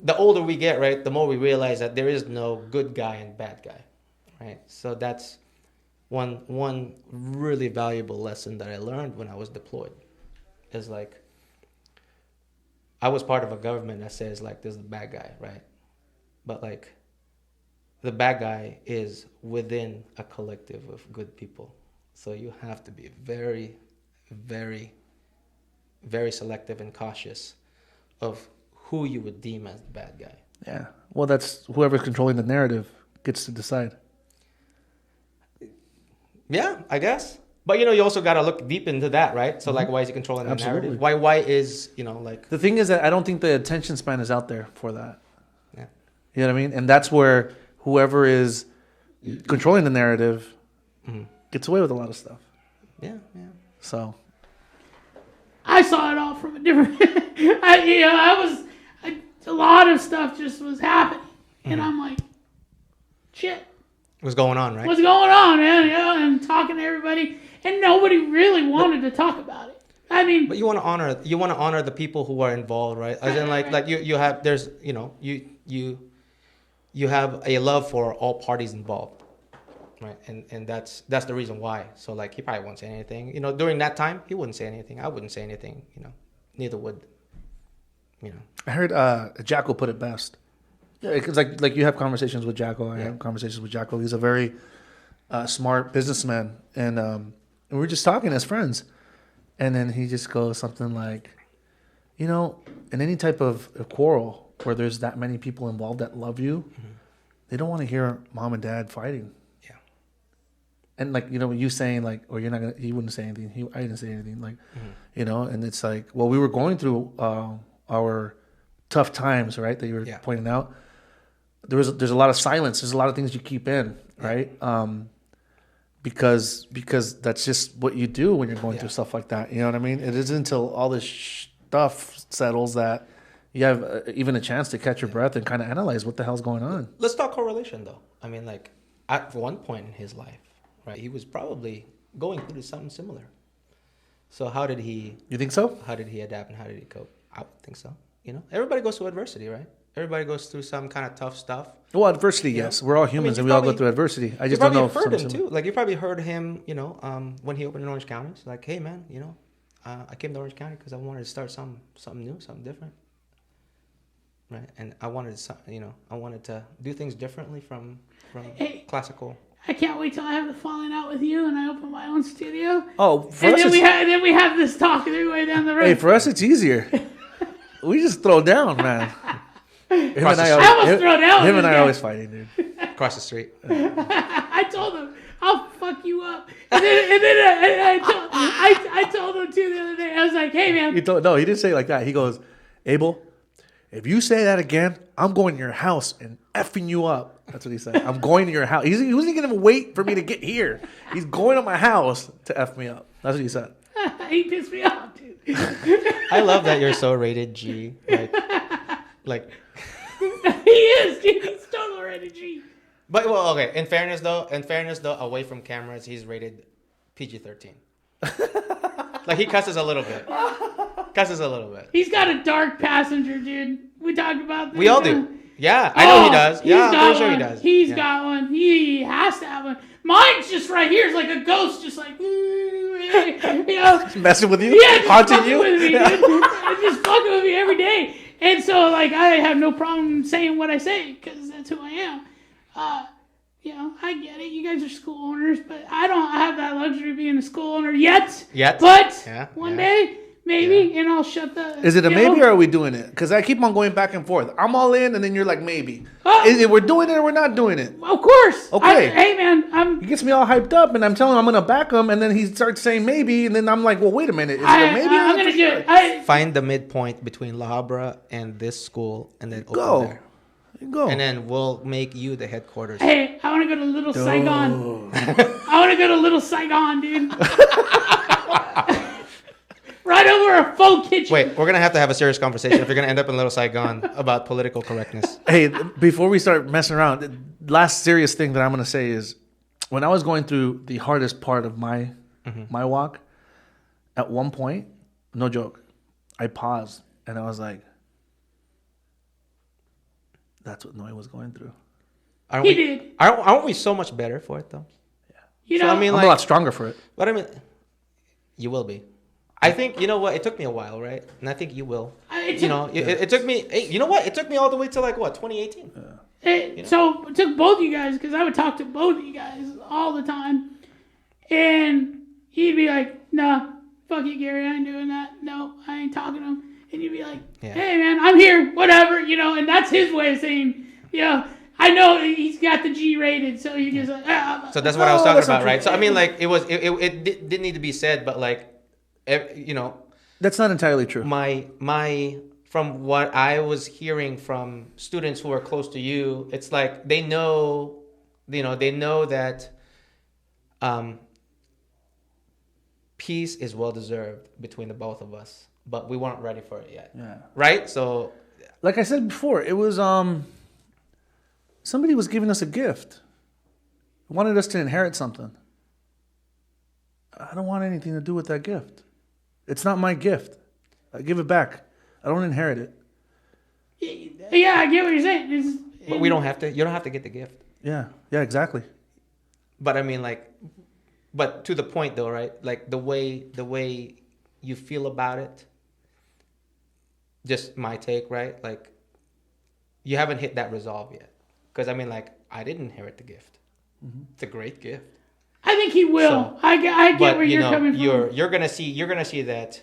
the older we get, right, the more we realize that there is no good guy and bad guy, right? So that's one really valuable lesson that I learned when I was deployed, is like, I was part of a government that says like, there's the bad guy, right? But like, the bad guy is within a collective of good people. So you have to be very, very, very selective and cautious of who you would deem as the bad guy. Yeah. Well, that's whoever's controlling the narrative gets to decide. Yeah, I guess. But, you know, you also got to look deep into that, right? So, like, why is he controlling the Absolutely. narrative? Why is, you know, like... The thing is that I don't think the attention span is out there for that. Yeah. You know what I mean? And that's where whoever is controlling the narrative gets away with a lot of stuff. Yeah, yeah. So... I saw it all from a different. A lot of stuff just was happening, and I'm like, shit, What's going on, right? what's going on, man? You know, and talking to everybody, and nobody really wanted to talk about it. I mean, But you want to honor the people who are involved, right? As in, like you have, there's, you know, you have a love for all parties involved, right? And that's the reason why. So like, he probably won't say anything. You know, during that time, he wouldn't say anything. I wouldn't say anything. You know, neither would. You know. I heard Jacko put it best. Yeah, it's like you have conversations with Jacko. I have conversations with Jacko. He's a very smart businessman, and we were just talking as friends. And then he just goes something like, you know, in any type of quarrel where there's that many people involved that love you, they don't want to hear mom and dad fighting. Yeah. and like, you know, you saying like, or you're not gonna, he wouldn't say anything. I didn't say anything. Like, you know, and it's like, well, we were going through our tough times, right? That you were pointing out. There's a lot of silence. There's a lot of things you keep in, right? Because that's just what you do when you're going through stuff like that. You know what I mean? It isn't until all this stuff settles that you have even a chance to catch your breath and kind of analyze what the hell's going on. Let's talk correlation, though. I mean, like, at one point in his life, right, he was probably going through something similar. So how did he... You think so? How did he adapt and how did he cope? I would think so. You know, everybody goes through adversity, right? Everybody goes through some kind of tough stuff. Well, adversity, yes. We're all humans, and we all go through adversity. I just don't know. You probably heard him too. Like, you probably heard him, you know, when he opened in Orange County. It's like, hey, man, you know, I came to Orange County because I wanted to start something new, something different, right? And I wanted to do things differently from classical. I can't wait till I have the falling out with you and I open my own studio. Oh, and then we have this talk way down the road. Hey, for us, it's easier. We just throw down, man. Him and I are always fighting, dude. Across the street. I told him, I'll fuck you up. And then I told him too the other day. I was like, hey, man. He didn't say it like that. He goes, Abel, if you say that again, I'm going to your house and effing you up. That's what he said. I'm going to your house. He wasn't going to wait for me to get here. He's going to my house to F me up. That's what he said. He pissed me off, dude. I love that you're so rated G. Like he is, dude. He's totally rated G. But well, okay. In fairness, though, away from cameras, he's rated PG-13. Like, he cusses a little bit. He's got a dark passenger, dude. We talked about this. We all do. Yeah, I know he does. Yeah, I'm pretty sure he does. He's got one. He has to have one. Mine's just right here. It's like a ghost, just like, you know. Messing with you? Yeah, haunting you? With me, dude. It's just fucking with me every day. And so, like, I have no problem saying what I say because that's who I am. You know, I get it. You guys are school owners, but I don't have that luxury of being a school owner yet. But one day, maybe, and I'll shut the... Is it a maybe or are we doing it? Because I keep on going back and forth. I'm all in, and then you're like, maybe. We're doing it or we're not doing it? Of course. Okay. Hey, man, he gets me all hyped up, and I'm telling him I'm going to back him, and then he starts saying maybe, and then I'm like, well, wait a minute. Is it a maybe? I'm going to do it. Find the midpoint between La Habra and this school, and then open there. Go. And then we'll make you the headquarters. Hey, I want to go to Little Saigon. I want to go to Little Saigon, dude. Right over a faux kitchen. Wait, we're going to have a serious conversation if you're going to end up in Little Saigon about political correctness. Hey, before we start messing around, the last serious thing that I'm going to say is when I was going through the hardest part of my walk, at one point, no joke, I paused and I was like, that's what Noi was going through. Aren't we so much better for it, though? Yeah. You know, I'm a lot stronger for it. But I mean, you will be. I think, you know what? It took me a while, right? And I think you will. It took me. Hey, you know what? It took me all the way to 2018. So it took both you guys because I would talk to both of you guys all the time, and he'd be like, "Nah, fuck you, Gary. I ain't doing that. No, I ain't talking to him." And you'd be like, hey, man, I'm here, whatever, you know, and that's his way of saying, you know, I know he's got the G rated, so you just like, So that's what I was talking about, right? So, I mean, like, it didn't need to be said, but, like, you know. That's not entirely true. From what I was hearing from students who are close to you, it's like they know that peace is well-deserved between the both of us. But we weren't ready for it yet. Yeah. Right? So, like I said before, it was somebody was giving us a gift. Wanted us to inherit something. I don't want anything to do with that gift. It's not my gift. I give it back. I don't inherit it. Yeah, I get what you're saying. But we don't have to. You don't have to get the gift. Yeah, exactly. But I mean, like, but to the point though, right? Like the way you feel about it. Just my take, right? Like, you haven't hit that resolve yet. Because, I mean, like, I didn't inherit the gift. Mm-hmm. It's a great gift. I think he will. So, I get where you're coming from. You're gonna see that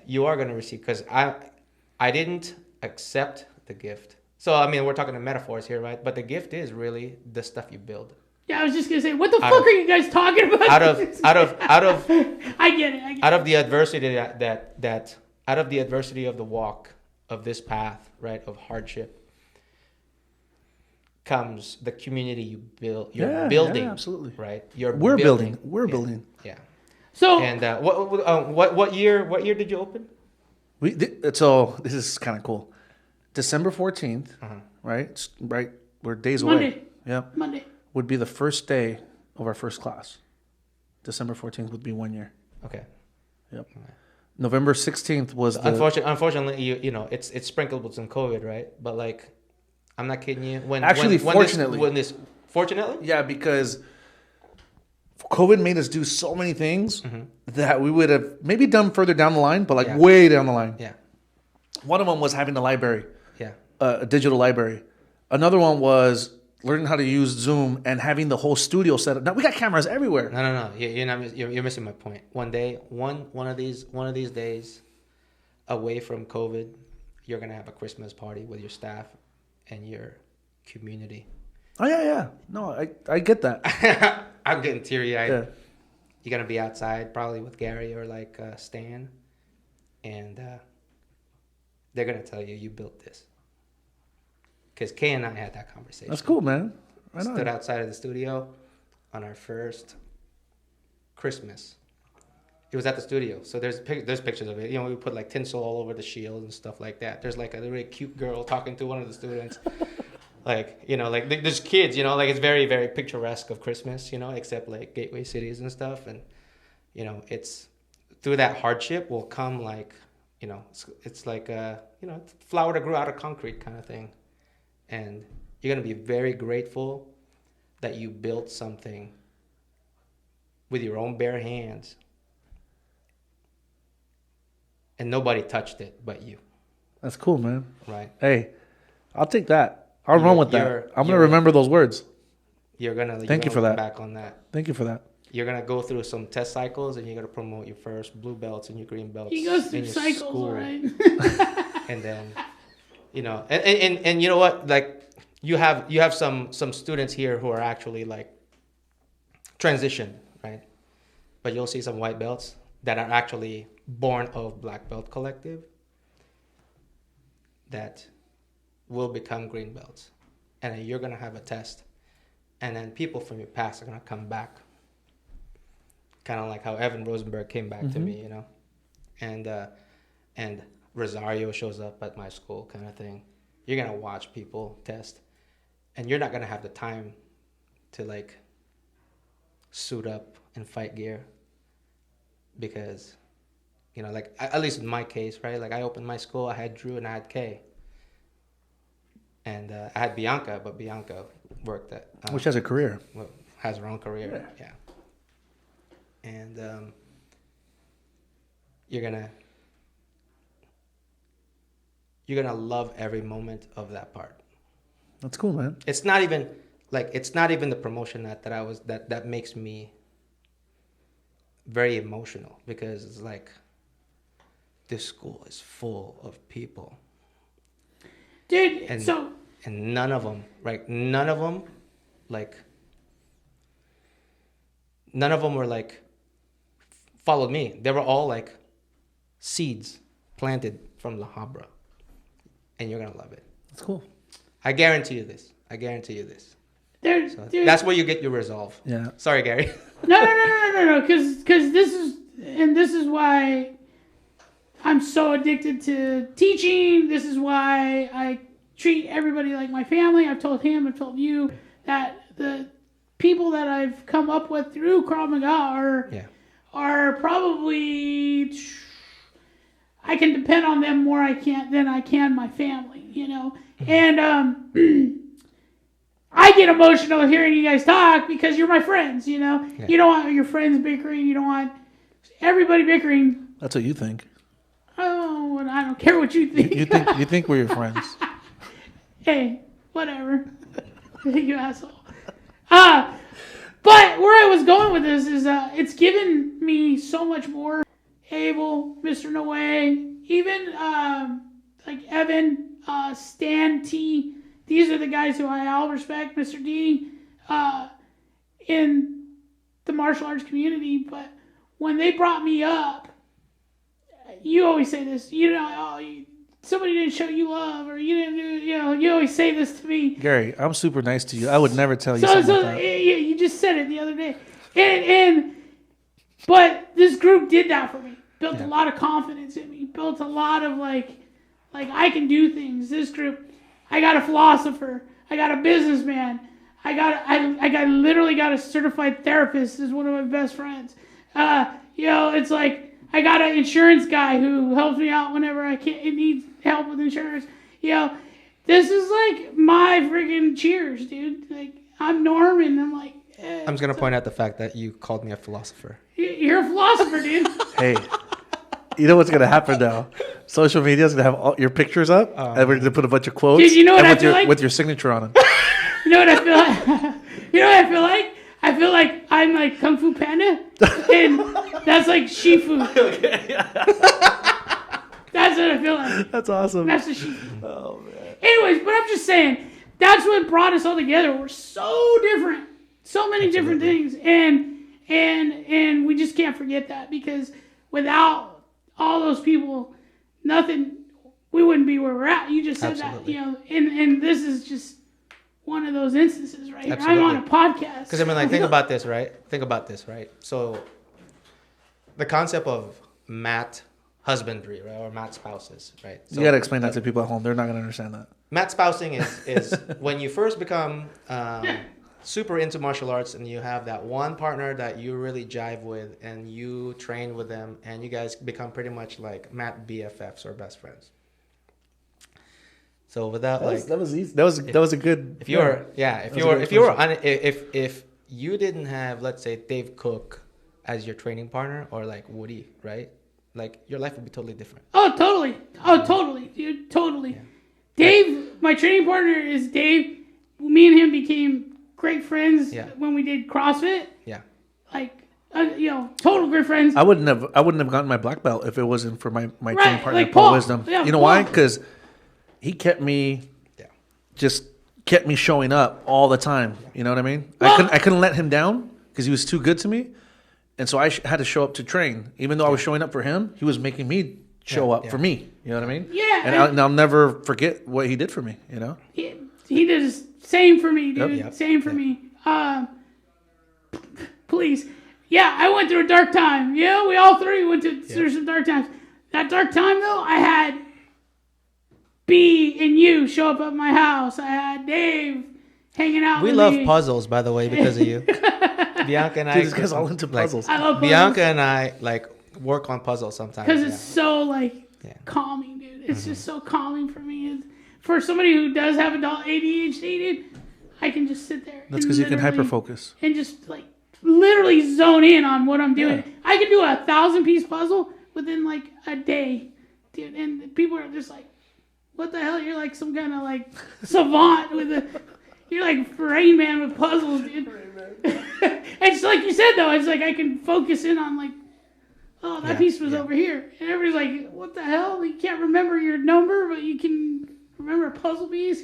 you are gonna receive. Because I didn't accept the gift. So, I mean, we're talking in metaphors here, right? But the gift is really the stuff you build. Yeah, I was just gonna say, what the fuck are you guys talking about? Out of I get it. out of the adversity that out of the adversity of the walk of this path, right, of hardship, comes the community you build. You're building, absolutely. right? We're building. We're building. Yeah. So And what year did you open? So this is kind of cool. December 14th, right? Right, we're days Monday. away. Yep. Monday. Would be the first day of our first class. December 14th would be 1 year. Okay. Yep. November 16th was the... Unfortunately, you know, it's sprinkled with some COVID, right? But like, I'm not kidding you. Fortunately? Yeah, because COVID made us do so many things that we would have maybe done further down the line, but like way down the line. Yeah. One of them was having a library. Yeah. A digital library. Another one was learning how to use Zoom and having the whole studio set up. Now we got cameras everywhere. No. You're missing my point. One day, one of these days, away from COVID, you're gonna have a Christmas party with your staff and your community. Oh yeah. No, I get that. I'm getting teary eyed. Yeah. You're gonna be outside probably with Gary or like Stan, and they're gonna tell you built this. Because Kay and I had that conversation. That's cool, man. I know. Stood outside of the studio on our first Christmas. It was at the studio, so there's pictures of it. You know, we put like tinsel all over the shield and stuff like that. There's like a really cute girl talking to one of the students. Like, you know, like there's kids, you know, like it's very, very picturesque of Christmas, you know, except like gateway cities and stuff. And, you know, it's through that hardship will come like, you know, it's like you know, flower that grew out of concrete kind of thing. And you're going to be very grateful that you built something with your own bare hands and nobody touched it but you. That's cool, man. Right. Hey, I'll take that. I'll run with that. I'm going to remember those words. You're going to Thank you for that. Back on that. Thank you for that. You're going to go through some test cycles and you're going to promote your first blue belts and your green belts. He goes through cycles, right? And then, you know, and you know what? Like, you have some students here who are actually like transition, right? But you'll see some white belts that are actually born of Blackbelt Collective that will become green belts. And then you're going to have a test. And then people from your past are going to come back. Kind of like how Evan Rosenberg came back to me, you know? And Rosario shows up at my school kind of thing. You're going to watch people test. And you're not going to have the time to like suit up and fight gear. Because, you know, like at least in my case, right? Like I opened my school, I had Drew and I had Kay. And I had Bianca, but Bianca worked at... Which has a career. Has her own career, yeah. And you're gonna love every moment of that part. That's cool, man. It's not even the promotion that makes me very emotional, because it's like this school is full of people. Dude, and none of them were like followed me. They were all like seeds planted from La Habra. And you're going to love it. That's cool. I guarantee you this. That's where you get your resolve. Yeah. Sorry, Gary. No. Because this is why I'm so addicted to teaching. This is why I treat everybody like my family. I've told him, I've told you that the people that I've come up with through Krav Maga are probably, I can depend on them more than I can my family, you know. And I get emotional hearing you guys talk because you're my friends, you know. Yeah. You don't want your friends bickering. You don't want everybody bickering. That's what you think. Oh, and I don't care what you think. You think we're your friends. Hey, whatever. You asshole. But where I was going with this is it's given me so much more. Abel, Mr. Noi, even like Evan, Stan T. These are the guys who I all respect. Mr. D. in the martial arts community, but when they brought me up, you always say this, somebody didn't show you love, or you didn't do, you always say this to me. Gary, I'm super nice to you. I would never tell you something like that. You just said it the other day. But this group did that for me. Built a lot of confidence in me. Built a lot of like I can do things. This group, I got a philosopher. I got a businessman. I literally got a certified therapist as one of my best friends. It's like I got an insurance guy who helps me out whenever I need help with insurance. This is like my freaking cheers, dude. Like I'm Norm, and I'm like. I'm just gonna point out the fact that you called me a philosopher. You're a philosopher, dude. Hey, you know what's gonna happen now? Social media is gonna have all your pictures up, and we're gonna put a bunch of quotes. Dude, you know what I feel like? With your signature on them. You know what I feel like? You know what I feel like? I feel like I'm like Kung Fu Panda, and that's like Shifu. That's what I feel like. That's awesome. Master Shifu. Oh man. Anyways, but I'm just saying that's what brought us all together. We're so different. So many different things, and we just can't forget that, because without all those people, we wouldn't be where we're at. You just said Absolutely. that, and this is just one of those instances right here. Absolutely. I'm on a podcast. Because think about this, right? So the concept of mat husbandry, right, or mat spouses, right? So You got to explain that to people at home. They're not going to understand that. mat spousing is when you first become super into martial arts, and you have that one partner that you really jive with, and you train with them, and you guys become pretty much like mat BFFs or best friends. So without That was easy. That was a good. if you didn't have, let's say, Dave Cook as your training partner, or like Woody, right? Like your life would be totally different. Oh, totally, dude, totally. Yeah. Dave, my training partner is Dave. Me and him became great friends when we did CrossFit. Yeah. Like, total great friends. I wouldn't have gotten my black belt if it wasn't for my Right, training partner, like Paul Paul. Wisdom. Yeah, you know Paul. why? Because he kept me showing up all the time. You know what I mean? Well, I couldn't let him down because he was too good to me, and so I had to show up to train. Even though I was showing up for him, he was making me show up for me. You know what I mean? Yeah. And I'll never forget what he did for me. You know? He did the same for me, dude. Yep. Same for me. Please. Yeah, I went through a dark time. Yeah, we all three went through some dark times. That dark time, though, I had B and you show up at my house. I had Dave hanging out with me. We love puzzles, by the way, because of you. Bianca and I. Dude, this guy's all into puzzles. I love puzzles. Bianca and I work on puzzles sometimes. Because it's so calming, dude. It's just so calming for me. For somebody who does have adult ADHD, dude, I can just sit there. That's because you can hyper focus and just literally zone in on what I'm doing. Yeah. I can do a 1,000-piece puzzle within a day, dude. And people are just like, "What the hell? You're like some kind of savant you're like Rain Man with puzzles, dude." It's like you said though. It's like I can focus in on that piece was over here, and everybody's like, "What the hell? You can't remember your number, but you can remember a puzzle piece,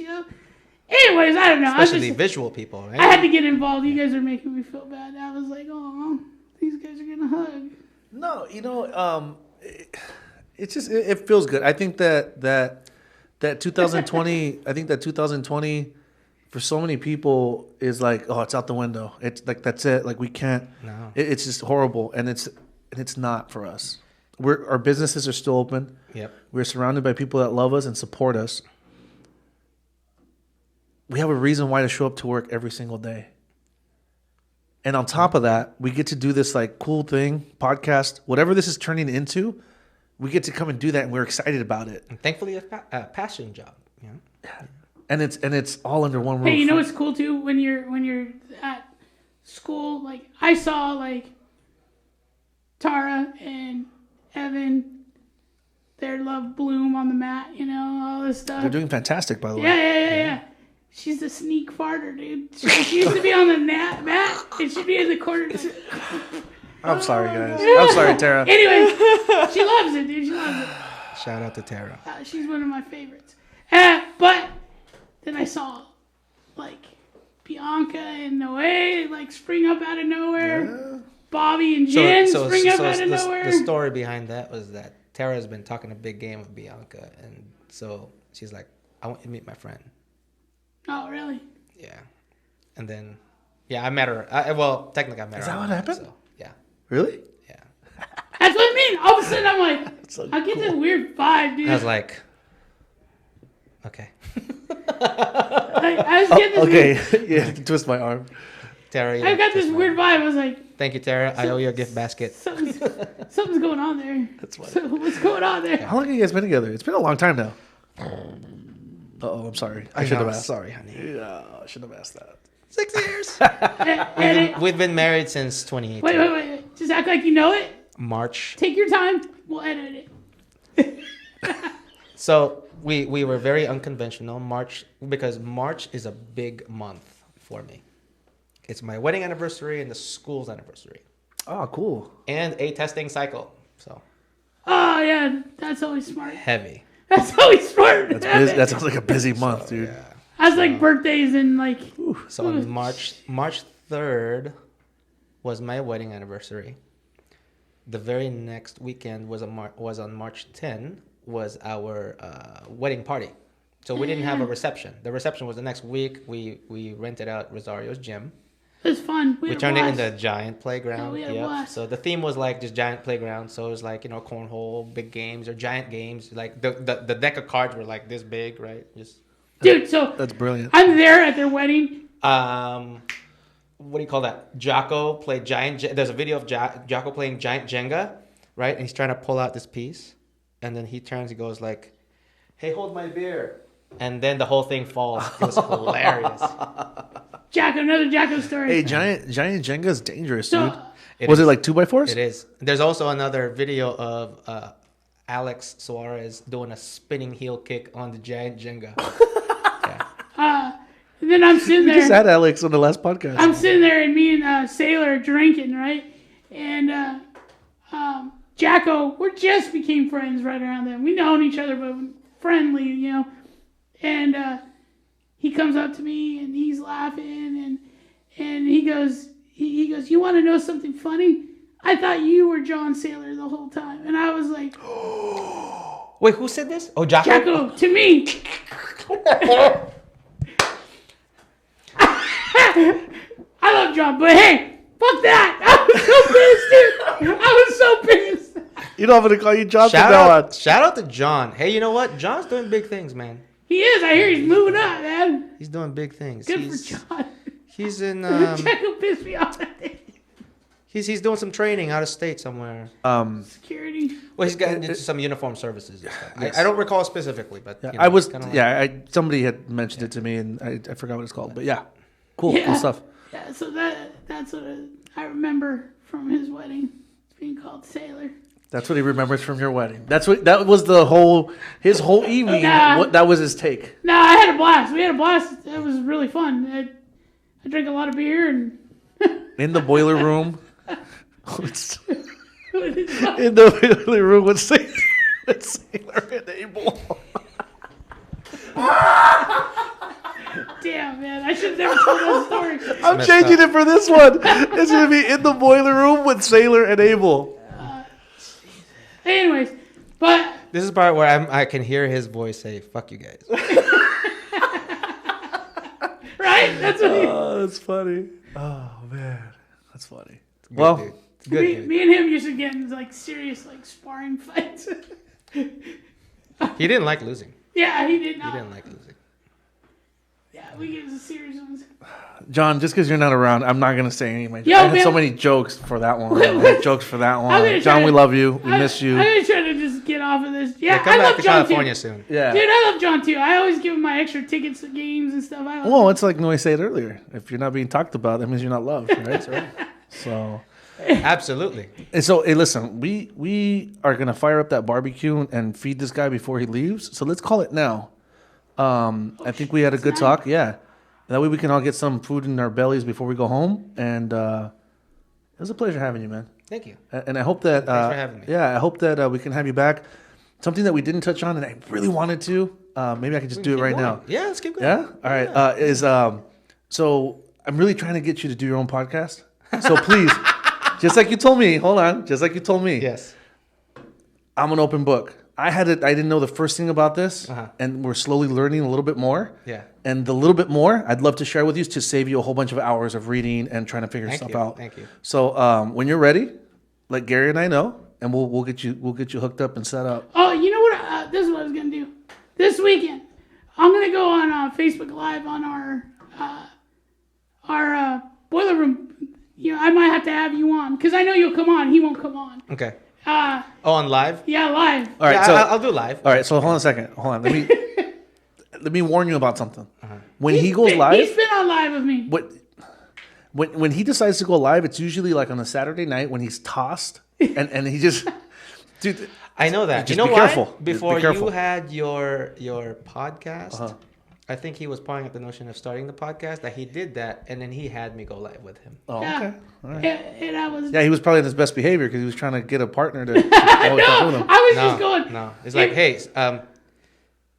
Anyways, I don't know. Especially visual people, right? I had to get involved. You guys are making me feel bad. I was like, "Oh, these guys are gonna hug." No, it's just it feels good. I think that 2020. I think that 2020 for so many people is it's out the window. It's that's it. We can't. No. It's just horrible, and it's not for us. Our businesses are still open. Yep. We're surrounded by people that love us and support us. We have a reason why to show up to work every single day. And on top of that, we get to do this cool thing, podcast, whatever this is turning into, we get to come and do that, and we're excited about it. And thankfully, a passion job. And it's all under one roof. Hey, you know what's cool too? When you're at school, I saw Tara and Evan, their love bloom on the mat, all this stuff. They're doing fantastic, by the way. Yeah. She's a sneak farter, dude. She used to be on the mat, and she'd be in the corner. I'm sorry, guys. I'm sorry, Tara. Anyway, she loves it, dude. She loves it. Shout out to Tara. She's one of my favorites. But then I saw, Bianca and Noe like spring up out of nowhere. Bobby and Jen spring up out of nowhere. The story behind that was that Tara's been talking a big game with Bianca, and so she's like, "I want you to meet my friend." Oh, really? Yeah, and then I met her. Well, technically, I met her. Is that what happened? So, yeah. Really? Yeah. That's what I mean. All of a sudden, I'm like, I get this weird vibe, dude. I was like, okay. I was getting this weird, Yeah, twist my arm. Tara. I got this weird vibe. I was like, thank you, Tara. I owe you a gift basket. something's going on there. That's funny. So what's going on there? How long have you guys been together? It's been a long time now. I'm sorry. I should have asked. Sorry, honey. Yeah, I should have asked that. 6 years. And We've been married since 2018. wait. Just act like you know it. March. Take your time. We'll edit it. So we were very unconventional. Because March is a big month for me. It's my wedding anniversary and the school's anniversary. Oh, cool. And a testing cycle. So Oh, yeah. That's always smart. heavy. That's always smart. That's busy. That sounds like a busy month, dude. Yeah. That's like birthdays and like. So on March 3rd was my wedding anniversary. The very next weekend was on March 10 was our wedding party. So we didn't have a reception. The reception was the next week. We rented out Rosario's gym. It was fun. We turned it into a giant playground. Oh, we had a blast. So the theme was like just giant playground. So it was like, cornhole, big games or giant games. Like the deck of cards were like this big, right? Just Dude, so That's brilliant. I'm there at their wedding. what do you call that? Jocko played there's a video of Jocko playing giant Jenga, right? And he's trying to pull out this piece. And then he turns, he goes like, "Hey, hold my beer." And then the whole thing falls. It was hilarious. Another Jacko story. Hey, giant Jenga is dangerous, So- dude. Was it like 2x4s? It is. There's also another video of Alex Suarez doing a spinning heel kick on the giant Jenga. And then I'm sitting We just there. had Alex on the last podcast. I'm sitting there, and me and Saylor are drinking, right? And Jacko, we just became friends right around then. We known each other, but friendly, And he comes up to me, and he's laughing, and he goes, "You want to know something funny? I thought you were John Saylor the whole time." And I was like, Wait, who said this? Oh, Jocko? Jacko, to me. I love John, but hey, fuck that. I was so pissed, dude. I was so pissed. You know I'm gonna call you John from Shout now on. out to John. Hey, you know what? John's doing big things, man. He is. I hear he's moving up, man. He's doing big things. Good for John. He's in Jacko pissed me off that day. he's doing some training out of state somewhere. Security. Well, he's gotten into some uniform services and stuff. I don't recall specifically, but Yeah, you know, it's kinda like- somebody had mentioned it to me, and I forgot what it's called. But yeah, cool Yeah. stuff. Yeah, so that's what I remember from his wedding. It's being called Sailor. That's what he remembers from your wedding. That was his whole evening. Nah. That was his take. No, I had a blast. We had a blast. It was really fun. I drank a lot of beer and. In the boiler room. In the boiler room with Saylor and Abel. Damn, man. I should have never told that story. I'm changing it for this one. It's gonna be in the boiler room with Saylor and Abel. Anyways, but This is the part where I can hear his voice say, "Fuck you guys." right? That's what Oh, that's funny. Oh man, that's funny. Good Well, dude. It's good, dude. me and him used to get in like serious like sparring fights. He didn't like losing. Yeah, he did not. He didn't like losing. Yeah, we get into serious ones. John, just because you're not around, I'm not gonna say any of my jokes. Yo, I had man. so many jokes for that one. I had jokes for that I'm one. gonna John, try we to- love you. We miss you. I'm gonna try to just get off of this. Yeah, Come I back love to John California too. soon. Yeah. Dude, I love John too. I always give him my extra tickets to games and stuff. I love Well, it's like Noi said earlier. If you're not being talked about, that means you're not loved, right? That's right. So, Absolutely. and so, hey, listen, we are gonna fire up that barbecue and feed this guy before he leaves. So let's call it now. I think we had a good talk. Yeah, that way we can all get some food in our bellies before we go home. And it was a pleasure having you, man. Thank you. And I hope that Thanks for having me. Yeah, I hope that we can have you back. Something that we didn't touch on, and I really wanted to. Maybe I can just do it Keep right going. now. Yeah, let's keep going. Yeah. All right. Is So I'm really trying to get you to do your own podcast. So please, just like you told me, just like you told me. Yes. I'm an open book. I didn't know the first thing about this, and we're slowly learning a little bit more. Yeah. And the little bit more I'd love to share with you to save you a whole bunch of hours of reading and trying to figure stuff out. Thank you. So when you're ready, let Gary and I know, and we'll get you hooked up and set up. Oh, you know what? This is what I was gonna do. This weekend, I'm gonna go on Facebook Live on our boiler room. You know, I might have to have you on because I know you'll come on. He won't come on. Okay. On live? Yeah, live. All right, yeah, so I'll do live. All right, so hold on a second. Hold on. Let me warn you about something. When he goes live, he's been on live with me. When he decides to go live, it's usually like on a Saturday night when he's tossed and he just, dude. I know that. Just you know be why? careful. Before Be careful. you had your podcast, I think he was playing up the notion of starting the podcast. That he did that, and then he had me go live with him. Oh, Yeah. okay. All right. And I was. Yeah, he was probably in his best behavior because he was trying to get a partner to. I know. I was No, just going. no. It's like, hey,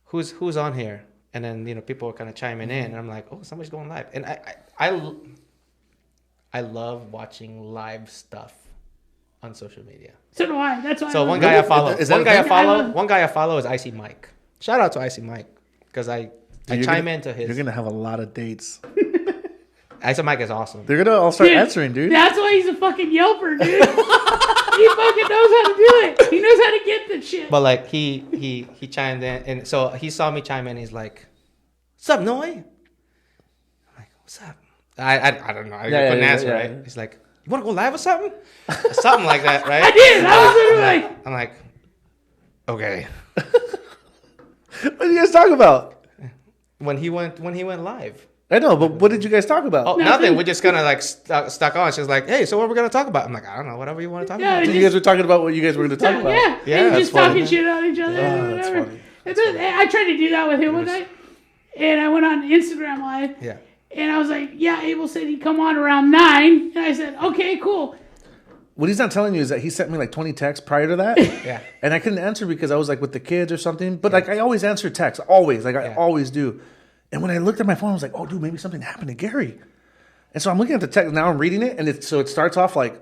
who's on here? And then people are kind of chiming in, and I'm like, oh, somebody's going live. And I love watching live stuff on social media. So do I. That's why. So one guy I follow. One guy I follow is Icy Mike. Shout out to Icy Mike because I chime into his. You're gonna have a lot of dates. Icy Mike is awesome. They're gonna all start answering, dude. That's why he's a fucking yelper, dude. He fucking knows how to do it. He knows how to get the shit. But like he chimed in, and so he saw me chime in. He's like, "What's up, Noi?" I'm like, "What's up?" I don't know. I couldn't answer, right? He's like, "You want to go live or something?" Something like that, right? I did. I was literally like, I'm like, okay. What did you guys talk about? When he went live. I know, but what did you guys talk about? Oh, nothing. We just kind of like stuck on. She's like, "Hey, so what are we gonna talk about?" I'm like, "I don't know. Whatever you want to talk about." So you guys were talking about what you guys were going to talk about. yeah, Yeah, and that's just funny. talking shit on each other. Oh, and that's whatever. funny. And then I tried to do that with him one night, and I went on Instagram Live. Yeah. And I was like, "Yeah, Abel said he'd come on around 9." And I said, "Okay, cool." What he's not telling you is that he sent me like 20 texts prior to that. Yeah. And I couldn't answer because I was like with the kids or something. But like I always answer texts. Always. Like I always do. And when I looked at my phone, I was like, oh, dude, maybe something happened to Gary. And so I'm looking at the text. Now I'm reading it. And it starts off like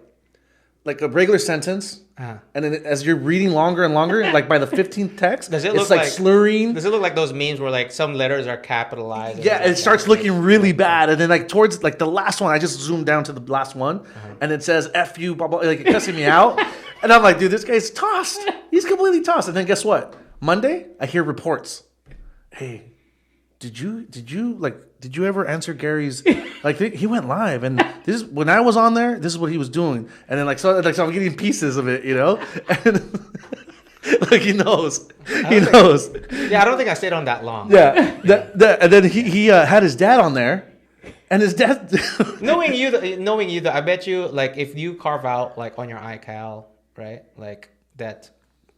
a regular sentence. And then as you're reading longer and longer, like by the 15th text, it's like slurring. Does it look like those memes where like some letters are capitalized? Yeah, it starts looking really bad. And then like towards like the last one, I just zoomed down to the last one. And it says, F you, blah, blah, like cussing me out. And I'm like, dude, this guy's tossed. He's completely tossed. And then guess what? Monday, I hear reports. Hey, did you ever answer Gary's, like he went live and this is when I was on there, this is what he was doing. And then like so I'm getting pieces of it, and like he knows. Yeah, I don't think I stayed on that long. Yeah. And then he had his dad on there. And his dad knowing you, I bet you, like, if you carve out, like, on your iCal, right, like, that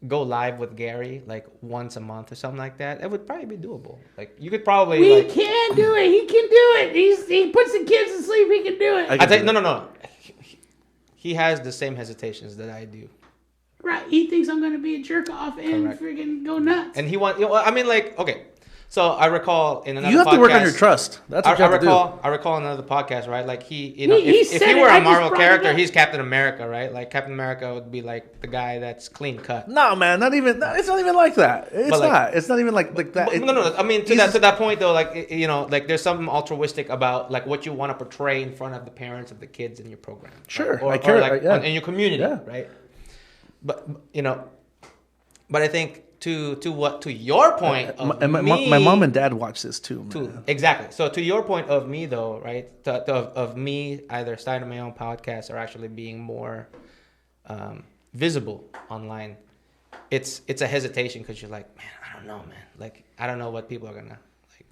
go live with Gary, like, once a month or something like that, it would probably be doable. Like, you could probably, We can do it. He can do it. He puts the kids to sleep. He can do it. I think, no. He has the same hesitations that I do. Right. He thinks I'm going to be a jerk off and Correct. freaking go nuts. And he wants, I mean, like, okay. So I recall in another podcast. You have to work on your trust. That's what you have to do. I recall another podcast, right? Like if said he it, were I a just Marvel brought it character, up. he's Captain America, right? Like Captain America would be like the guy that's clean cut. No, man, not even. It's not even like that. It's But, like- not. It's not even like that. No. I mean, to that point though, like like there's something altruistic about like what you want to portray in front of the parents of the kids in your program. Sure, right? Or, I care, or like yeah. in your community, Yeah. right? But but I think to your point of my mom and dad watch this too, man. Exactly. So to your point of me though, right? Of me either starting my own podcast or actually being more visible online, it's a hesitation because you're like, man, I don't know, man. Like I don't know what people are gonna like.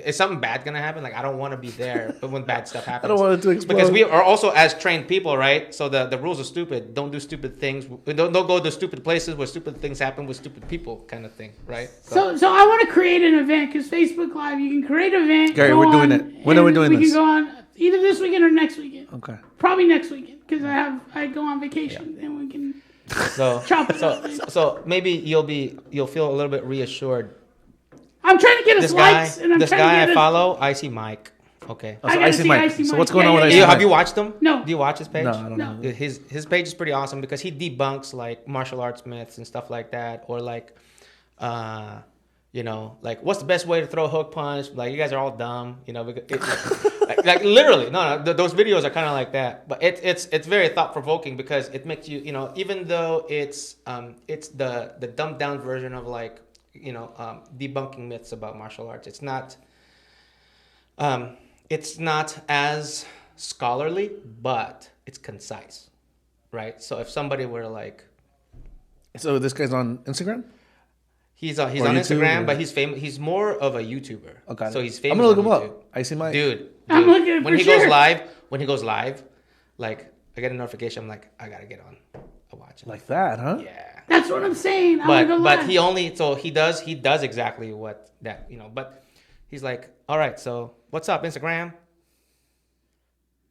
Is something bad gonna happen? Like I don't want to be there, but when bad stuff happens, I don't want it to explode. because we are also as trained people, right? So the rules are stupid. Don't do stupid things. Don't go to stupid places where stupid things happen with stupid people, kind of thing, right? So I want to create an event because Facebook Live, you can create an event. Gary, go we're doing on, it. When are we and doing we this? can go on either this weekend or next weekend. Okay. Probably next weekend because I go on vacation and we can So chop it up. so maybe you'll feel a little bit reassured. I'm trying to get us This guy likes and I'm I trying to get us. follow, Icy Mike. Okay. Oh, so I gotta Icy see Mike. Icy So Mike. what's going Yeah, on with yeah, Icy yeah. Mike? Have you watched him? No. Do you watch his page? No, I don't No. know. His page is pretty awesome because he debunks like martial arts myths and stuff like that, or like, you know, like what's the best way to throw a hook punch? Like you guys are all dumb, you know. Like literally, those videos are kind of like that. But it's very thought provoking because it makes you, you know, even though it's the dumbed down version of like, you know, debunking myths about martial arts. It's not as scholarly, but it's concise, right? So if somebody were like, So this guy's on Instagram? he's on YouTube, Instagram, or- but he's famous. He's more of a YouTuber. Okay. So he's famous. I'm gonna look on him YouTube. up. Icy Mike. Dude, I'm looking when for he sure. goes live, like I get a notification. I'm like, I gotta get on. I'll watch it. Like that, huh? Yeah. That's what I'm saying. I'm gonna go But live. he does exactly what that, you know, but he's like, all right, so what's up, Instagram?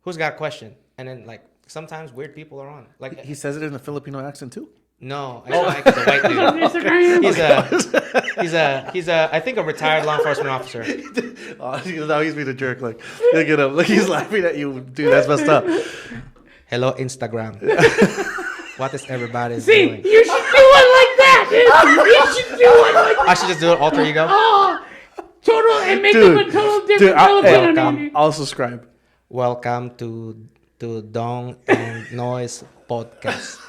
Who's got a question? And then like sometimes weird people are on. Like He says it in a Filipino accent too. no, I like the white dude. Instagram. He's a I think a retired law enforcement officer. Oh, now he's being a jerk. Like, look at him. Like he's laughing at you, dude. That's messed up. Hello, Instagram. What is everybody See, doing? you should do one like that, dude. You should do one like that. I should just do an alter ego. Oh, total, and make Dude, them a total dude, different Filipino welcome. name. dude. I'll subscribe. Welcome to Dong and Noise podcast.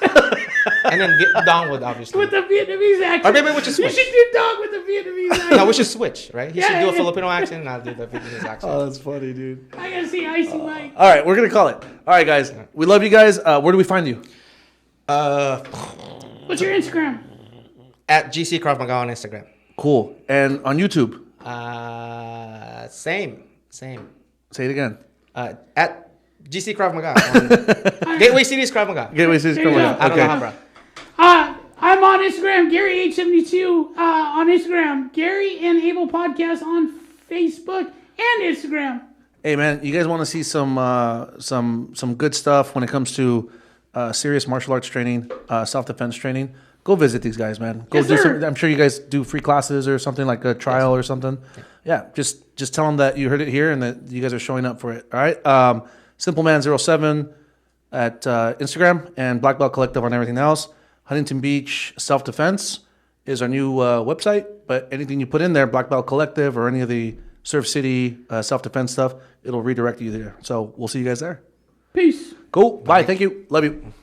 And then Dong would obviously. With the Vietnamese accent. Or maybe we should You switch. should do dog with the Vietnamese accent. No, we should switch, right? He Yeah, should do a yeah. Filipino accent and I'll do the Vietnamese accent. Oh, that's funny, dude. I gotta see Icy Mike. All right, we're gonna call it. All right, guys. We love you guys. Where do we find you? What's your Instagram? At GC Krav Maga on Instagram. Cool. And on YouTube. Same. Say it again. At GC Krav Maga on Gateway Cities Krav Maga. Gateway Cities There you coming go. up. I don't Okay. know how, bro. I'm on Instagram, Gary872 on Instagram, Gary and Abel Podcast on Facebook and Instagram. Hey man, you guys want to see some good stuff when it comes to serious martial arts training, self-defense training? Go visit these guys, man. Go Yes, do sir. some. I'm sure you guys do free classes or something like a trial or something. Yeah, just tell them that you heard it here and that you guys are showing up for it. All right. Simpleman07 at Instagram and Blackbelt Collective on everything else. Huntington Beach Self-Defense is our new website, but anything you put in there, Black Belt Collective or any of the Surf City self-defense stuff, it'll redirect you there. So we'll see you guys there. Peace. Cool. Bye. Thank you. Love you.